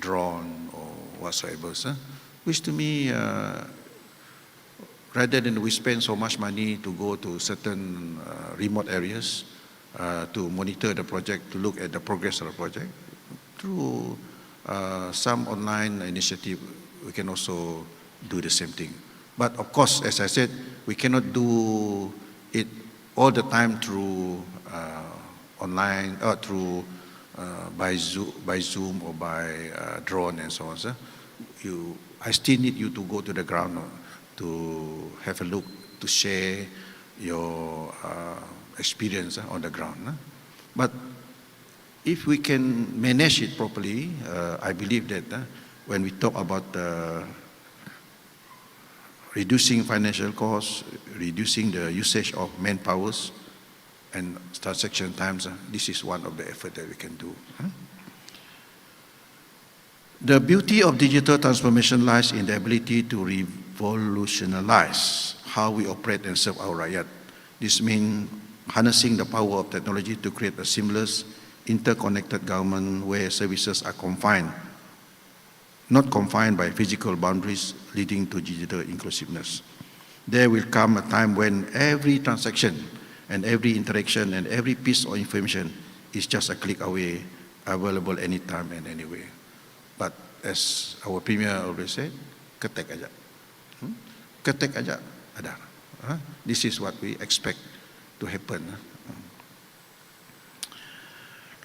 drone or whatsoever, which to me, rather than we spend so much money to go to certain remote areas to monitor the project, to look at the progress of the project, through some online initiative, we can also do the same thing. But of course, as I said, we cannot do it all the time through online or through by Zoom or by drone and so on. I still need you to go to the ground to have a look, to share your experience on the ground. But if we can manage it properly, I believe that when we talk about reducing financial costs, reducing the usage of manpowers and transaction times, this is one of the efforts that we can do. The beauty of digital transformation lies in the ability to revolutionize how we operate and serve our rakyat. This means harnessing the power of technology to create a seamless, interconnected government where services are not confined by physical boundaries, leading to digital inclusiveness. There will come a time when every transaction and every interaction and every piece of information is just a click away, available anytime and anywhere. But as our Premier always said, ketek aja. Ketek aja ada. This is what we expect to happen.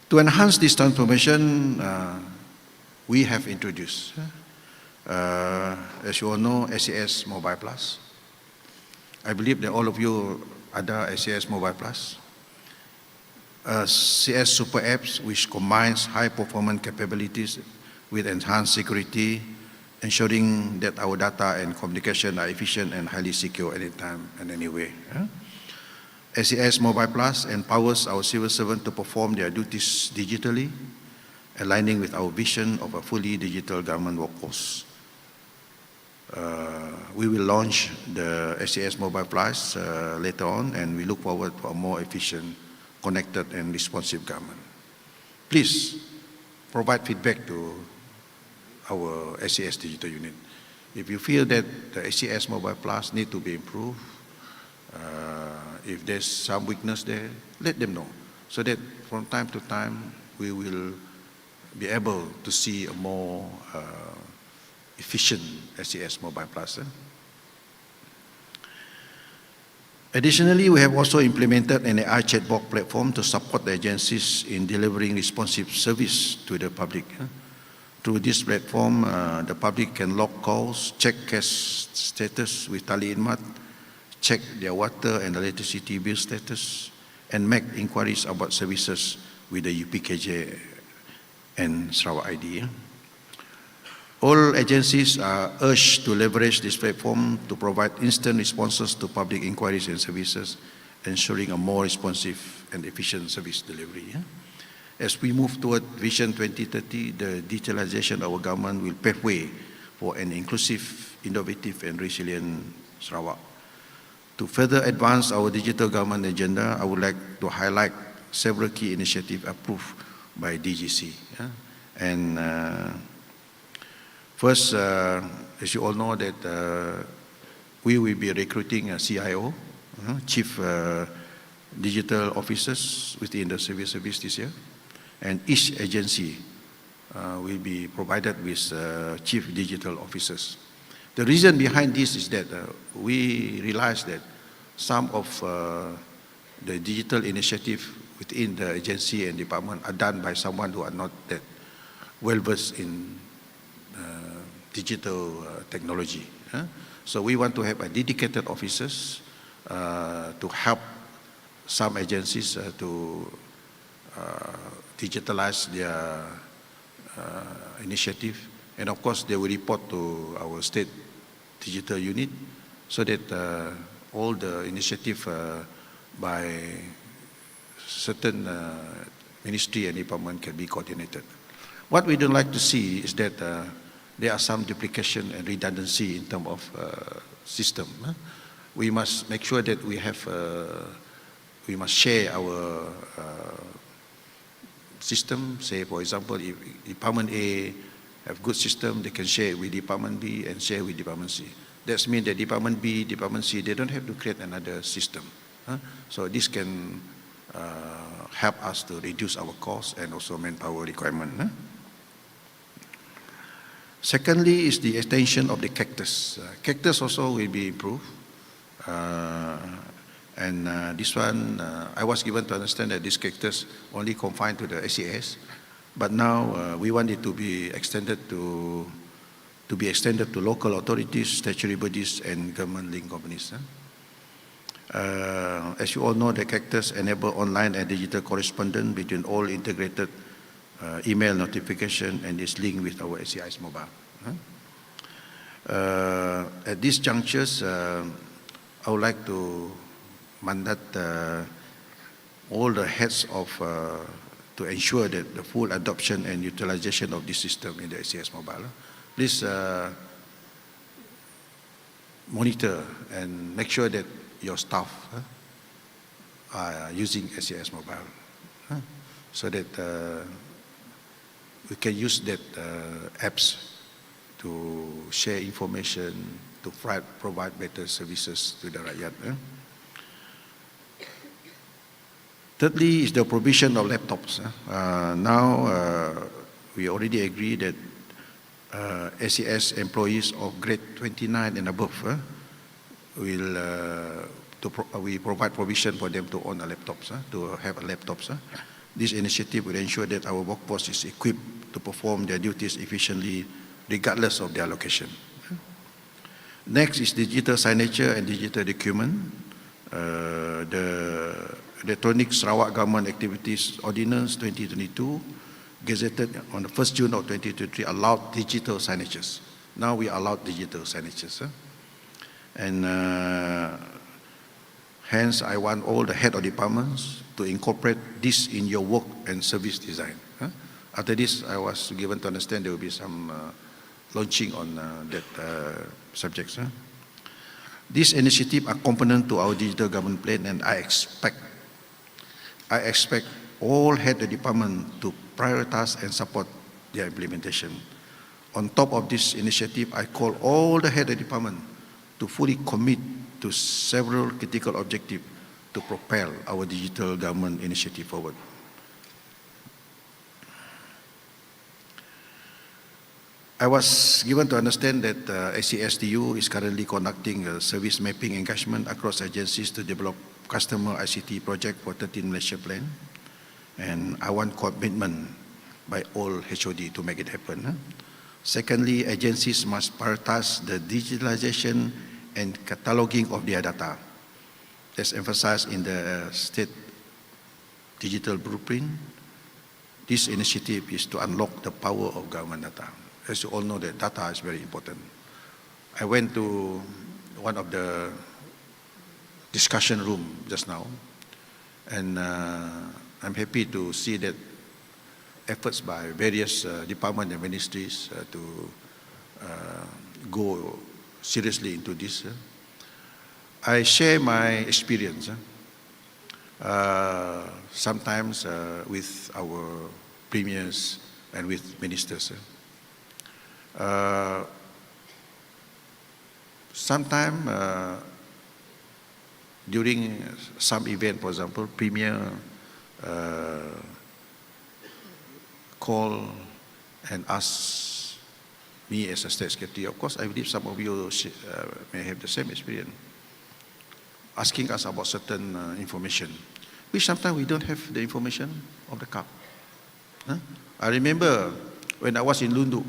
To enhance this transformation, we have introduced, as you all know, SES Mobile Plus. I believe that all of you ada SES Mobile Plus. CS Super Apps, which combines high-performance capabilities with enhanced security, ensuring that our data and communication are efficient and highly secure anytime and anywhere. SES Mobile Plus empowers our civil servants to perform their duties digitally, aligning with our vision of a fully digital government workforce. We will launch the SES Mobile Plus later on, and we look forward to a more efficient, connected and responsive government. Please provide feedback to our SES Digital Unit. If you feel that the SES Mobile Plus need to be improved, if there's some weakness there, let them know, so that from time to time we will be able to see a more efficient SES Mobile Plus. Additionally, we have also implemented an AI chatbot platform to support the agencies in delivering responsive service to the public. Through this platform, the public can log calls, check cash status with Tali Inmat, check their water and electricity bill status, and make inquiries about services with the UPKJ and Sarawak ID. All agencies are urged to leverage this platform to provide instant responses to public inquiries and services, ensuring a more responsive and efficient service delivery. As we move toward Vision 2030, the digitalization of our government will pave way for an inclusive, innovative and resilient Sarawak. To further advance our digital government agenda, I would like to highlight several key initiatives approved by DGC. First, as you all know, that we will be recruiting a CIO, Chief Digital Officers within the civil service this year, and each agency will be provided with Chief Digital Officers. The reason behind this is that we realize that some of the digital initiative within the agency and department are done by someone who are not that well versed in digital technology. So we want to have a dedicated officers to help some agencies to digitalize their initiative, and of course they will report to our state digital unit so that all the initiative by certain ministry and department can be coordinated. What we don't like to see is that there are some duplication and redundancy in terms of system. We must make sure that we have we must share our system. Say, for example, if Department A have good system, they can share it with Department B and share with Department C. That means that Department B, Department C, they don't have to create another system. So this can help us to reduce our costs and also manpower requirement. Secondly is the extension of the cactus. Cactus also will be improved. This one, I was given to understand that this cactus only confined to the SES, but now we want it to be extended to local authorities, statutory bodies, and government-linked companies. As you all know, the cactus enable online and digital correspondence between all integrated email notification and is linked with our SEI's mobile. At these junctures, I would like to mandate all the heads of to ensure that the full adoption and utilization of this system in the SES mobile. Please monitor and make sure that your staff are using SES mobile, so that we can use that apps to share information, to provide better services to the rakyat. Thirdly is the provision of laptops. Now we already agree that SES employees of grade 29 and above we provide provision for them to own a laptops, to have a laptops. This initiative will ensure that our workforce is equipped to perform their duties efficiently regardless of their location. Next is digital signature and digital document. The Electronic Sarawak Government Activities Ordinance 2022, gazetted on the 1st June of 2023, allowed digital signatures. Now we allow digital signatures. And hence, I want all the head of departments to incorporate this in your work and service design. After this, I was given to understand there will be some launching on that subjects. This initiative are component to our digital government plan, and I expect all head of department to prioritize and support their implementation. On top of this initiative, I call all the head of department to fully commit to several critical objectives to propel our digital government initiative forward. I was given to understand that SESDU is currently conducting a service mapping engagement across agencies to develop customer ICT project for 13 Malaysia plan. And I want commitment by all HOD to make it happen. Secondly, agencies must prioritize the digitalization and cataloging of their data. As emphasized in the State Digital Blueprint, this initiative is to unlock the power of government data. As you all know, that data is very important. I went to one of the discussion room just now, and I'm happy to see that efforts by various departments and ministries to go seriously into this. I share my experience sometimes with our premiers and with ministers. Sometimes during some event, for example, premier call and ask me as a state secretary. Of course, I believe some of you may have the same experience, asking us about certain information, which sometimes we don't have the information of the CAP. I remember when I was in Lundu,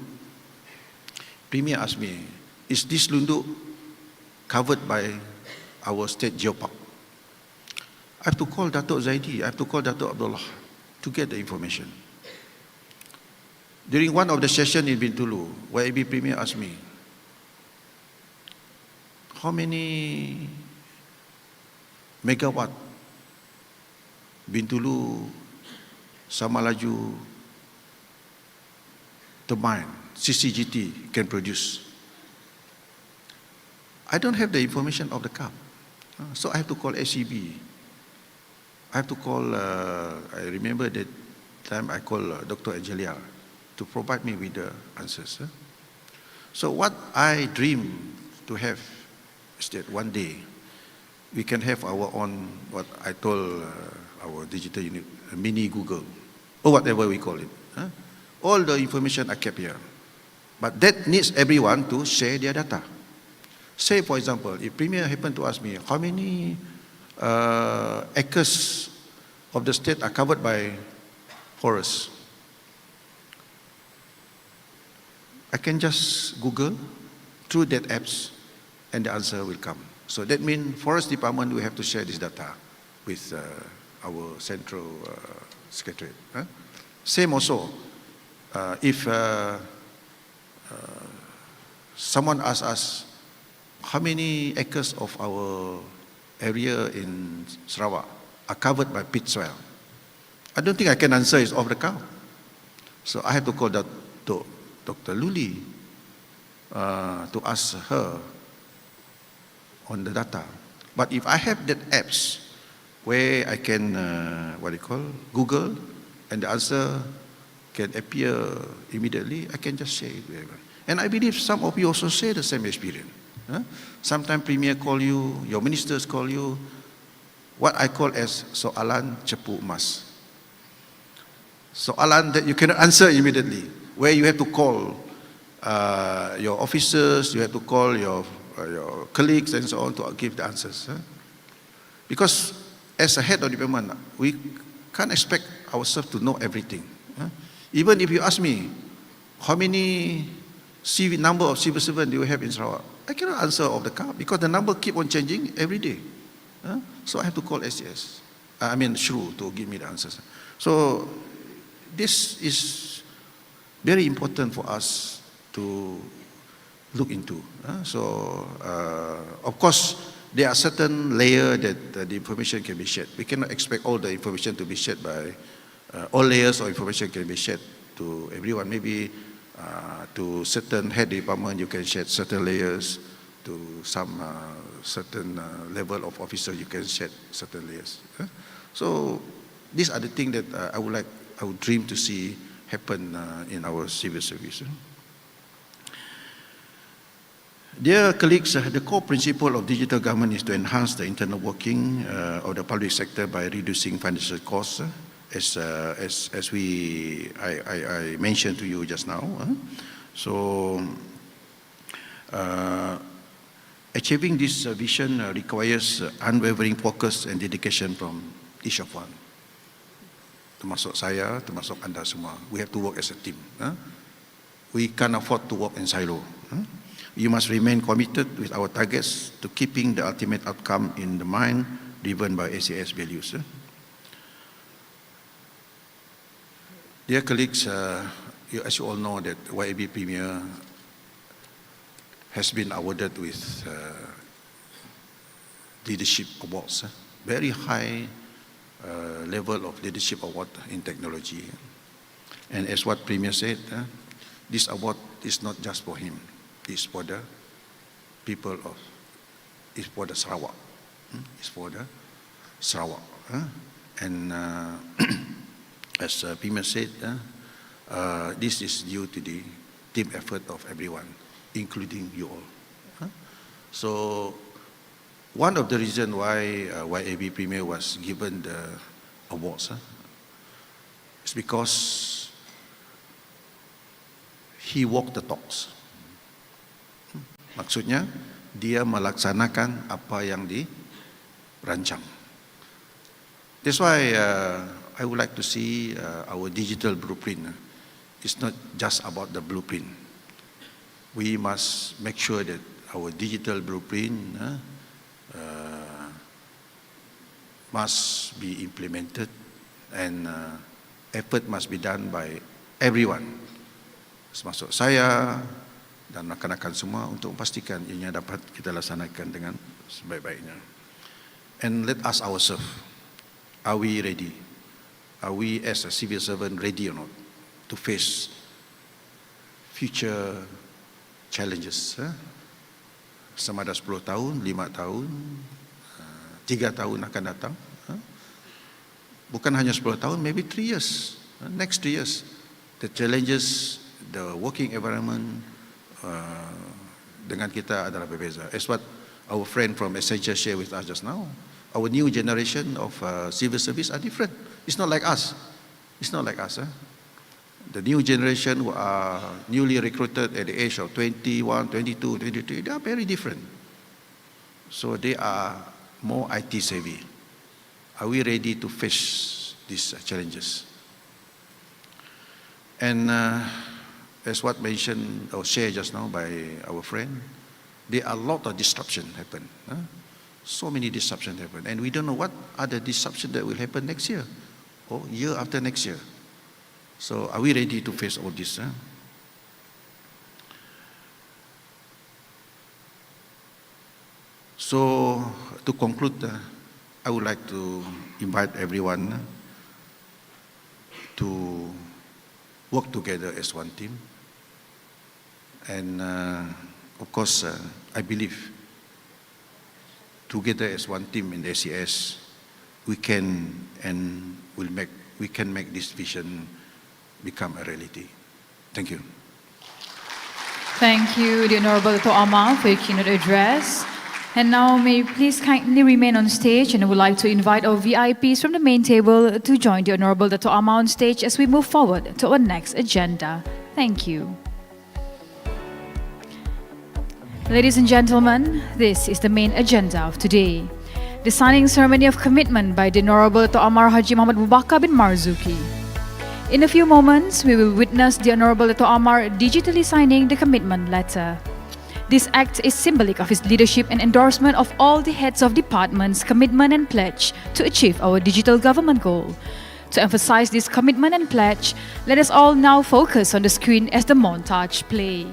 Premier asked me, is this Lundu covered by our state geopark? I have to call Datuk Zaidi, I have to call Datuk Abdullah to get the information. During one of the sessions in Bintulu, YAB Premier asked me, how many megawatt Bintulu Samalaju turbine CCGT can produce? I don't have the information of the CAP, so I have to call SEB. I have to call, I remember that time I called Dr. Angelia to provide me with the answers. So what I dream to have is that one day we can have our own, what I told our digital unit, a mini Google, or whatever we call it. All the information are kept here. But that needs everyone to share their data. Say, for example, if Premier happened to ask me, how many acres of the state are covered by forests? I can just Google through that apps and the answer will come. So that means Forest Department will have to share this data with our central secretariat. Same also, if someone asks us how many acres of our area in Sarawak are covered by pit soil, I don't think I can answer it off the cuff. So I have to call Dr. Luli to ask her on the data. But if I have that apps where I can, Google, and the answer can appear immediately, I can just share it with everyone. And I believe some of you also share the same experience. Sometimes Premier call you, your ministers call you, what I call as soalan cepu emas. Soalan that you cannot answer immediately, where you have to call your officers, you have to call your colleagues and so on to give the answers. Because as a head of department, we can't expect ourselves to know everything. Even if you ask me, how many number of civil servants do you have in Sarawak? I cannot answer off the cuff because the number keep on changing every day. So I have to call SCS, SHRU, to give me the answers. So this is very important for us to look into. So of course, there are certain layers that the information can be shared. We cannot expect all the information to be shared by all layers of information can be shared to everyone. Maybe to certain head department, you can share certain layers. To some certain level of officer, you can share certain layers. So these are the things that I would dream to see happen in our civil service. Dear colleagues, the core principle of digital government is to enhance the internal working of the public sector by reducing financial costs, as I mentioned to you just now. So achieving this vision requires unwavering focus and dedication from each of one. Termasuk saya, termasuk anda semua. We have to work as a team. We can't afford to work in silo. You must remain committed with our targets to keeping the ultimate outcome in the mind, driven by SCS values. Dear colleagues, as you all know that YAB Premier has been awarded with leadership awards, very high level of leadership award in technology. And as what Premier said, this award is not just for him. It's for the people of, it's for the Sarawak. It's for the Sarawak. And as Premier said, this is due to the team effort of everyone, including you all. So one of the reasons why YAB Premier was given the awards is because he walked the talks. Maksudnya, dia melaksanakan apa yang dirancang. That's why I would like to see our digital blueprint. It's not just about the blueprint. We must make sure that our digital blueprint must be implemented and effort must be done by everyone. Termasuk saya dan rakan-rakan semua untuk memastikan ianya dapat kita laksanakan dengan sebaik-baiknya. And let us ourselves, are we ready? Are we as a civil servant ready or not to face future challenges? Sama ada 10 tahun, 5 tahun, 3 tahun akan datang. Bukan hanya 10 tahun, maybe 3 years, next 3 years. The challenges, the working environment dengan kita adalah berbeza. As what our friend from Accenture shared with us just now, our new generation of civil service are different. It's not like us. It's not like us. The new generation who are newly recruited at the age of 21, 22, 23, they are very different. So they are more IT savvy. Are we ready to face these challenges? And as what mentioned or shared just now by our friend, there are a lot of disruption happen. So many disruptions happen. And we don't know what other disruption that will happen next year or year after next year. So are we ready to face all this? So to conclude, I would like to invite everyone to work together as one team. And of course, I believe together as one team in the SES, we can make this vision become a reality. Thank you. Thank you, the Honourable Datuk Amar, for your keynote address. And now may you please kindly remain on stage, and I would like to invite our VIPs from the main table to join the Honourable Datuk Amar on stage as we move forward to our next agenda. Thank you. Ladies and gentlemen, this is the main agenda of today. The signing ceremony of commitment by the Honourable Datuk Amar HAJI Muhammad BAKAR bin Marzuki. In a few moments, we will witness the Honourable Datuk Amar digitally signing the commitment letter. This act is symbolic of his leadership and endorsement of all the heads of departments' commitment and pledge to achieve our digital government goal. To emphasize this commitment and pledge, let us all now focus on the screen as the montage play.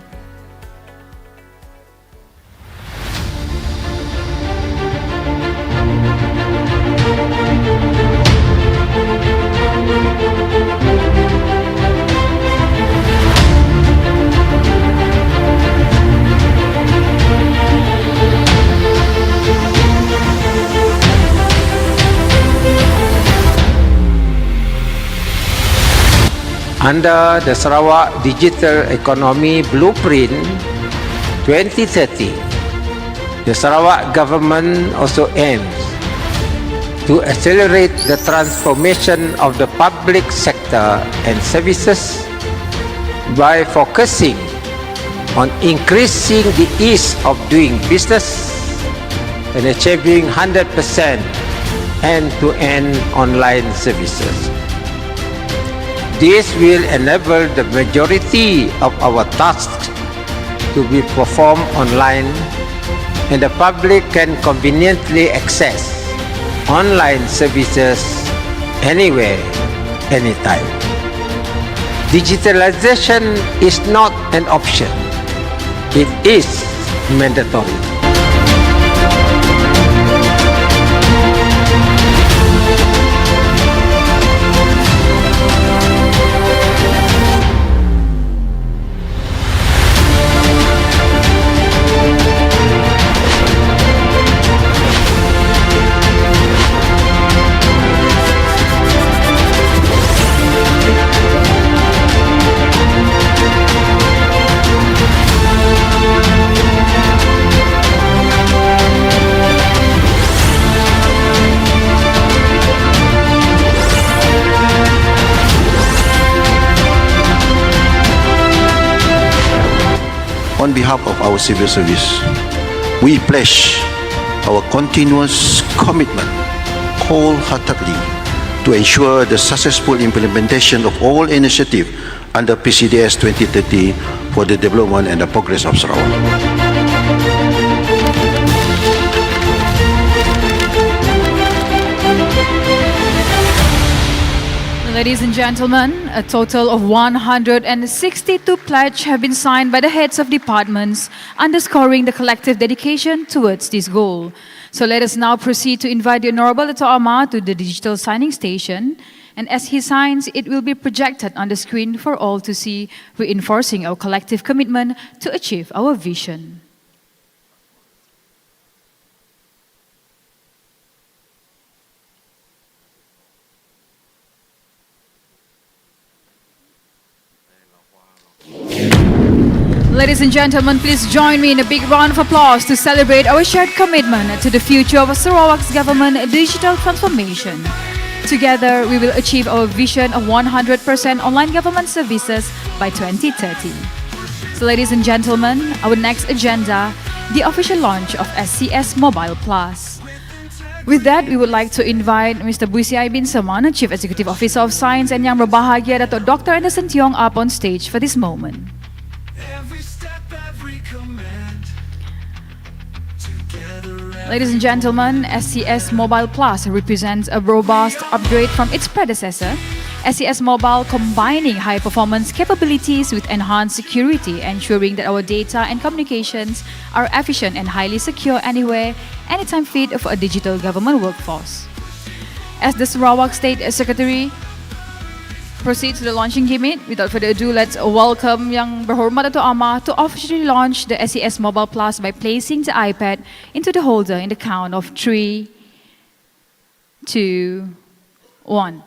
Under the Sarawak Digital Economy Blueprint 2030, the Sarawak government also aims to accelerate the transformation of the public sector and services by focusing on increasing the ease of doing business and achieving 100% end-to-end online services. This will enable the majority of our tasks to be performed online, and the public can conveniently access online services anywhere, anytime. Digitalization is not an option, it is mandatory. On behalf of our civil service, we pledge our continuous commitment wholeheartedly to ensure the successful implementation of all initiatives under PCDS 2030 for the development and the progress of Sarawak. Ladies and gentlemen, a total of 162 pledges have been signed by the heads of departments, underscoring the collective dedication towards this goal. So let us now proceed to invite the Honourable Datuk Amar to the digital signing station. And as he signs, it will be projected on the screen for all to see, reinforcing our collective commitment to achieve our vision. Ladies and gentlemen, please join me in a big round of applause to celebrate our shared commitment to the future of Sarawak's government digital transformation. Together, we will achieve our vision of 100% online government services by 2030. So, ladies and gentlemen, our next agenda, the official launch of SCS Mobile Plus. With that, we would like to invite Mr. Buisiai bin Saman, Chief Executive Officer of Science, and Yang Berbahagia Datuk Dr. Anderson Tiong up on stage for this moment. Ladies and gentlemen, SCS Mobile Plus represents a robust upgrade from its predecessor, SCS Mobile, combining high-performance capabilities with enhanced security, ensuring that our data and communications are efficient and highly secure anywhere, anytime fit for a digital government workforce. As the Sarawak State Secretary proceeds to the launching gimmick, without further ado, let's welcome Yang Berhormat Datuk AMAR to officially launch the SCS Mobile Plus by placing the iPad into the holder in the count of 3, 2, 1.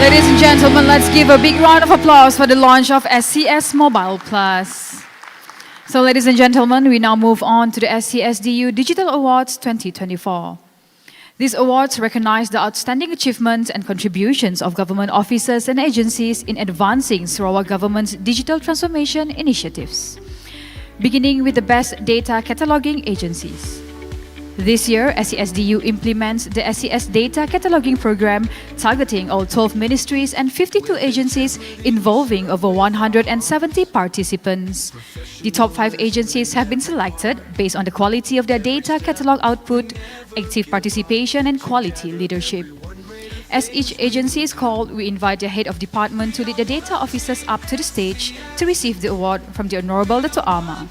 Ladies and gentlemen, let's give a big round of applause for the launch of SCS Mobile Plus. So, ladies and gentlemen, we now move on to the SCSDU Digital Awards 2024. These awards recognize the outstanding achievements and contributions of government officers and agencies in advancing Sarawak government's digital transformation initiatives, beginning with the best data cataloging agencies. This year, SCSDU implements the SCS Data Cataloging Program, targeting all 12 ministries and 52 agencies involving over 170 participants. The top 5 agencies have been selected based on the quality of their data catalog output, active participation, and quality leadership. As each agency is called, we invite the head of department to lead the data officers up to the stage to receive the award from the Honourable Datuk AMAR.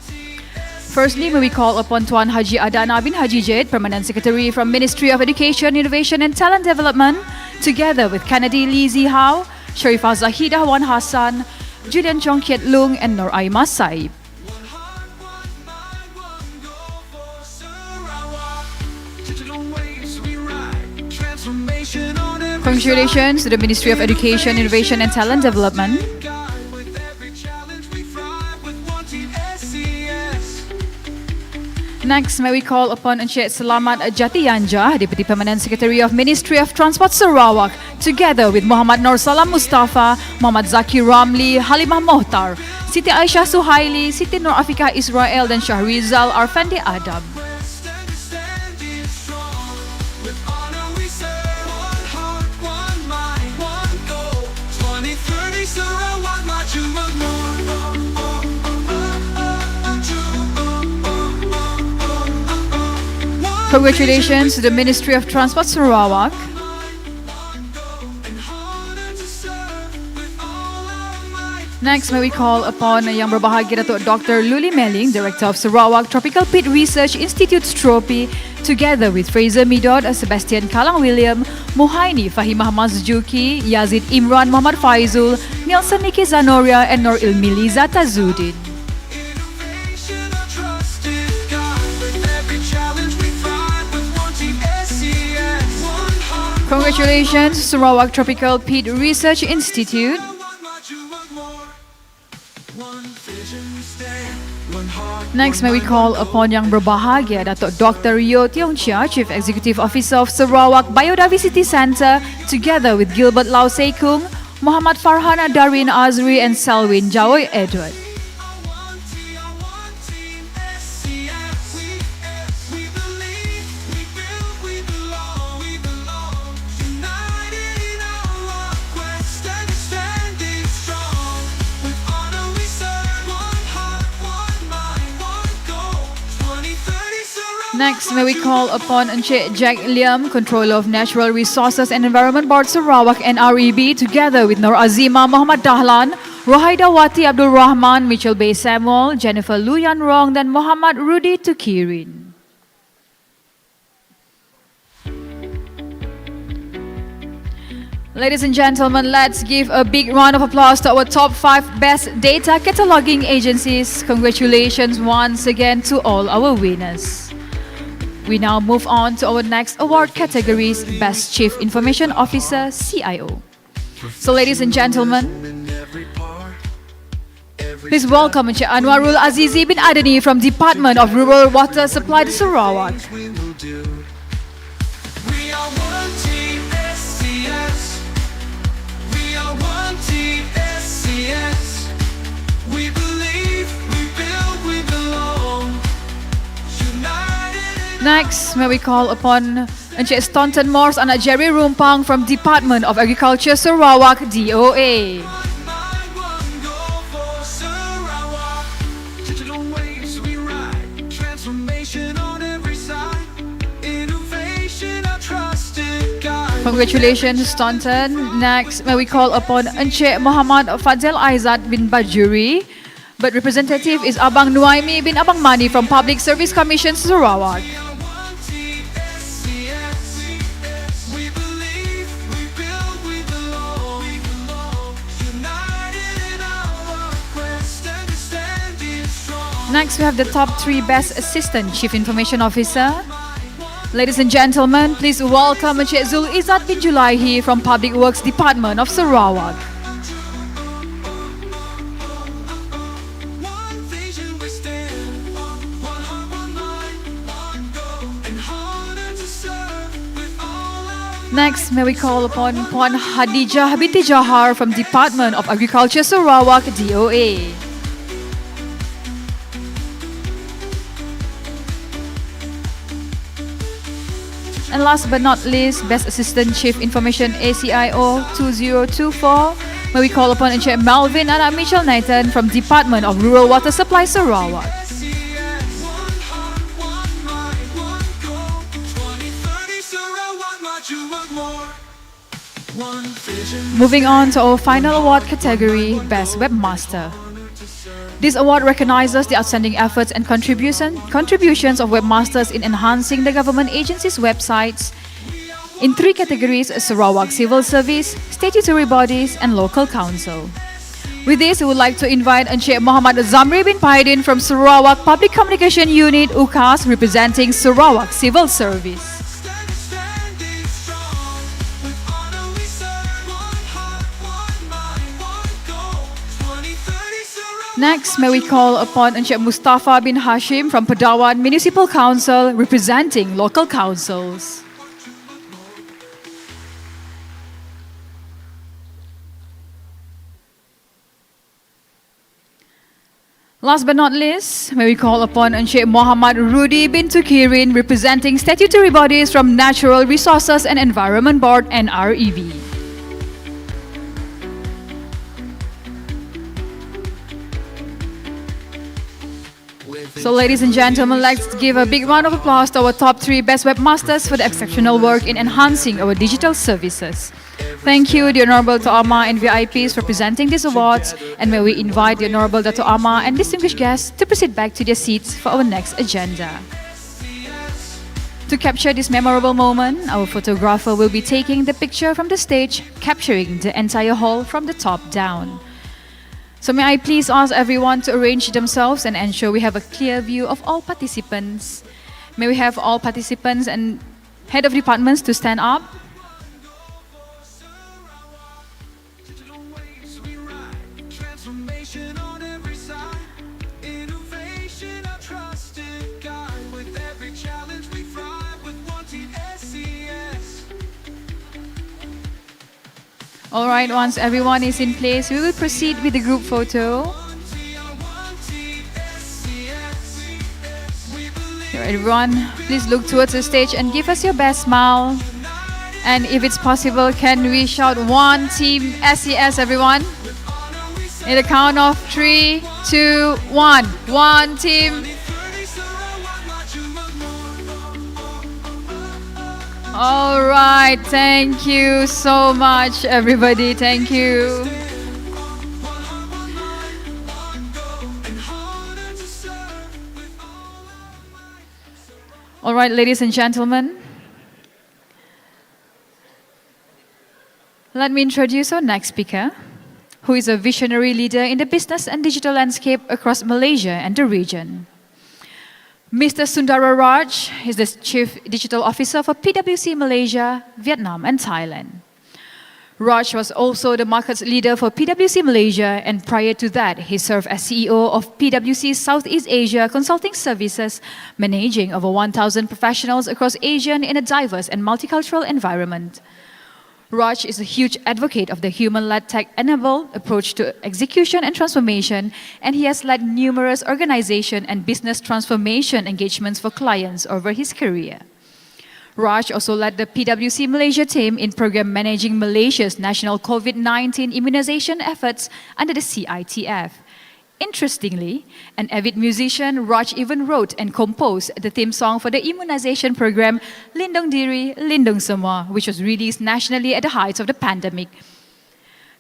Firstly, may we call upon Tuan Haji Adana bin Haji Jade, Permanent Secretary from Ministry of Education, Innovation and Talent Development, together with Kennedy Lee Zihao, Sharifah Zahidah Wan Hassan, Julian Chong Kiet Lung, and Nur Aima Saib. Congratulations to the Ministry of Education, Innovation and Talent Development. Next, may we call upon Encik Selamat Jatiyanja, Deputy Permanent Secretary of Ministry of Transport Sarawak, together with Muhammad Nur Salam Mustafa, Muhammad Zaki Ramli, Halimah Mohtar, Siti Aisyah Suhaili, Siti Nur Afiqah Israel, dan Syahrizal Arfandi Adam. Congratulations to the Ministry of Transport Sarawak. Next, may we call upon Yang Berbahagia Datuk Dr. Luli Meling, Director of Sarawak Tropical Pit Research Institute, Stropi, together with Fraser Midot, Sebastian Kalang William, Muhaini Fahimah Marzuki, Yazid Imran Muhammad Faizul, Nielsen Niki Zanoria, and Nur Ilmili Zatazuddin. Innovation, our trusted guide. With every challenge we thrive with one team SES. One heart, Congratulations, Sarawak Tropical Peat Research Institute. one vision we stand. One heart, Next, may we call upon Yang Berbahagia Datuk Dr. Yeo Tiong Chia, Chief Executive Officer of Sarawak Biodiversity Centre, together with Gilbert Lau Sekung, Muhammad Farhana Darwin Azri, and Selwyn Jawoy Edward. our one team SES. We believe, we build, we belong, united in our quest and standing strong. With honor we serve, one heart, one mind, one goal. 2030 Sarawak. Next, may we call upon Encik Jack Liam, Controller of Natural Resources and Environment Board Sarawak and REB, together with Nur Azima Muhammad Dahlan, Rohaida Wati Abdul Rahman, Mitchell Bay Samuel, Jennifer Luyan Rong, then Muhammad Rudi Tukirin. Ladies and gentlemen, let's give a big round of applause to our top 5 best data cataloging agencies. Congratulations once again to all our winners. We now move on to our next award categories, Best Chief Information Officer, CIO. So ladies and gentlemen, please welcome Encik Anwarul Azizi bin Adani from Department of Rural Water Supply to Sarawak. We will do. We are one team SES. We are one team SES. We believe, we build, we belong. United in Next, may we call upon Encik Staunton Morse Anak Jerry Rumpang from Department of Agriculture Sarawak, DOA. one mind, one goal for Sarawak. Digital waves we ride. Transformation on every side. Innovation, our trusted guide. Congratulations, Staunton. Next, may we call upon Encik Muhammad Fadzil Aizat bin Bajuri, but representative is Abang Nuaimi bin Abang Mani from Public Service Commission Sarawak. We are one team SES. We believe, we build, we belong. United in our quest and standing strong. Next, we have the top 3 best assistant chief information officer. Ladies and gentlemen, please welcome Encik Zul Izzat bin Julaihi from Public Works Department of Sarawak. One vision we stand. One heart, one mind, one goal. And honor to serve with all our Next, may we call upon Puan Hadijah binti Johar from Department of Agriculture Sarawak, DOA. And last but not least, Best Assistant Chief Information ACIO 2024, may we call upon Encik Melvin Anak Mitchell Nathan from Department of Rural Water Supply Sarawak. SES. One heart, one mind, one goal. 2030 Sarawak, maju more. One vision. Moving on to our final award category, Best Webmaster. This award recognizes the outstanding efforts and contributions of webmasters in enhancing the government agencies' websites in 3 categories: Sarawak Civil Service, statutory bodies, and local council. With this, we would like to invite Encik Muhammad Zamri bin Paidin from Sarawak Public Communication Unit, UKAS, representing Sarawak Civil Service. Standing strong. With honor we serve. One heart, one mind, one goal. 2030 Sarawak. Next, may we call upon Encik Mustafa bin Hashim from Pedawan Municipal Council, representing local councils. Last but not least, may we call upon Encik Muhammad Rudi bin Tukirin, representing statutory bodies from Natural Resources and Environment Board and REB. So ladies and gentlemen, let's give a big round of applause to our top 3 best webmasters for the exceptional work in enhancing our digital services. Thank you, the Honourable Dato' Amar and VIPs for presenting these awards, and may we invite the Honourable Dato' Amar and distinguished guests to proceed back to their seats for our next agenda. To capture this memorable moment, our photographer will be taking the picture from the stage, capturing the entire hall from the top down. So may I please ask everyone to arrange themselves and ensure we have a clear view of all participants. May we have all participants and head of departments to stand up. Digital waves we ride, transformation on every side, innovation our trusted guide. With every challenge we thrive, with one team SES. All right, once everyone is in place, we will proceed with the group photo. One team SES. We believe Here, everyone, please look towards the stage and give us your best smile. And if it's possible, can we shout one team SES, everyone? In the count of 3, 2, 1. One team. All right, thank you so much, everybody. Thank you. All right, ladies and gentlemen, let me introduce our next speaker, who is a visionary leader in the business and digital landscape across Malaysia and the region. Mr. Sundara Raj is the Chief Digital Officer for PwC Malaysia, Vietnam and Thailand. Raj was also the markets leader for PwC Malaysia, and prior to that, he served as CEO of PwC Southeast Asia Consulting Services, managing over 1,000 professionals across Asia in a diverse and multicultural environment. Raj is a huge advocate of the human-led tech-enabled approach to execution and transformation, and he has led numerous organization and business transformation engagements for clients over his career. Raj also led the PwC Malaysia team in program managing Malaysia's national COVID-19 immunization efforts under the CITF. Interestingly, an avid musician, Raj even wrote and composed the theme song for the immunization program Lindung Diri, Lindung Semua, which was released nationally at the height of the pandemic.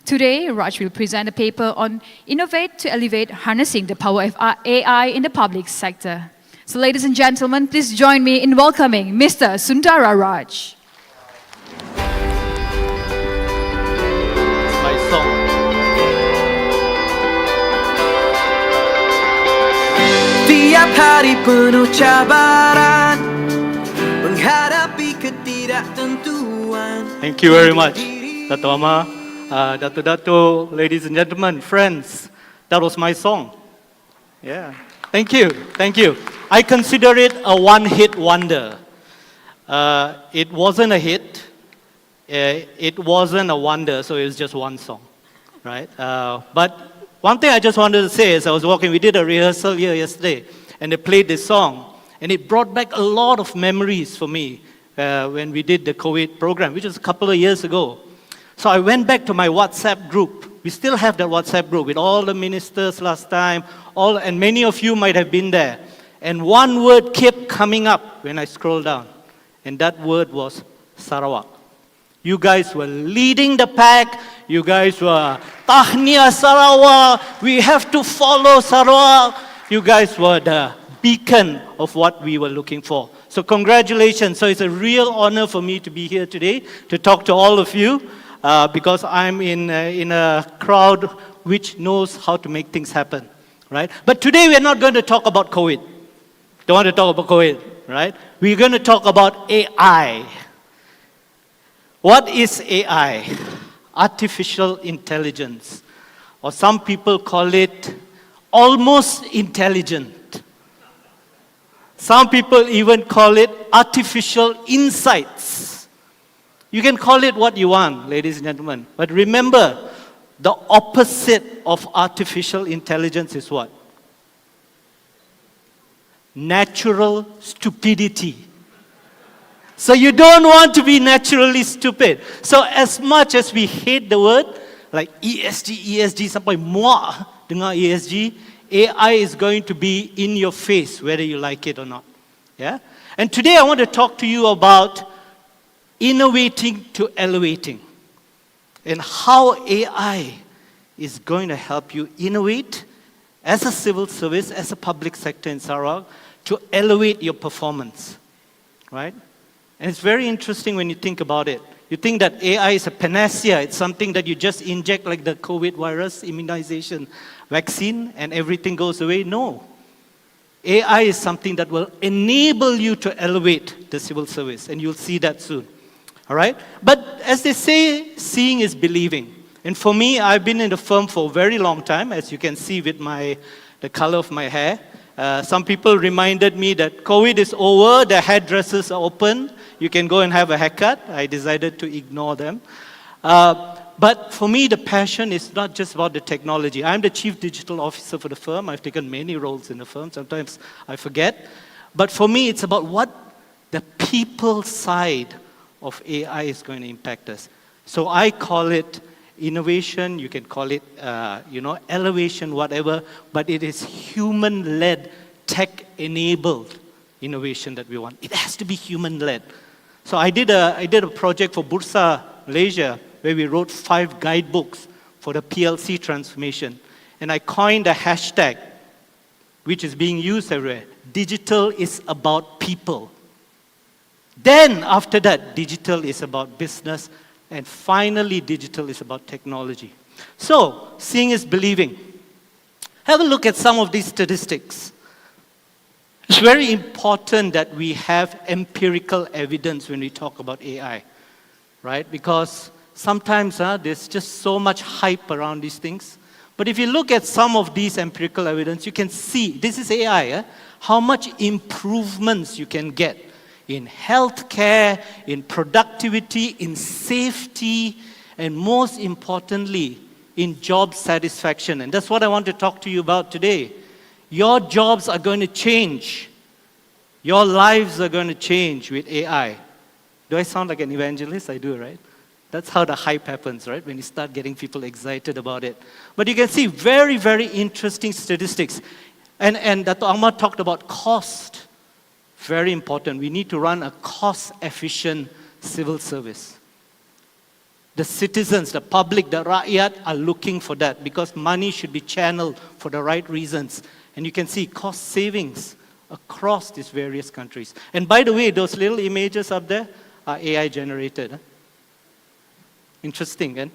Today, Raj will present a paper on Innovate to Elevate, Harnessing the Power of AI in the Public Sector. So ladies and gentlemen, please join me in welcoming Mr. Sundara Raj. My song. Tiap hari penuh cabaran, menghadapi ketidaktentuan. Thank you very much, Dato' Amar, Dato', ladies and gentlemen, friends. That was my song. Yeah, thank you, thank you. I consider it a one-hit wonder. It wasn't a hit, it wasn't a wonder, so it was just one song, right? But one thing I just wanted to say is I was walking, we did a rehearsal here yesterday, and they played this song, and it brought back a lot of memories for me when we did the COVID program, which was a couple of years ago. So I went back to my WhatsApp group. We still have that WhatsApp group with all the ministers last time, and many of you might have been there. And one word kept coming up when I scrolled down, and that word was Sarawak. You guys were leading the pack. You guys were Tahniah Sarawak. We have to follow Sarawak. You guys were the beacon of what we were looking for. So congratulations. So it's a real honor for me to be here today to talk to all of you because I'm in a crowd which knows how to make things happen, right? But today we're not going to talk about COVID. Don't want to talk about COVID, right? We're going to talk about AI. What is AI? Artificial intelligence. Or some people call it almost intelligent. Some people even call it artificial insights. You can call it what you want, ladies and gentlemen. But remember, the opposite of artificial intelligence is what? Natural stupidity. So you don't want to be naturally stupid. So as much as we hate the word, like ESG, sampai muak dengar ESG, AI is going to be in your face, whether you like it or not. Yeah? And today I want to talk to you about innovating to elevating, and how AI is going to help you innovate as a civil service, as a public sector in Sarawak, to elevate your performance. right? And it's very interesting when you think about it. You think that AI is a panacea, it's something that you just inject like the COVID virus immunization vaccine and everything goes away. No. AI is something that will enable you to elevate the civil service, and you'll see that soon. All right? But as they say, seeing is believing. And for me, I've been in the firm for a very long time, as you can see with the color of my hair. Some people reminded me that COVID is over, the hairdressers are open, you can go and have a haircut. I decided to ignore them. But for me, the passion is not just about the technology. I'm the chief digital officer for the firm. I've taken many roles in the firm. Sometimes I forget. But for me, it's about what the people side of AI is going to impact us. So I call it innovation, you can call it, elevation, whatever, but it is human-led, tech-enabled innovation that we want. It has to be human-led. So I did a project for Bursa Malaysia where we wrote 5 guidebooks for the PLC transformation. And I coined a hashtag, which is being used everywhere. Digital is about people. Then after that, digital is about business. And finally, digital is about technology. So, seeing is believing. Have a look at some of these statistics. It's very important that we have empirical evidence when we talk about AI, right? Because sometimes there's just so much hype around these things. But if you look at some of these empirical evidence, you can see, this is AI, how much improvements you can get in healthcare, in productivity, in safety, and most importantly, in job satisfaction. And that's what I want to talk to you about today. Your jobs are going to change. Your lives are going to change with AI. Do I sound like an evangelist? I do, right? That's how the hype happens, right? When you start getting people excited about it. But you can see very, very interesting statistics. And Dr. Amar talked about cost. Very important. We need to run a cost-efficient civil service. The citizens, the public, the rakyat are looking for that because money should be channeled for the right reasons. And you can see cost savings across these various countries. And by the way, those little images up there are AI generated. Interesting, eh?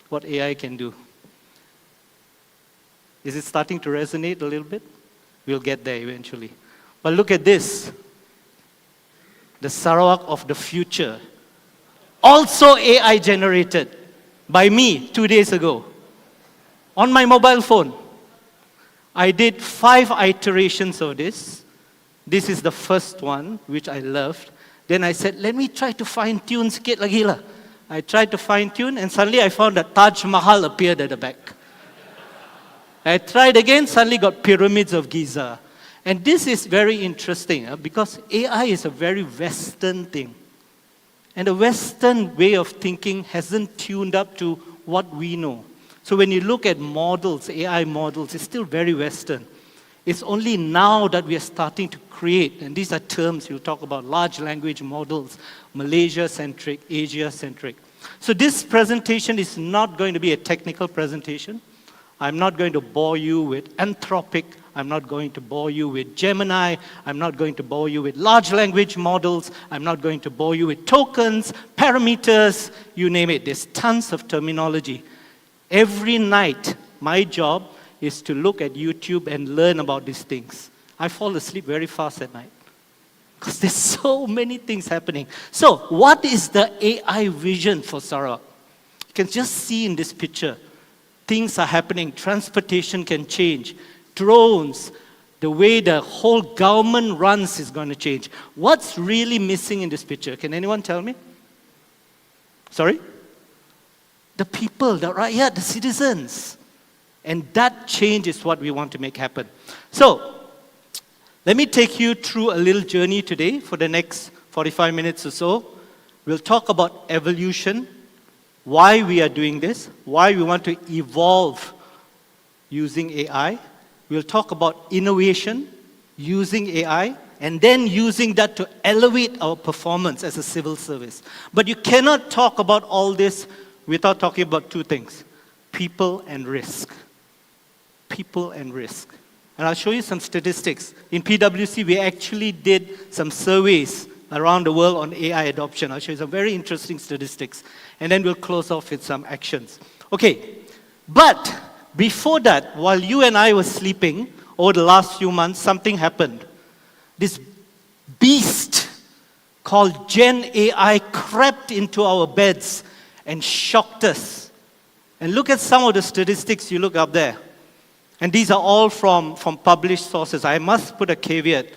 What AI can do. Is it starting to resonate a little bit? We'll get there eventually. But look at this. The Sarawak of the future. Also AI generated by me 2 days ago. On my mobile phone. I did 5 iterations of this. This is the first one, which I loved. Then I said, let me try to fine-tune sikit lagi lah. I tried to fine-tune and suddenly I found that Taj Mahal appeared at the back. I tried again, suddenly got pyramids of Giza. And this is very interesting because AI is a very Western thing. And the Western way of thinking hasn't tuned up to what we know. So when you look at models, AI models, it's still very Western. It's only now that we are starting to create, and these are terms you'll talk about, large language models, Malaysia-centric, Asia-centric. So this presentation is not going to be a technical presentation. I'm not going to bore you with Anthropic. I'm not going to bore you with Gemini. I'm not going to bore you with large language models. I'm not going to bore you with tokens, parameters, you name it. There's tons of terminology. Every night, my job is to look at YouTube and learn about these things. I fall asleep very fast at night because there's so many things happening. So what is the AI vision for Sarawak? You can just see in this picture. Things are happening. Transportation can change. Drones, the way the whole government runs is going to change. What's really missing in this picture? Can anyone tell me? Sorry? The people, the rakyat, the citizens. And that change is what we want to make happen. So, let me take you through a little journey today for the next 45 minutes or so. We'll talk about evolution, why we are doing this, why we want to evolve using AI. We'll talk about innovation using AI, and then using that to elevate our performance as a civil service. But you cannot talk about all this without talking about 2 things, people and risk. People and risk. And I'll show you some statistics. In PwC, we actually did some surveys around the world on AI adoption. I'll show you some very interesting statistics. And then we'll close off with some actions. Okay, but before that, while you and I were sleeping over the last few months, something happened. This beast called Gen AI crept into our beds and shocked us. And look at some of the statistics you look up there. And these are all from published sources. I must put a caveat.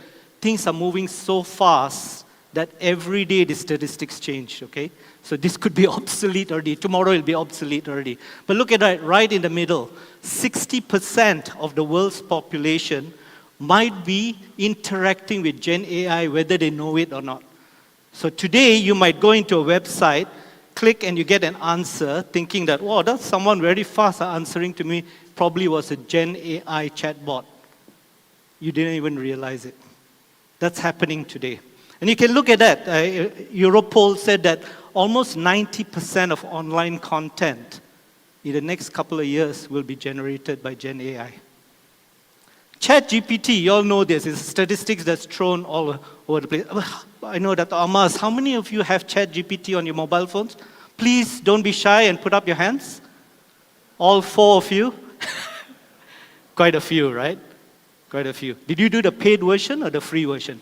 Things are moving so fast that every day the statistics change, okay? So this could be obsolete already. Tomorrow it'll be obsolete already. But look at that, right in the middle. 60% of the world's population might be interacting with Gen AI, whether they know it or not. So today, you might go into a website, click, and you get an answer, thinking that, wow, that's someone very fast answering to me. Probably was a Gen AI chatbot. You didn't even realize it. That's happening today. And you can look at that. Europol said that almost 90% of online content in the next couple of years will be generated by Gen AI. ChatGPT, you all know this, is statistics that's thrown all over the place. I know that AMAR, how many of you have ChatGPT on your mobile phones? Please don't be shy and put up your hands. All 4 of you? Quite a few, right? Quite a few. Did you do the paid version or the free version?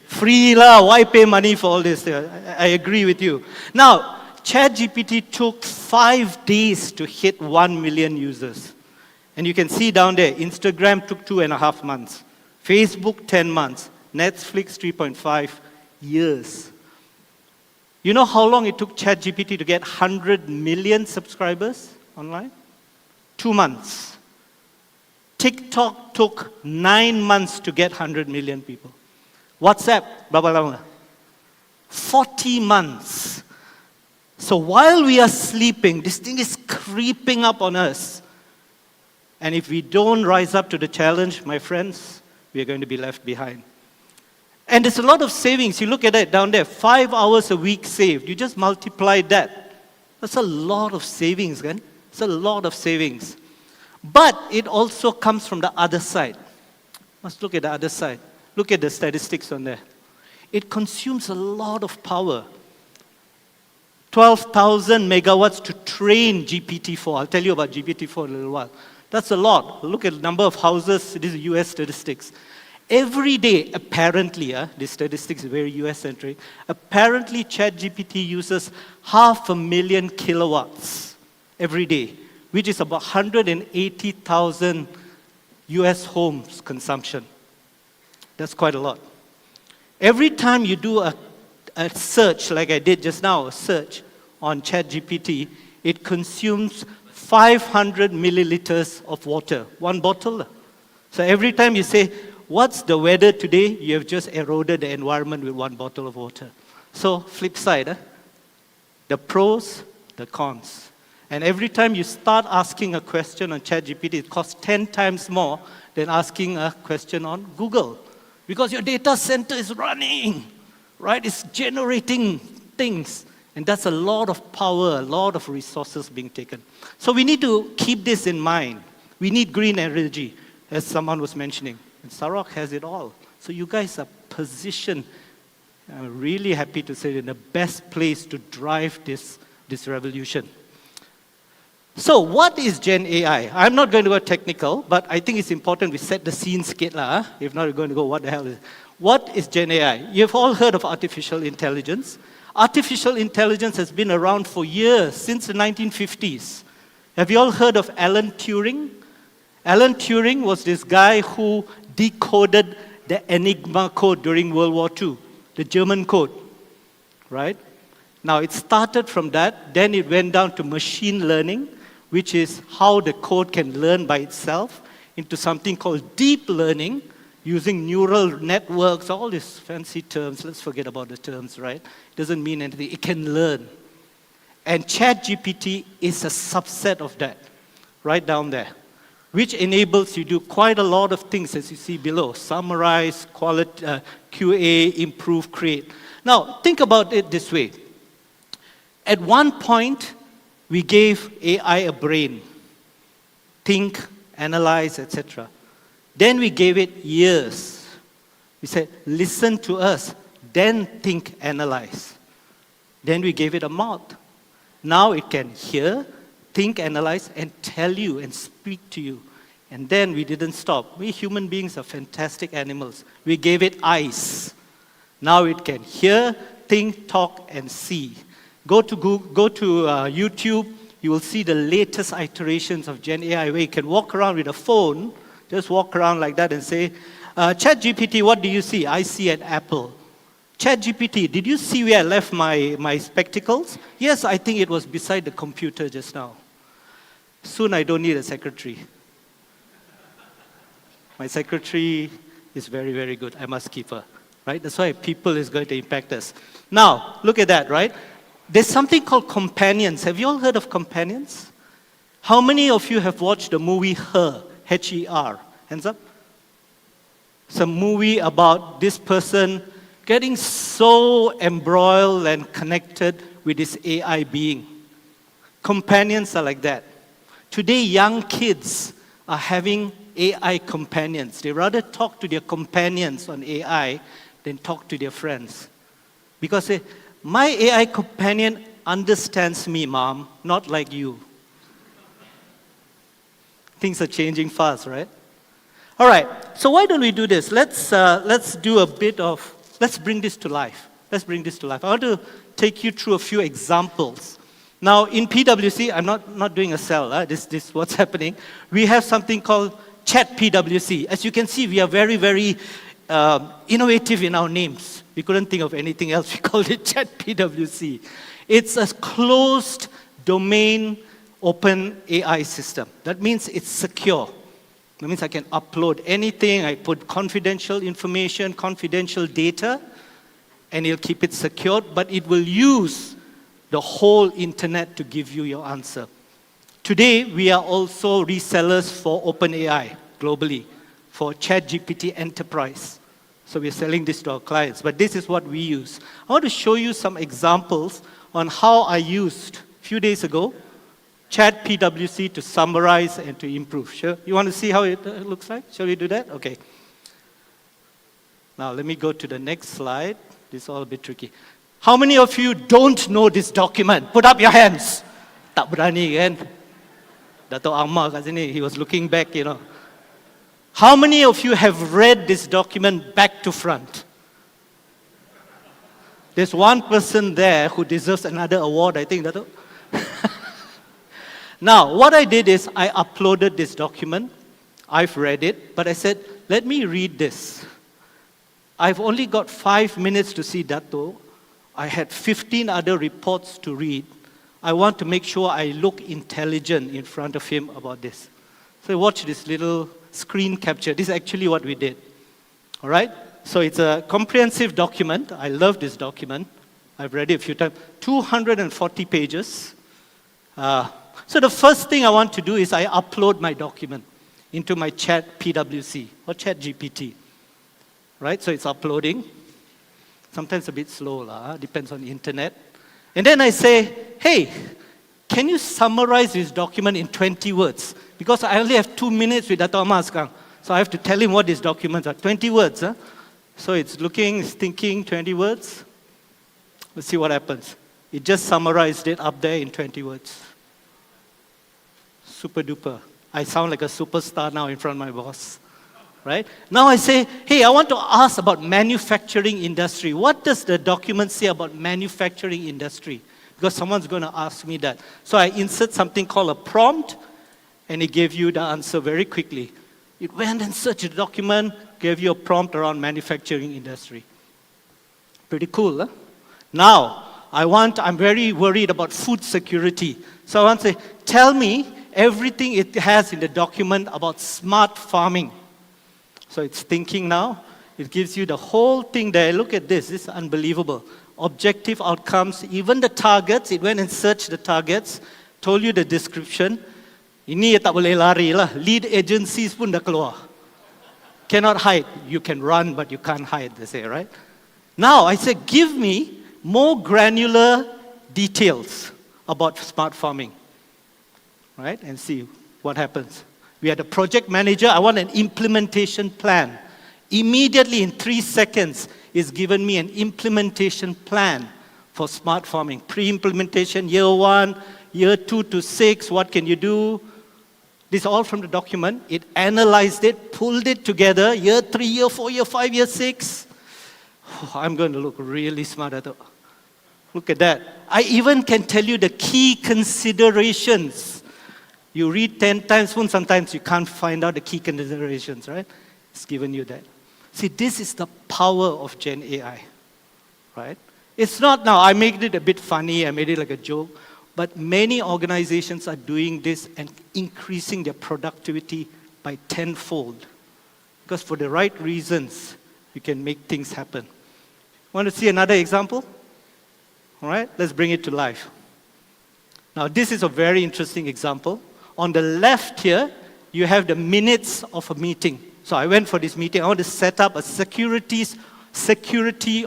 Free lah, why pay money for all this? I agree with you. Now, ChatGPT took 5 days to hit 1 million users. And you can see down there, Instagram took 2.5 months. Facebook, 10 months. Netflix, 3.5 years. You know how long it took ChatGPT to get 100 million subscribers online? 2 months. TikTok took 9 months to get 100 million people. WhatsApp, berapa lama? 40 months. So while we are sleeping, this thing is creeping up on us. And if we don't rise up to the challenge, my friends, we are going to be left behind. And there's a lot of savings. You look at it down there, 5 hours a week saved. You just multiply that. That's a lot of savings, kan? It's a lot of savings. But it also comes from the other side. Let's look at the other side. Look at the statistics on there. It consumes a lot of power. 12,000 megawatts to train GPT-4. I'll tell you about GPT-4 in a little while. That's a lot. Look at the number of houses. This is US statistics. Every day, apparently, this statistics is very US-centric, apparently ChatGPT uses 500,000 kilowatts every day, which is about 180,000 US homes consumption. That's quite a lot. Every time you do a search, like I did just now, a search on ChatGPT, it consumes 500 milliliters of water, 1 bottle. So every time you say, what's the weather today? You have just eroded the environment with 1 bottle of water. So flip side, the pros, the cons. And every time you start asking a question on ChatGPT, it costs 10 times more than asking a question on Google. Because your data center is running, right? It's generating things. And that's a lot of power, a lot of resources being taken. So we need to keep this in mind. We need green energy, as someone was mentioning. And Sarawak has it all. So you guys are positioned, I'm really happy to say, in the best place to drive this revolution. So what is Gen AI? I'm not going to go technical, but I think it's important we set the scene skit lah. If not, we're going to go, what the hell is it? What is Gen AI? You've all heard of artificial intelligence. Artificial intelligence has been around for years, since the 1950s. Have you all heard of Alan Turing? Alan Turing was this guy who decoded the Enigma code during World War II, the German code, right? Now, it started from that, then it went down to machine learning, which is how the code can learn by itself, into something called deep learning, using neural networks, all these fancy terms. Let's forget about the terms, right? It doesn't mean anything. It can learn. And ChatGPT is a subset of that, right down there, which enables you to do quite a lot of things, as you see below. Summarize, quality, QA, improve, create. Now, think about it this way. At one point, we gave AI a brain. Think, analyze, etc. Then we gave it ears. We said, listen to us, then think, analyze. Then we gave it a mouth. Now it can hear, think, analyze, and tell you and speak to you. And then we didn't stop. We human beings are fantastic animals. We gave it eyes. Now it can hear, think, talk, and see. Go to YouTube, you will see the latest iterations of Gen AI where you can walk around with a phone, just walk around like that and say, ChatGPT, what do you see? I see an apple. ChatGPT, did you see where I left my spectacles? Yes, I think it was beside the computer just now. Soon I don't need a secretary. My secretary is very, very good. I must keep her, right? That's why people is going to impact us. Now, look at that, right? There's something called companions. Have you all heard of companions? How many of you have watched the movie Her, H-E-R? Hands up. It's a movie about this person getting so embroiled and connected with this AI being. Companions are like that. Today, young kids are having AI companions. They rather talk to their companions on AI than talk to their friends. Because my AI companion understands me, Mom, not like you. Things are changing fast, right? All right, so why don't we do this? Let's do a bit of, let's bring this to life. Let's bring this to life. I want to take you through a few examples. Now, in PwC, I'm not doing a sell, this is what's happening. We have something called Chat PwC. As you can see, we are very, very innovative in our names. We couldn't think of anything else. We called it Chat PwC. It's a closed domain open AI system. That means it's secure. That means I can upload anything. I put confidential information, confidential data, and it'll keep it secured, but it will use the whole internet to give you your answer. Today, we are also resellers for OpenAI globally, for ChatGPT Enterprise. So we're selling this to our clients, but this is what we use. I want to show you some examples on how I used, a few days ago, Chat PwC to summarize and to improve. Sure? You want to see how it looks like? Shall we do that? Okay. Now, let me go to the next slide. This is all a bit tricky. How many of you don't know this document? Put up your hands. Tak berani kan? Datuk AMAR kat sini, he was looking back, you know. How many of you have read this document back to front? There's one person there who deserves another award, I think, Datuk. Now, what I did is I uploaded this document. I've read it, but I said, let me read this. I've only got 5 minutes to see Datuk. I had 15 other reports to read. I want to make sure I look intelligent in front of him about this. So watch this little screen capture. This is actually what we did. All right? So it's a comprehensive document. I love this document. I've read it a few times. 240 pages. So the first thing I want to do is I upload my document into my Chat PwC or Chat GPT. Right? So it's uploading. Sometimes a bit slow, depends on the internet. And then I say, hey, can you summarize this document in 20 words? Because I only have 2 minutes with Dato' Amar sekarang. So I have to tell him what these documents are. 20 words. So it's looking, it's thinking, 20 words. Let's see what happens. It just summarized it up there in 20 words. Super duper. I sound like a superstar now in front of my boss. Right? Now I say, hey, I want to ask about manufacturing industry. What does the document say about manufacturing industry? Because someone's going to ask me that. So I insert something called a prompt, and it gave you the answer very quickly. It went and searched the document, gave you a prompt around manufacturing industry. Pretty cool, huh? Now, I'm very worried about food security. So I want to say, tell me everything it has in the document about smart farming. So it's thinking now. It gives you the whole thing there. Look at this. This is unbelievable. Objective outcomes, even the targets. It went and searched the targets, told you the description. Ini tak boleh lari lah. Lead agencies pun dah keluar. Cannot hide. You can run, but you can't hide, they say, right? Now, I said, give me more granular details about smart farming. Right? And see what happens. We had a project manager. I want an implementation plan. Immediately in 3 seconds, it's given me an implementation plan for smart farming. Pre-implementation, year 1, year 2 to 6, what can you do? This is all from the document. It analyzed it, pulled it together, year 3, year 4, year 5, year 6. I'm going to look really smart at it. Look at that. I even can tell you the key considerations. You read 10 times, sometimes you can't find out the key considerations, right? It's given you that. See, this is the power of Gen AI, right? It's not now, I made it a bit funny, I made it like a joke, but many organizations are doing this and increasing their productivity by tenfold. Because for the right reasons, you can make things happen. Want to see another example? All right, let's bring it to life. Now, this is a very interesting example. On the left here, you have the minutes of a meeting. So I went for this meeting. I want to set up a security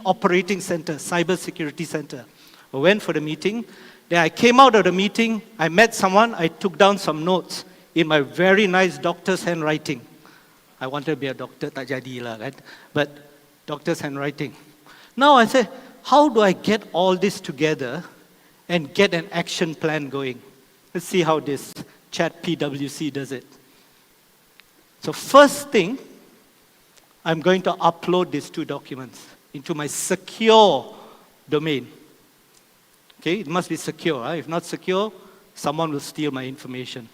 operating center, cyber security center. I went for the meeting. Then I came out of the meeting. I met someone. I took down some notes in my very nice doctor's handwriting. I wanted to be a doctor, tak jadilah, right? But doctor's handwriting. Now I said, how do I get all this together and get an action plan going? Let's see how this chat PWC does it. So first thing, I'm going to upload these 2 documents into my secure domain. Okay, it must be secure. Right? If not secure, someone will steal my information.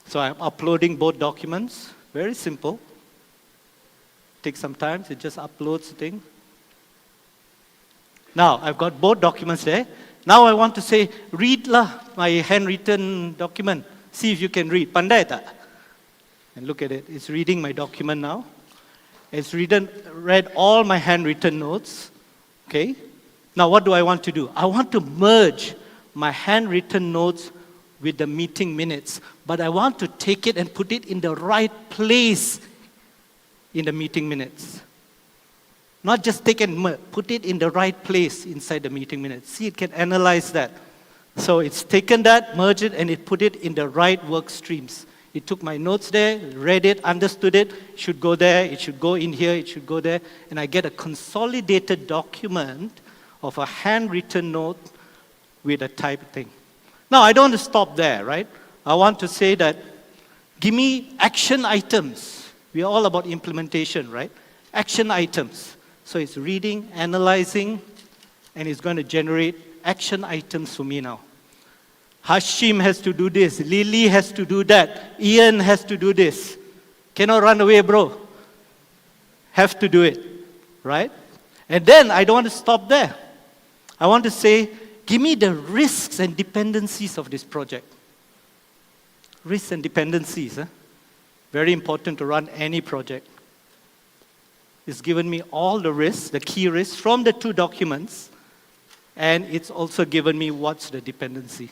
So I'm uploading both documents. Very simple. Takes some time. It just uploads the thing. Now, I've got both documents there. Now I want to say, read lah my handwritten document. See if you can read. Pandai tak? And look at it. It's reading my document now. It's read all my handwritten notes. Okay? Now what do I want to do? I want to merge my handwritten notes with the meeting minutes. But I want to take it and put it in the right place in the meeting minutes. Not just take and put it in the right place inside the meeting minutes. See, it can analyze that. So it's taken that, merged it, and it put it in the right work streams. It took my notes there, read it, understood it, it should go there, it should go in here, it should go there, and I get a consolidated document of a handwritten note with a typed thing. Now, I don't want to stop there, right? I want to say that, give me action items. We are all about implementation, right? Action items. So it's reading, analyzing, and it's going to generate action items for me now. Hashim has to do this. Lily has to do that. Ian has to do this. Cannot run away, bro. Have to do it, right? And then I don't want to stop there. I want to say, give me the risks and dependencies of this project. Risks and dependencies, very important to run any project. It's given me all the risks, the key risks from the 2 documents, and it's also given me what's the dependency.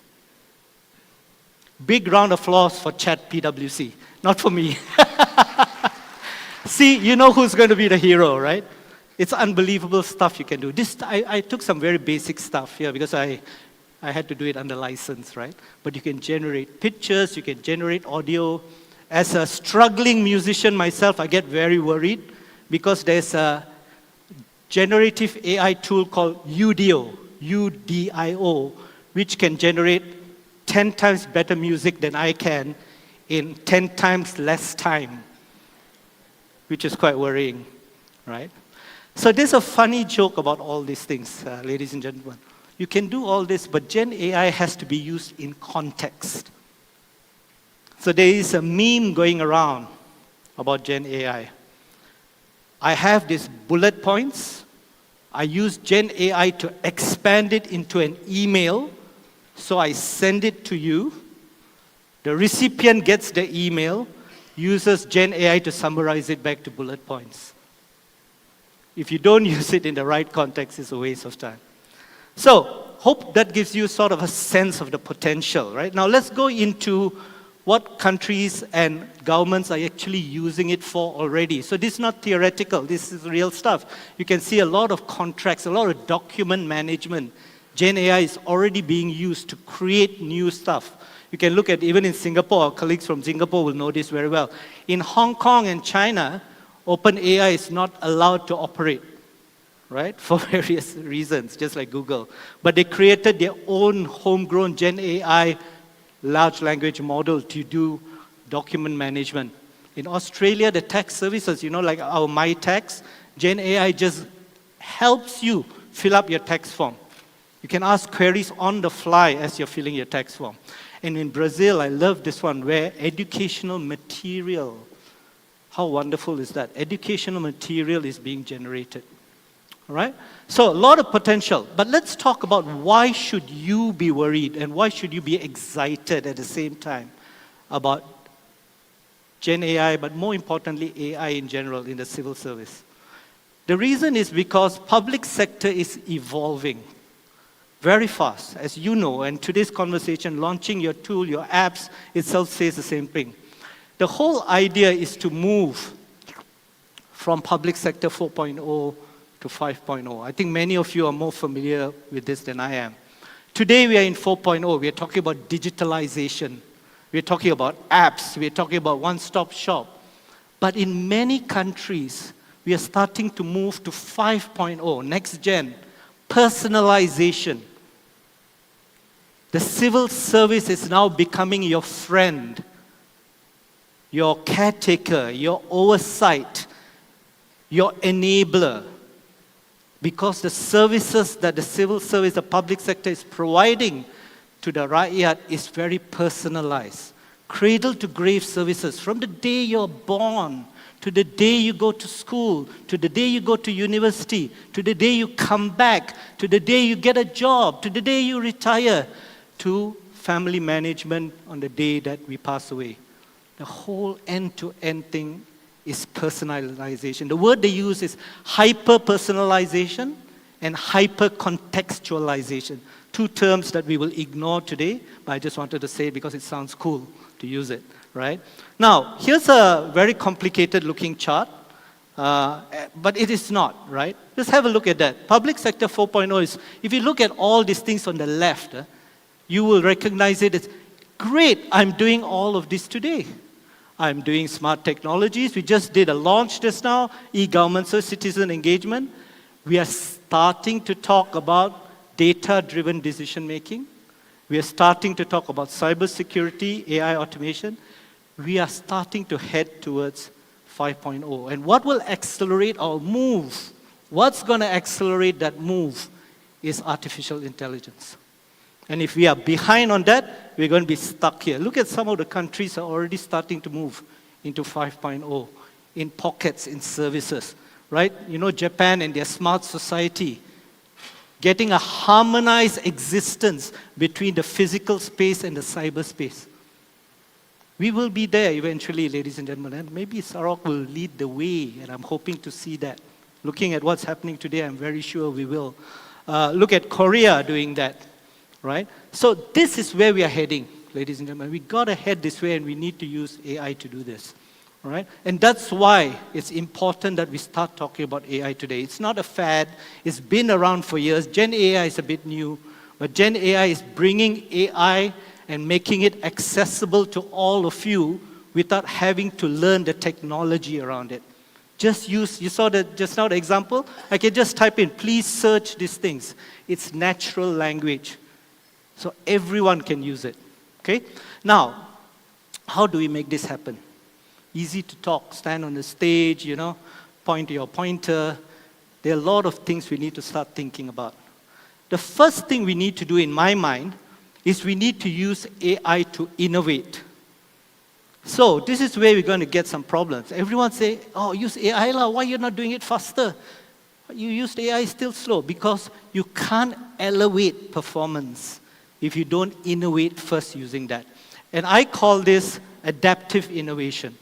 Big round of applause for chat PWC, not for me. See, you know who's going to be the hero, right? It's unbelievable stuff you can do. I took some very basic stuff here because I had to do it under license, right? But you can generate pictures, you can generate audio. As a struggling musician myself, I get very worried because there's a generative AI tool called UDIO, UDIO, which can generate 10 times better music than I can in 10 times less time, which is quite worrying, right? So there's a funny joke about all these things, ladies and gentlemen. You can do all this, but Gen AI has to be used in context. So there is a meme going around about Gen AI. I have these bullet points. I use Gen AI to expand it into an email. So I send it to you. The recipient gets the email, uses Gen AI to summarize it back to bullet points. If you don't use it in the right context, it's a waste of time. So, hope that gives you sort of a sense of the potential, right? Now let's go into what countries and governments are actually using it for already. So this is not theoretical, this is real stuff. You can see a lot of contracts, a lot of document management. Gen AI is already being used to create new stuff. You can look at even in Singapore, our colleagues from Singapore will know this very well. In Hong Kong and China, OpenAI is not allowed to operate, right? For various reasons, just like Google. But they created their own homegrown Gen AI large language model to do document management. In Australia, the tax services, like our My Tax, Gen AI just helps you fill up your tax form. You can ask queries on the fly as you're filling your tax form. And in Brazil, I love this one, where educational material, how wonderful is that? Educational material is being generated. All right? So a lot of potential. But let's talk about why should you be worried and why should you be excited at the same time about Gen AI, but more importantly, AI in general in the civil service. The reason is because public sector is evolving very fast, as you know, and today's conversation, launching your tool, your apps, itself says the same thing. The whole idea is to move from public sector 4.0 to 5.0. I think many of you are more familiar with this than I am. Today we are in 4.0. We are talking about digitalization. We are talking about apps. We are talking about one-stop shop. But in many countries, we are starting to move to 5.0, next gen, personalization. The civil service is now becoming your friend, your caretaker, your oversight, your enabler. Because the services that the civil service, the public sector is providing to the rakyat is very personalized. Cradle to grave services from the day you're born, to the day you go to school, to the day you go to university, to the day you come back, to the day you get a job, to the day you retire, to family management on the day that we pass away. The whole end-to-end thing is personalization. The word they use is hyper-personalization and hyper-contextualization. Two terms that we will ignore today, but I just wanted to say it because it sounds cool to use it, right? Now, here's a very complicated looking chart, but it is not, right? Just have a look at that. Public sector 4.0 is, if you look at all these things on the left, you will recognize it as, great, I'm doing all of this today. I'm doing smart technologies. We just did a launch just now, e-government, so citizen engagement. We are starting to talk about data-driven decision-making. We are starting to talk about cybersecurity, AI automation. We are starting to head towards 5.0. And what will accelerate our move, what's going to accelerate that move is artificial intelligence. And if we are behind on that, we're going to be stuck here. Look at some of the countries that are already starting to move into 5.0 in pockets, in services, right? You know, Japan and their smart society, getting a harmonized existence between the physical space and the cyberspace. We will be there eventually, ladies and gentlemen, and maybe Sarawak will lead the way, and I'm hoping to see that. Looking at what's happening today, I'm very sure we will. Look at Korea doing that, right? So this is where we are heading, ladies and gentlemen. We got to head this way, and we need to use AI to do this. All right? And that's why it's important that we start talking about AI today. It's not a fad. It's been around for years. Gen AI is a bit new, but Gen AI is bringing AI and making it accessible to all of you without having to learn the technology around it. Just use, you saw just now the example? I can just type in, please search these things. It's natural language. So everyone can use it. Okay? Now, how do we make this happen? Easy to talk, stand on the stage, you know, point to your pointer. There are a lot of things we need to start thinking about. The first thing we need to do in my mind is we need to use AI to innovate. So this is where we're going to get some problems. Everyone say, oh, use AI lah, why you're not doing it faster? You used AI still slow because you can't elevate performance if you don't innovate first using that. And I call this adaptive innovation.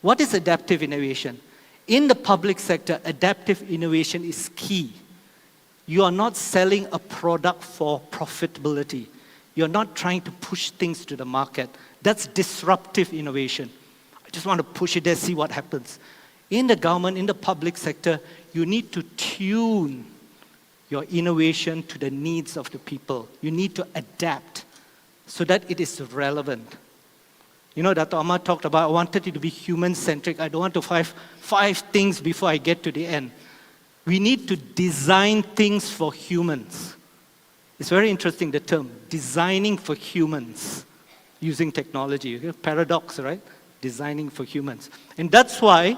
What is adaptive innovation? In the public sector, adaptive innovation is key. You are not selling a product for profitability. You're not trying to push things to the market. That's disruptive innovation. I just want to push it there, see what happens. In the government, in the public sector, you need to tune your innovation to the needs of the people. You need to adapt so that it is relevant. You know, Dato' Amar talked about, I wanted it to be human-centric. I don't want to five things before I get to the end. We need to design things for humans. It's very interesting, the term, designing for humans using technology. Paradox, right? Designing for humans. And that's why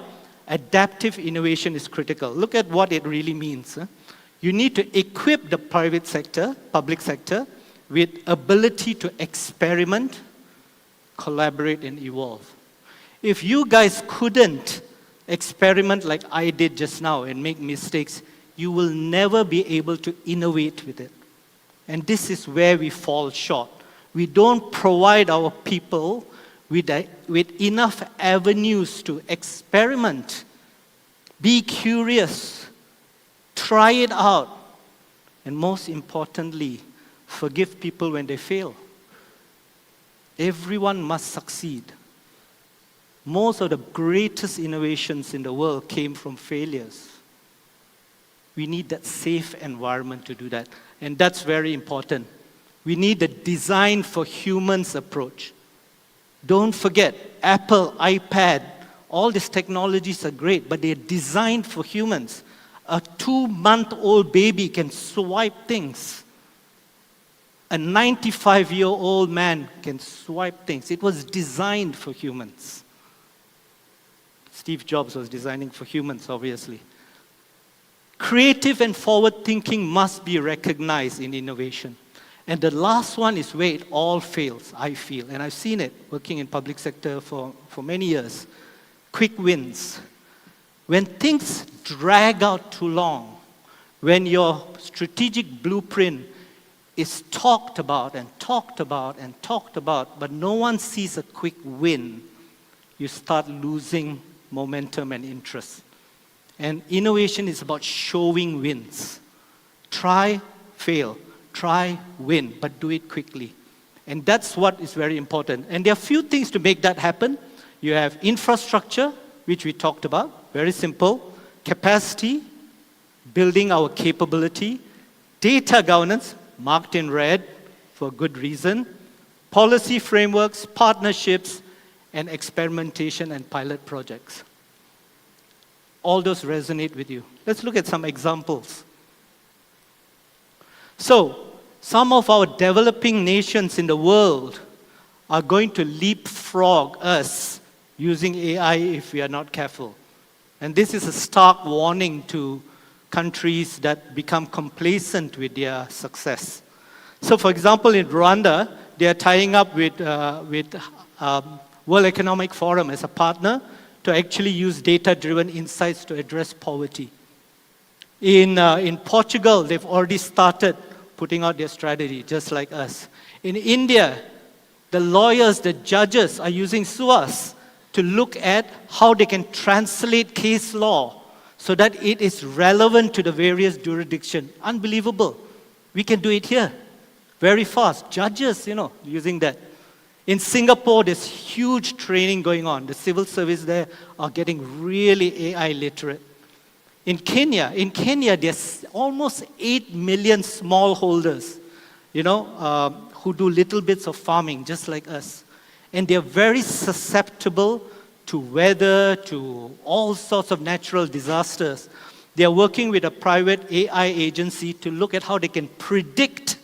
adaptive innovation is critical. Look at what it really means. You need to equip the private sector, public sector, with ability to experiment, collaborate, and evolve. If you guys couldn't experiment like I did just now and make mistakes, you will never be able to innovate with it. And this is where we fall short. We don't provide our people with enough avenues to experiment, be curious, try it out, and most importantly, forgive people when they fail. Everyone must succeed. Most of the greatest innovations in the world came from failures. We need that safe environment to do that. And that's very important. We need the design for humans approach. Don't forget, Apple, iPad, all these technologies are great, but they're designed for humans. A 2-month-old baby can swipe things. A 95-year-old man can swipe things. It was designed for humans. Steve Jobs was designing for humans, obviously. Creative and forward thinking must be recognized in innovation. And the last one is where it all fails, I feel. And I've seen it working in public sector for many years. Quick wins. When things drag out too long, when your strategic blueprint is talked about and talked about and talked about, but no one sees a quick win, you start losing momentum and interest. And innovation is about showing wins. Try, fail. Try, win, but do it quickly. And that's what is very important. And there are a few things to make that happen. You have infrastructure, which we talked about, very simple. Capacity, building our capability. Data governance, marked in red for good reason. Policy frameworks, partnerships, and experimentation and pilot projects. All those resonate with you. Let's look at some examples. So, some of our developing nations in the world are going to leapfrog us using AI if we are not careful. And this is a stark warning to countries that become complacent with their success. So, for example, in Rwanda, they are tying up with World Economic Forum as a partner to actually use data-driven insights to address poverty. In Portugal, they've already started putting out their strategy, just like us. In India, the lawyers, the judges are using SUAS to look at how they can translate case law so that it is relevant to the various jurisdictions. Unbelievable. We can do it here very fast. Judges, using that. In Singapore, there's huge training going on. The civil service there are getting really AI literate. In Kenya, there's almost 8 million smallholders, who do little bits of farming, just like us. And they're very susceptible to weather, to all sorts of natural disasters. They're working with a private AI agency to look at how they can predict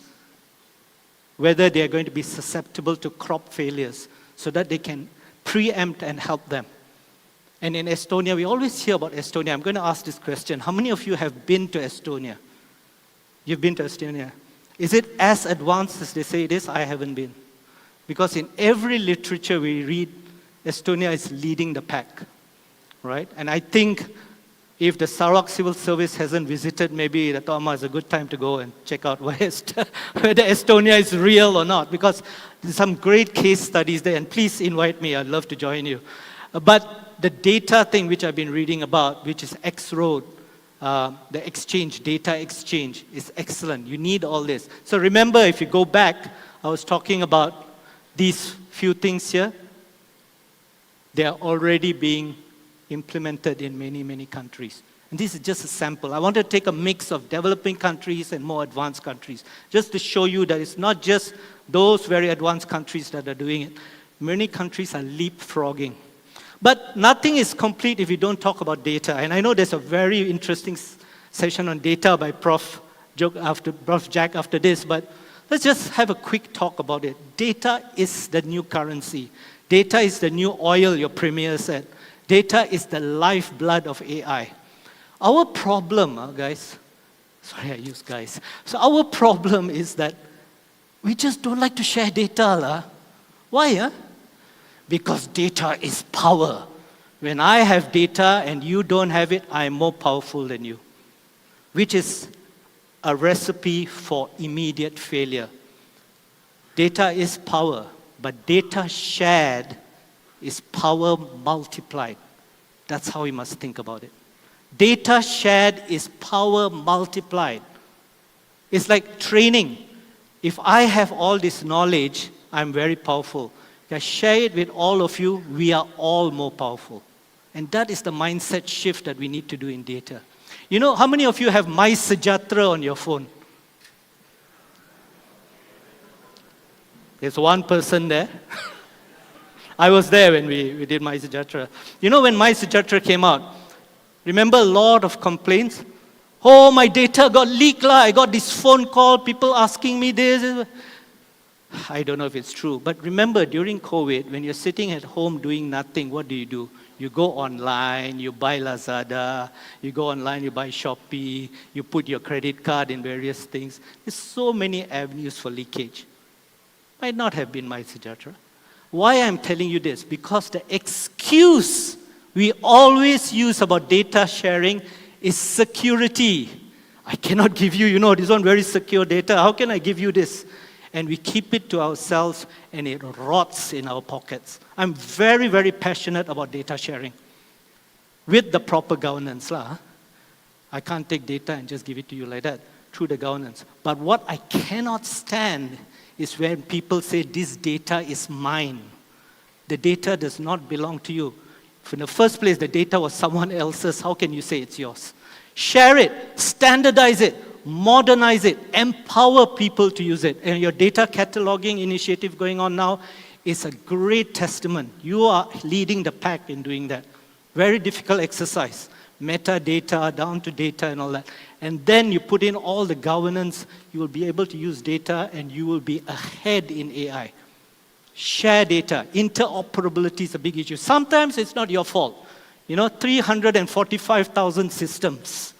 whether they're going to be susceptible to crop failures so that they can preempt and help them. And in Estonia, we always hear about Estonia. I'm going to ask this question. How many of you have been to Estonia? You've been to Estonia. Is it as advanced as they say it is? I haven't been. Because in every literature we read, Estonia is leading the pack, right? And I think if the Sarawak Civil Service hasn't visited, maybe the Toma is a good time to go and check out whether Estonia is real or not, because there's some great case studies there, and please invite me, I'd love to join you. But the data thing which I've been reading about, which is X-Road, the exchange, data exchange, is excellent. You need all this. So remember, if you go back, I was talking about these few things here. They are already being implemented in many, many countries. And this is just a sample. I want to take a mix of developing countries and more advanced countries, just to show you that it's not just those very advanced countries that are doing it. Many countries are leapfrogging. But nothing is complete if you don't talk about data. And I know there's a very interesting session on data by Prof. Jack after this, but let's just have a quick talk about it. Data is the new currency. Data is the new oil, your premier said. Data is the lifeblood of AI. Our problem, guys, sorry I use guys. So our problem is that we just don't like to share data. Why? Because data is power. When I have data and you don't have it, I'm more powerful than you, which is a recipe for immediate failure. Data is power, but data shared is power multiplied. That's how we must think about it. Data shared is power multiplied. It's like training. If I have all this knowledge, I'm very powerful. If I share it with all of you, we are all more powerful. And that is the mindset shift that we need to do in data. You know, how many of you have My Sejahtera on your phone? There's one person there. I was there when we did My Sejahtera. You know, when My Sejahtera came out, remember a lot of complaints? Oh, my data got leaked. I got this phone call, people asking me this. I don't know if it's true. But remember, during COVID, when you're sitting at home doing nothing, what do? You go online, you buy Lazada, you go online, you buy Shopee, you put your credit card in various things. There's so many avenues for leakage. Might not have been My Sejahtera. Why I'm telling you this? Because the excuse we always use about data sharing is security. I cannot give you, this one very secure data. How can I give you this? And we keep it to ourselves and it rots in our pockets. I'm very, very passionate about data sharing with the proper governance. I can't take data and just give it to you like that through the governance. But what I cannot stand is when people say this data is mine. The data does not belong to you. If in the first place the data was someone else's, how can you say it's yours? Share it, standardize it, modernize it, empower people to use it. And your data cataloging initiative going on now is a great testament. You are leading the pack in doing that. Very difficult exercise. Metadata, down to data and all that. And then you put in all the governance, you will be able to use data and you will be ahead in AI. Share data. Interoperability is a big issue. Sometimes it's not your fault. 345,000 systems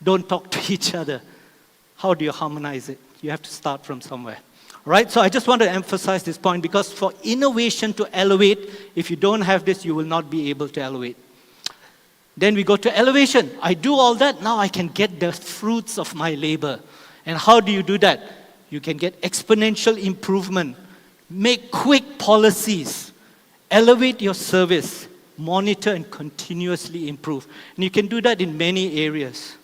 don't talk to each other. How do you harmonize it? You have to start from somewhere. Right? So I just want to emphasize this point because for innovation to elevate, if you don't have this, you will not be able to elevate. Then we go to elevation. I do all that, now I can get the fruits of my labor. And how do you do that? You can get exponential improvement. Make quick policies. Elevate your service. Monitor and continuously improve. And you can do that in many areas.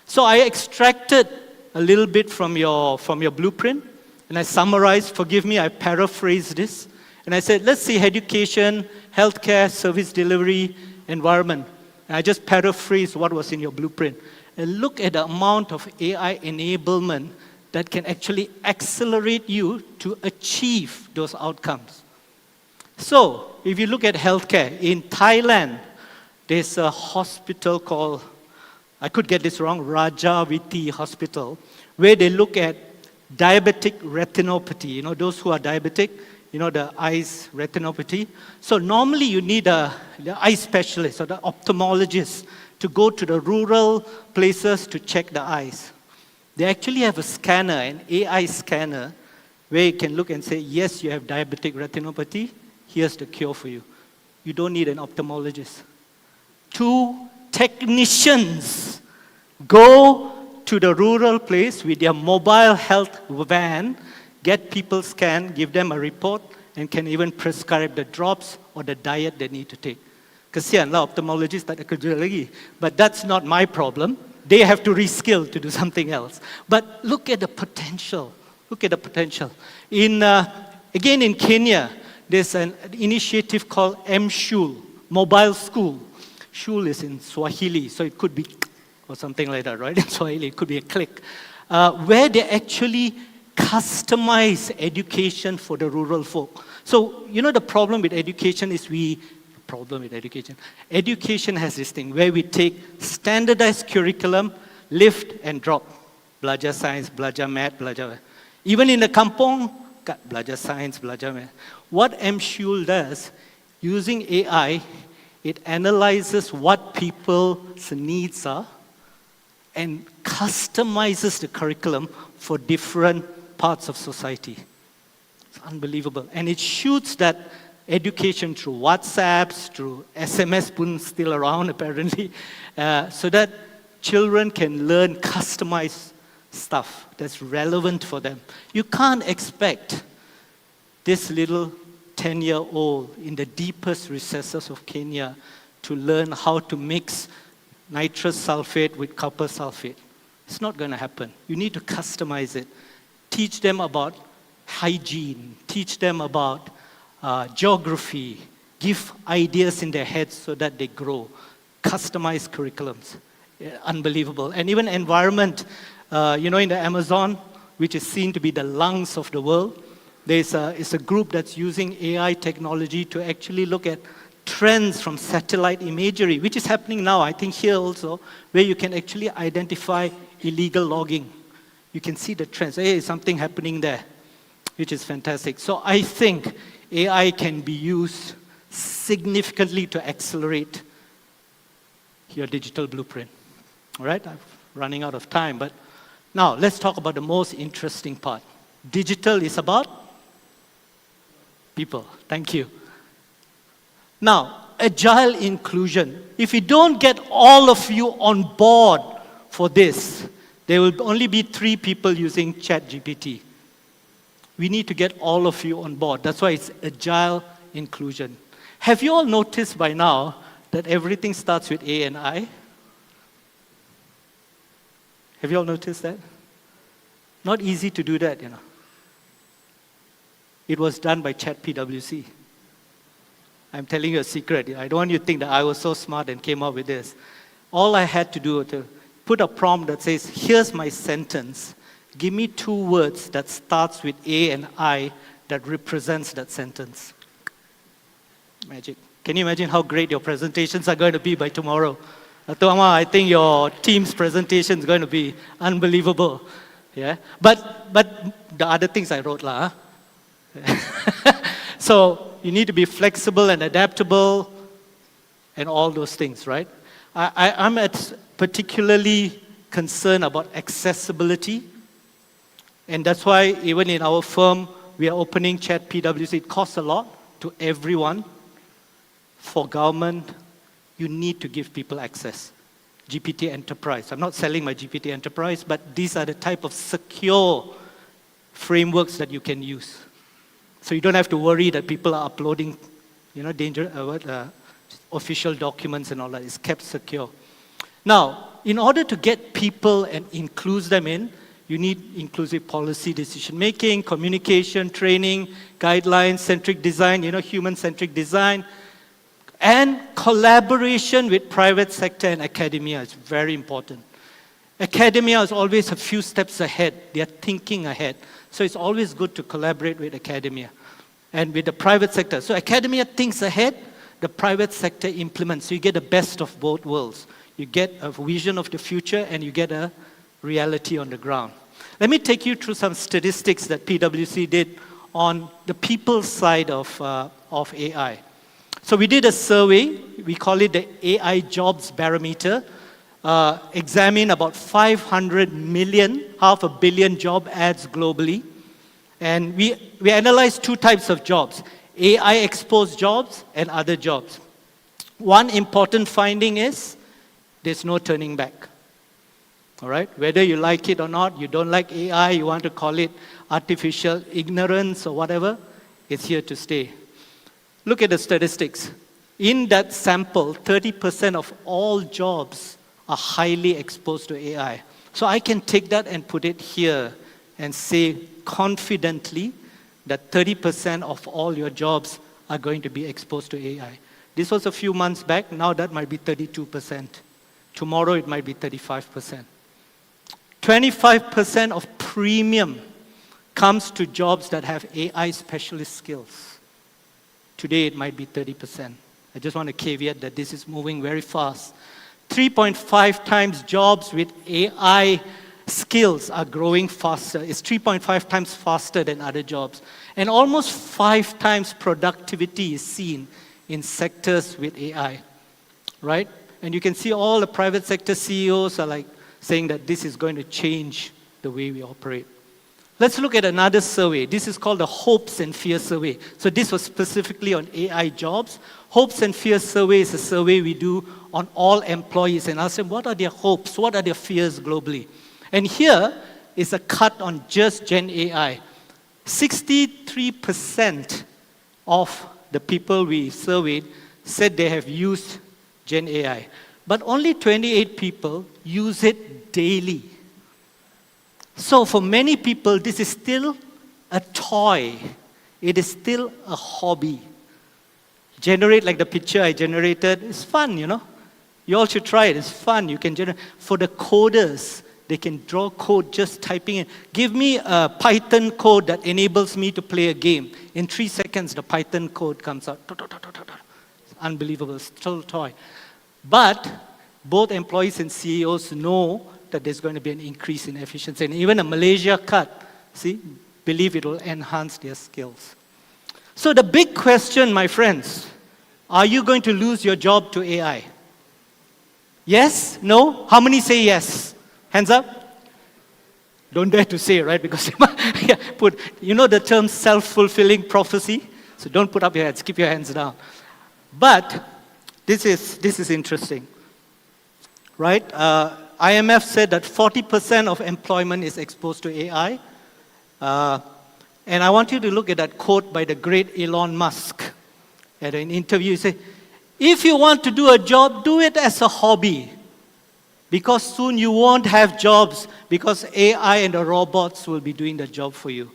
So I extracted a little bit from your blueprint, and I summarized, forgive me, I paraphrased this. And I said, let's see education, healthcare, service delivery, environment. And I just paraphrased what was in your blueprint. And look at the amount of AI enablement that can actually accelerate you to achieve those outcomes. So, if you look at healthcare, in Thailand, there's a hospital called, I could get this wrong, Rajawati Hospital, where they look at diabetic retinopathy. Those who are diabetic, the eyes retinopathy. So normally you need the eye specialist or the ophthalmologist to go to the rural places to check the eyes. They actually have a scanner, an AI scanner, where you can look and say, yes, you have diabetic retinopathy, here's the cure for you. You don't need an ophthalmologist. 2 technicians go to the rural place with their mobile health van, get people scanned, give them a report, and can even prescribe the drops or the diet they need to take. Kesian lah ophthalmologist tak ada kerja lagi. But that's not my problem. They have to reskill to do something else. But look at the potential. Look at the potential. Again in Kenya, there's an initiative called M-Shul, Mobile School. Shul is in Swahili, so it could be, or something like that, right? In Swahili, it could be a click. Where they actually customize education for the rural folk. So, the problem with education is education has this thing where we take standardized curriculum, lift and drop. Belajar science, belajar math, belajar. Even in the kampong, belajar science, belajar math. What MShul does, using AI, it analyzes what people's needs are and customizes the curriculum for different parts of society. It's unbelievable. And it shoots that education through WhatsApps, through SMS pun still around apparently, so that children can learn customized stuff that's relevant for them. You can't expect this little 10-year-old in the deepest recesses of Kenya to learn how to mix nitrous sulfate with copper sulfate. It's not going to happen. You need to customize it. Teach them about hygiene. Teach them about geography. Give ideas in their heads so that they grow. Customize curriculums. Unbelievable. And even environment, in the Amazon, which is seen to be the lungs of the world, it's a group that's using AI technology to actually look at trends from satellite imagery, which is happening now, I think here also, where you can actually identify illegal logging. You can see the trends. Hey, something happening there, which is fantastic. So I think AI can be used significantly to accelerate your digital blueprint. All right, I'm running out of time, but now let's talk about the most interesting part. Digital is about people. Thank you. Now, agile inclusion. If we don't get all of you on board for this, there will only be 3 people using ChatGPT. We need to get all of you on board. That's why it's agile inclusion. Have you all noticed by now that everything starts with A and I? Have you all noticed that? Not easy to do that, It was done by ChatPWC. I'm telling you a secret. I don't want you to think that I was so smart and came up with this. All I had to do was to put a prompt that says, here's my sentence. Give me 2 words that starts with A and I that represents that sentence. Magic. Can you imagine how great your presentations are going to be by tomorrow? Datuk Amar, I think your team's presentation is going to be unbelievable. Yeah, but the other things I wrote lah. So you need to be flexible and adaptable and all those things, right? I'm particularly concerned about accessibility, and that's why even in our firm we are opening ChatPWC. It costs a lot to everyone. For government, you need to give people access. GPT Enterprise. I'm not selling my GPT Enterprise, but these are the type of secure frameworks that you can use. So you don't have to worry that people are uploading, official documents and all that. It's kept secure. Now, in order to get people and include them in, you need inclusive policy decision making, communication, training, guidelines, centric design, human-centric design, and collaboration with private sector and academia is very important. Academia is always a few steps ahead. They are thinking ahead. So it's always good to collaborate with academia and with the private sector. So academia thinks ahead, the private sector implements. So you get the best of both worlds. You get a vision of the future and you get a reality on the ground. Let me take you through some statistics that PwC did on the people side of AI. So we did a survey, we call it the AI Jobs Barometer, examine about 500 million, 500 million job ads globally. And we analyzed 2 types of jobs, AI exposed jobs and other jobs. One important finding is there's no turning back. All right, whether you like it or not, you don't like AI, you want to call it artificial ignorance or whatever, it's here to stay. Look at the statistics. In that sample, 30% of all jobs are highly exposed to AI. So I can take that and put it here and say confidently that 30% of all your jobs are going to be exposed to AI. This was a few months back, now that might be 32%. Tomorrow it might be 35%. 25% of premium comes to jobs that have AI specialist skills. Today it might be 30%. I just want to caveat that this is moving very fast. 3.5 times jobs with AI skills are growing faster. It's 3.5 times faster than other jobs. And almost 5 times productivity is seen in sectors with AI, right? And you can see all the private sector CEOs are like saying that this is going to change the way we operate. Let's look at another survey. This is called the Hopes and Fears survey. So this was specifically on AI jobs. Hopes and Fears survey is a survey we do on all employees and ask them what are their hopes, what are their fears globally. And here is a cut on just Gen AI. 63% of the people we surveyed said they have used Gen AI, but only 28 people use it daily. So for many people, this is still a toy. It is still a hobby. Generate like the picture I generated. It's fun, you know. You all should try it. It's fun. You can generate. For the coders, they can draw code just typing in. Give me a Python code that enables me to play a game. In 3 seconds, the Python code comes out. It's unbelievable. It's still a toy. But both employees and CEOs know that there's going to be an increase in efficiency. And even a Malaysia cut, see, believe it will enhance their skills. So the big question, my friends, are you going to lose your job to AI? Yes? No? How many say yes? Hands up? Don't dare to say, right? Because you know the term self-fulfilling prophecy? So don't put up your hands, keep your hands down. But this is interesting, right? IMF said that 40% of employment is exposed to AI. And I want you to look at that quote by the great Elon Musk. At an interview, he said, if you want to do a job, do it as a hobby. Because soon you won't have jobs because AI and the robots will be doing the job for you.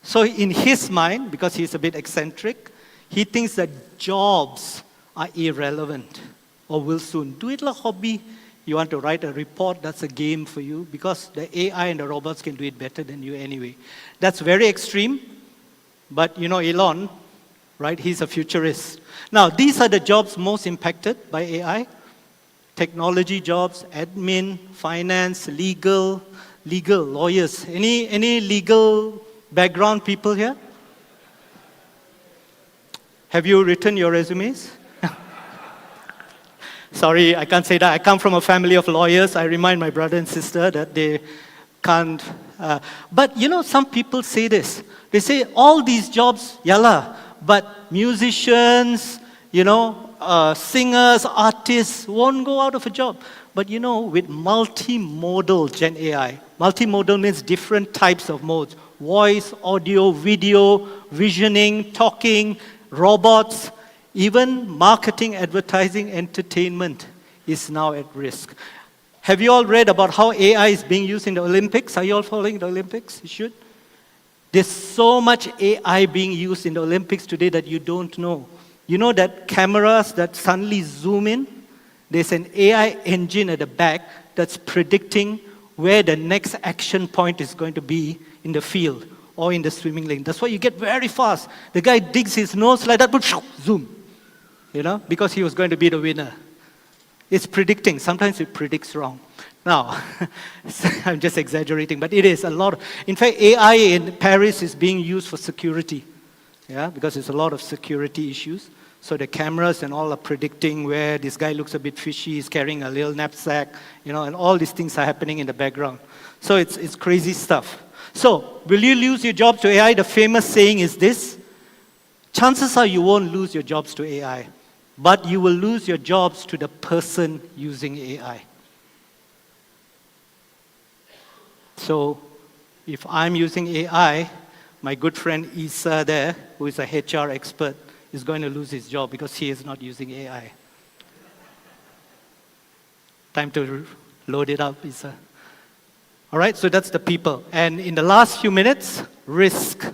So in his mind, because he's a bit eccentric, he thinks that jobs are irrelevant or will soon. Do it like a hobby. You want to write a report, that's a game for you because the AI and the robots can do it better than you anyway. That's very extreme, but you know Elon, right? He's a futurist. Now, these are the jobs most impacted by AI. Technology jobs, admin, finance, legal, lawyers. Any legal background people here? Have you written your resumes? Sorry, I can't say that. I come from a family of lawyers. I remind my brother and sister that they can't. But you know, some people say this. They say all these jobs, yalla, but musicians, you know, singers, artists won't go out of a job. But you know, with multimodal Gen AI, multimodal means different types of modes. Voice, audio, video, visioning, talking, robots, even marketing, advertising, entertainment is now at risk. Have you all read about how AI is being used in the Olympics? Are you all following the Olympics? You should. There's so much AI being used in the Olympics today that you don't know. You know that cameras that suddenly zoom in? There's an AI engine at the back that's predicting where the next action point is going to be in the field or in the swimming lane. That's why you get very fast. The guy digs his nose like that, but zoom. You know, because he was going to be the winner. It's predicting. Sometimes it predicts wrong. Now, I'm just exaggerating, but it is a lot. In fact, AI in Paris is being used for security. Yeah, because there's a lot of security issues. So the cameras and all are predicting where this guy looks a bit fishy, he's carrying a little knapsack, you know, and all these things are happening in the background. So it's crazy stuff. So, will you lose your job to AI? The famous saying is this: chances are you won't lose your jobs to AI, but you will lose your jobs to the person using AI. So, if I'm using AI, my good friend Isa there, who is a HR expert, is going to lose his job because he is not using AI. Time to load it up, Isa. All right, so that's the people. And in the last few minutes, risk.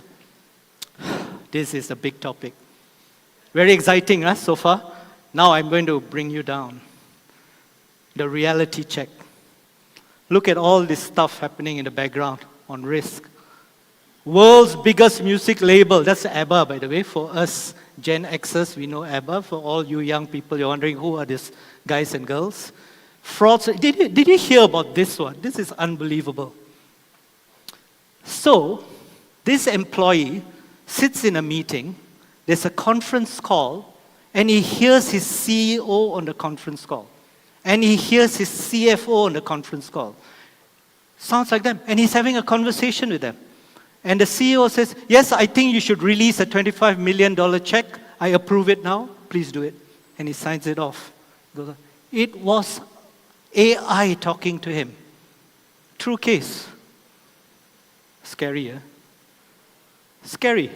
This is a big topic. Very exciting, huh, so far. Now I'm going to bring you down. The reality check. Look at all this stuff happening in the background on risk. World's biggest music label. That's ABBA, by the way. For us Gen Xers, we know ABBA. For all you young people, you're wondering who are these guys and girls. Frauds. Did you hear about this one? This is unbelievable. So, this employee sits in a meeting, there's a conference call, and he hears his CEO on the conference call. And he hears his CFO on the conference call. Sounds like them. And he's having a conversation with them. And the CEO says, yes, I think you should release a $25 million check. I approve it now. Please do it. And he signs it off. It was AI talking to him. True case. Scary, eh? Scary.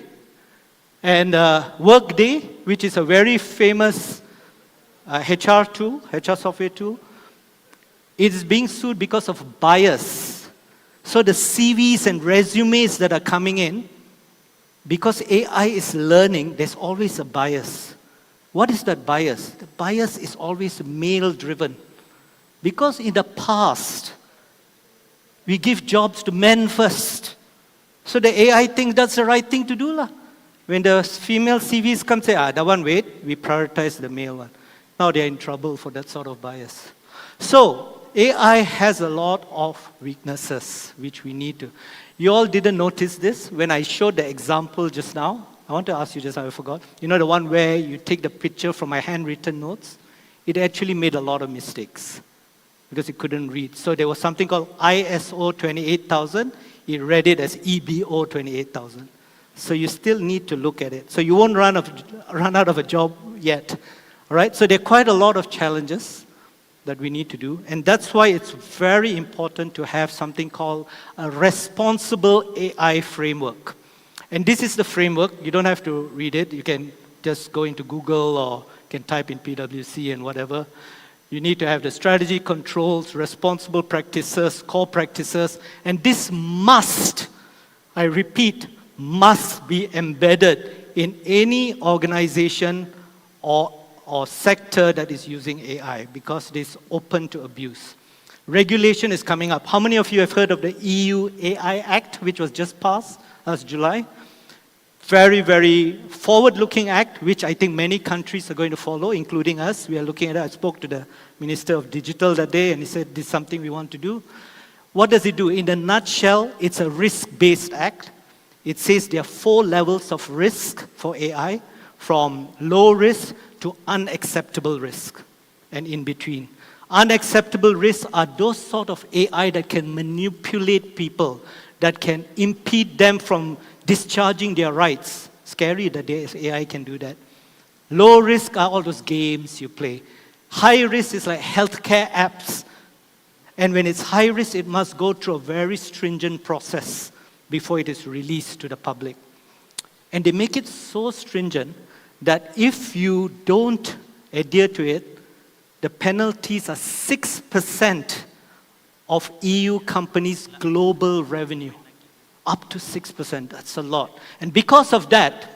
And Workday, which is a very famous HR tool, HR software tool, it is being sued because of bias. So the CVs and resumes that are coming in, because AI is learning, there's always a bias. What is that bias? The bias is always male-driven. Because in the past, we give jobs to men first. So the AI thinks that's the right thing to do. When the female CVs come, say, that one, wait, we prioritize the male one. Now they're in trouble for that sort of bias. So AI has a lot of weaknesses, which we need to. You all didn't notice this when I showed the example just now. I want to ask you just now, I forgot. You know the one where you take the picture from my handwritten notes? It actually made a lot of mistakes because it couldn't read. So there was something called ISO 28000. It read it as EBO 28000. So you still need to look at it. So you won't run out of a job yet. All right? So there are quite a lot of challenges that we need to do. And that's why it's very important to have something called a responsible AI framework. And this is the framework. You don't have to read it. You can just go into Google or you can type in PwC and whatever. You need to have the strategy, controls, responsible practices, core practices. And this must, I repeat, must be embedded in any organization or sector that is using AI because it is open to abuse. Regulation is coming up. How many of you have heard of the EU AI Act, which was just passed last July? Very, very forward-looking act, which I think many countries are going to follow, including us. We are looking at it. I spoke to the Minister of Digital that day, and he said, this is something we want to do. What does it do? In a nutshell, it's a risk-based act. It says there are 4 levels of risk for AI, from low risk to unacceptable risk, and in between. Unacceptable risks are those sort of AI that can manipulate people, that can impede them from discharging their rights. Scary that AI can do that. Low risk are all those games you play. High risk is like healthcare apps. And when it's high risk, it must go through a very stringent process before it is released to the public. And they make it so stringent that if you don't adhere to it, the penalties are 6% of EU companies' global revenue. Up to 6%, that's a lot. And because of that,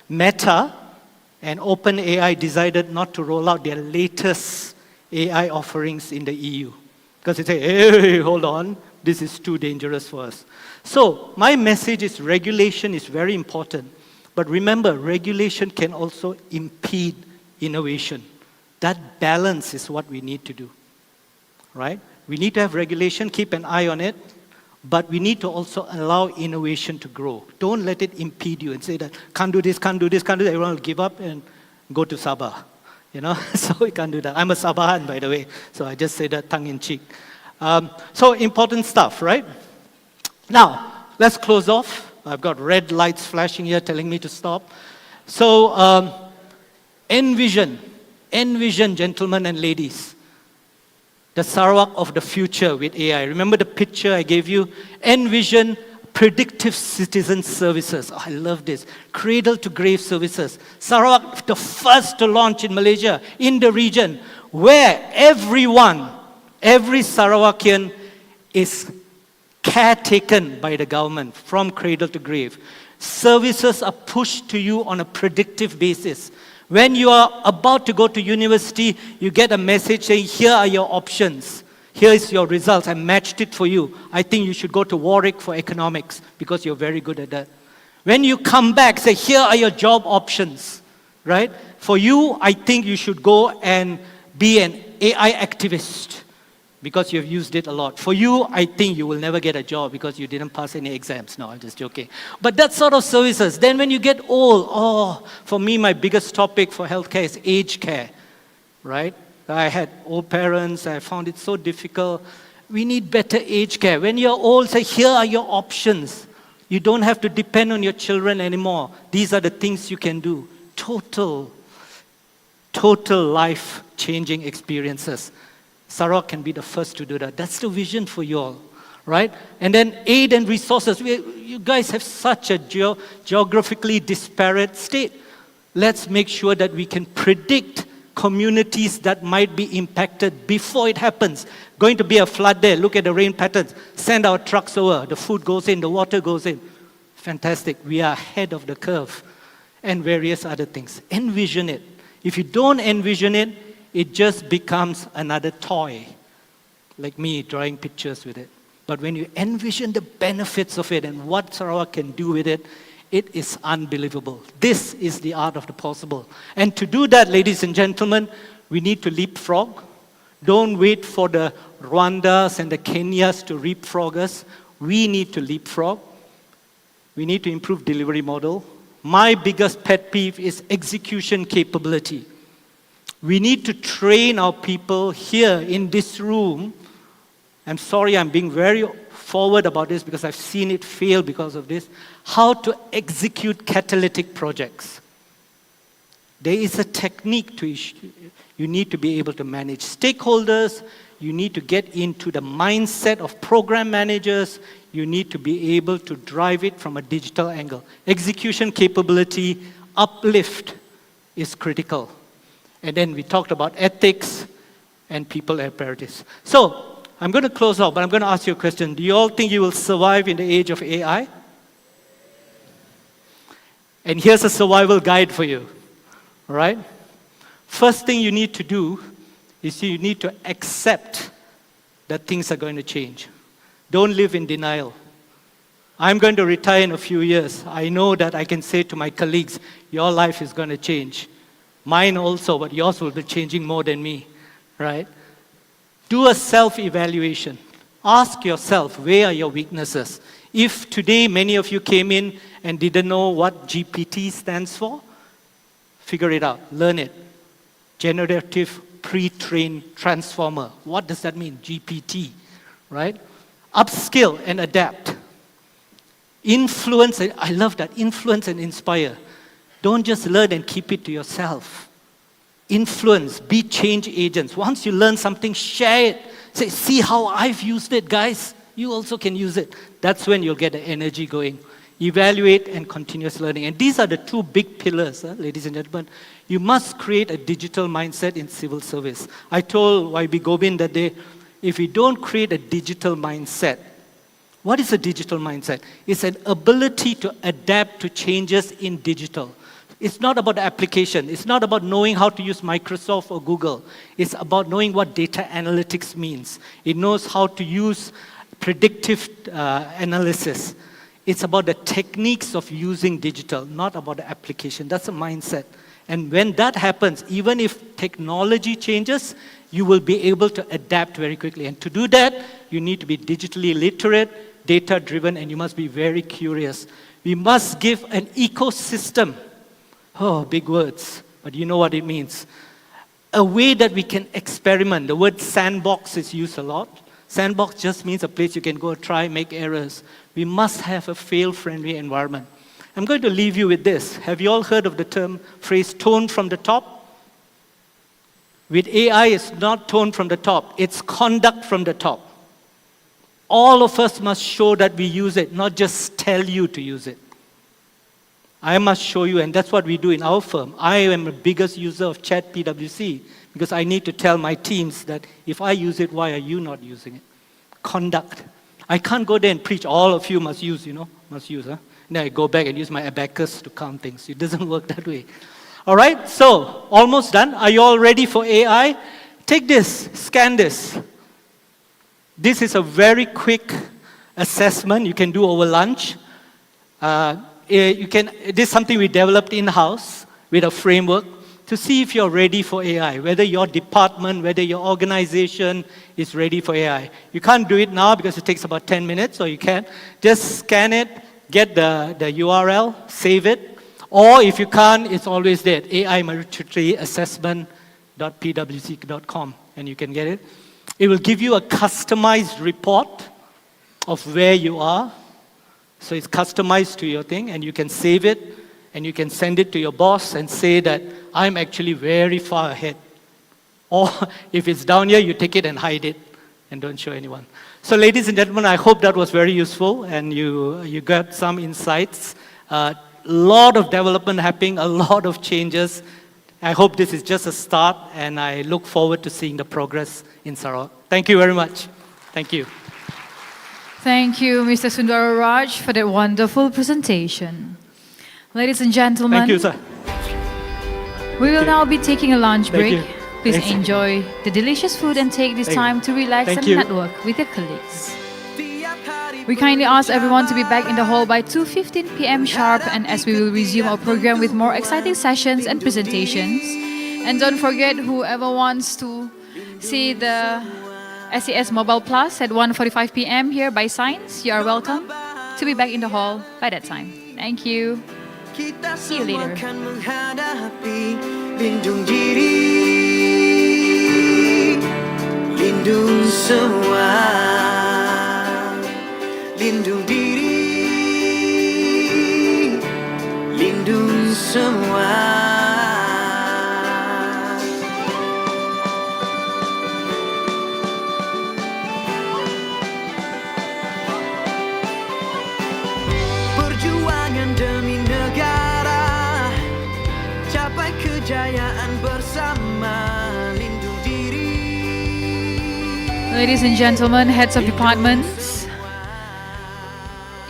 Meta and OpenAI decided not to roll out their latest AI offerings in the EU. Because they say, hey, hold on, this is too dangerous for us. So my message is regulation is very important. But remember, regulation can also impede innovation. That balance is what we need to do, right? We need to have regulation, keep an eye on it, but we need to also allow innovation to grow. Don't let it impede you and say that, can't do this, can't do this, can't do that. Everyone will give up and go to Sabah, you know? So we can't do that. I'm a Sabahan, by the way, so I just say that tongue-in-cheek. So important stuff, right? Now, let's close off. I've got red lights flashing here telling me to stop. So, envision, gentlemen and ladies, the Sarawak of the future with AI. Remember the picture I gave you? Envision predictive citizen services. Oh, I love this. Cradle to grave services. Sarawak, the first to launch in Malaysia, in the region, where everyone, every Sarawakian is caretaken by the government from cradle to grave. Services are pushed to you on a predictive basis. When you are about to go to university, you get a message saying, here are your options. Here is your results. I matched it for you. I think you should go to Warwick for economics because you're very good at that. When you come back, say, here are your job options, right? For you, I think you should go and be an AI activist because you've used it a lot. For you, I think you will never get a job because you didn't pass any exams. No, I'm just joking. But that sort of services. Then when you get old, for me, my biggest topic for healthcare is aged care, right? I had old parents. I found it so difficult. We need better aged care. When you're old, say, here are your options. You don't have to depend on your children anymore. These are the things you can do. Total life-changing experiences. Sarawak can be the first to do that. That's the vision for you all, right? And then aid and resources. You guys have such a geographically disparate state. Let's make sure that we can predict communities that might be impacted before it happens. Going to be a flood there. Look at the rain patterns. Send our trucks over. The food goes in. The water goes in. Fantastic. We are ahead of the curve. And various other things. Envision it. If you don't envision it, it just becomes another toy, like me drawing pictures with it. But when you envision the benefits of it and what Sarawak can do with it, it is unbelievable. This is the art of the possible. And to do that, ladies and gentlemen, we need to leapfrog. Don't wait for the Rwandas and the Kenyas to leapfrog us. We need to leapfrog. We need to improve delivery model. My biggest pet peeve is execution capability. We need to train our people here in this room. I'm sorry, I'm being very forward about this because I've seen it fail because of this. How to execute catalytic projects. There is a technique to issue. You need to be able to manage stakeholders. You need to get into the mindset of program managers. You need to be able to drive it from a digital angle. Execution capability, uplift is critical. And then we talked about ethics and people imperatives. So, I'm going to close off, but I'm going to ask you a question. Do you all think you will survive in the age of AI? And here's a survival guide for you. All right? First thing you need to do is you need to accept that things are going to change. Don't live in denial. I'm going to retire in a few years. I know that I can say to my colleagues, your life is going to change. Mine also, but yours will be changing more than me, right? Do a self-evaluation. Ask yourself, where are your weaknesses? If today many of you came in and didn't know what GPT stands for, figure it out, learn it. Generative Pre-trained Transformer. What does that mean? GPT, right? Upskill and adapt. Influence, I love that, influence and inspire. Don't just learn and keep it to yourself. Influence, be change agents. Once you learn something, share it. Say, see how I've used it, guys. You also can use it. That's when you'll get the energy going. Evaluate and continuous learning. And these are the two big pillars, ladies and gentlemen. You must create a digital mindset in civil service. I told YB Gobind that day, if we don't create a digital mindset, what is a digital mindset? It's an ability to adapt to changes in digital. It's not about the application. It's not about knowing how to use Microsoft or Google. It's about knowing what data analytics means. It knows how to use predictive analysis. It's about the techniques of using digital, not about the application. That's a mindset. And when that happens, even if technology changes, you will be able to adapt very quickly. And to do that, you need to be digitally literate, data-driven, and you must be very curious. We must give an ecosystem. Oh, big words, but you know what it means. A way that we can experiment. The word sandbox is used a lot. Sandbox just means a place you can go try, make errors. We must have a fail-friendly environment. I'm going to leave you with this. Have you all heard of the phrase tone from the top? With AI, it's not tone from the top. It's conduct from the top. All of us must show that we use it, not just tell you to use it. I must show you, and that's what we do in our firm. I am the biggest user of Chat PwC because I need to tell my teams that if I use it, why are you not using it? Conduct. I can't go there and preach, all of you must use, must use. Then I go back and use my abacus to count things. It doesn't work that way. All right, so almost done. Are you all ready for AI? Take this, scan this. This is a very quick assessment you can do over lunch. This is something we developed in-house with a framework to see if you're ready for AI, whether your department, whether your organization is ready for AI. You can't do it now because it takes about 10 minutes, so you can just scan it, get the URL, save it, or if you can't, it's always there, AIMaturity-assessment.pwc.com, and you can get it. It will give you a customized report of where you are. So it's customized to your thing, and you can save it, and you can send it to your boss and say that I'm actually very far ahead. Or if it's down here, you take it and hide it and don't show anyone. So ladies and gentlemen, I hope that was very useful and you got some insights. A lot of development happening, a lot of changes. I hope this is just a start, and I look forward to seeing the progress in Sarawak. Thank you very much. Thank you. Thank you, Mr. Sundararaj, for that wonderful presentation. Ladies and gentlemen, Thank you, sir. we will now be taking a lunch Thank break. you. Please Thanks. enjoy the delicious food and take this Thank you. time to relax Thank and you. network with your colleagues. We kindly ask everyone to be back in the hall by 2:15 p.m. sharp, and as we will resume our program with more exciting sessions and presentations. And don't forget, whoever wants to see the SES Mobile Plus at 1:45 p.m. here by Science, you are welcome to be back in the hall by that time. Thank you. Kita See you semua later. kan menghadapi lindung diri, lindung semua, lindung diri, lindung semua. Perjuangan demi negara, capai kejayaan bersama, lindung diri. Ladies and gentlemen, heads of departments,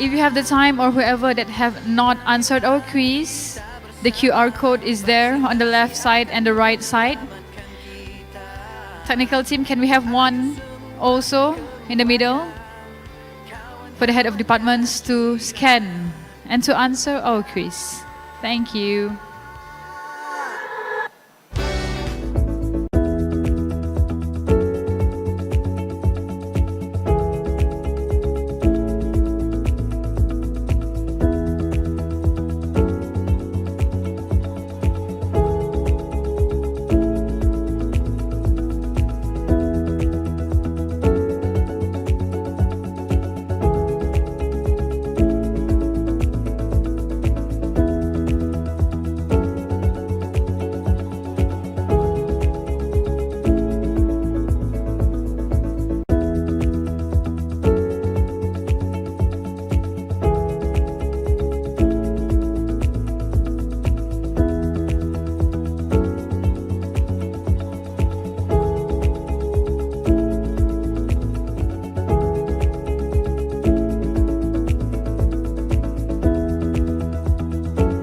if you have the time or whoever that have not answered our quiz, the QR code is there on the left side and the right side. Technical team, can we have one also in the middle for the head of departments to scan and to answer our quiz? Thank you.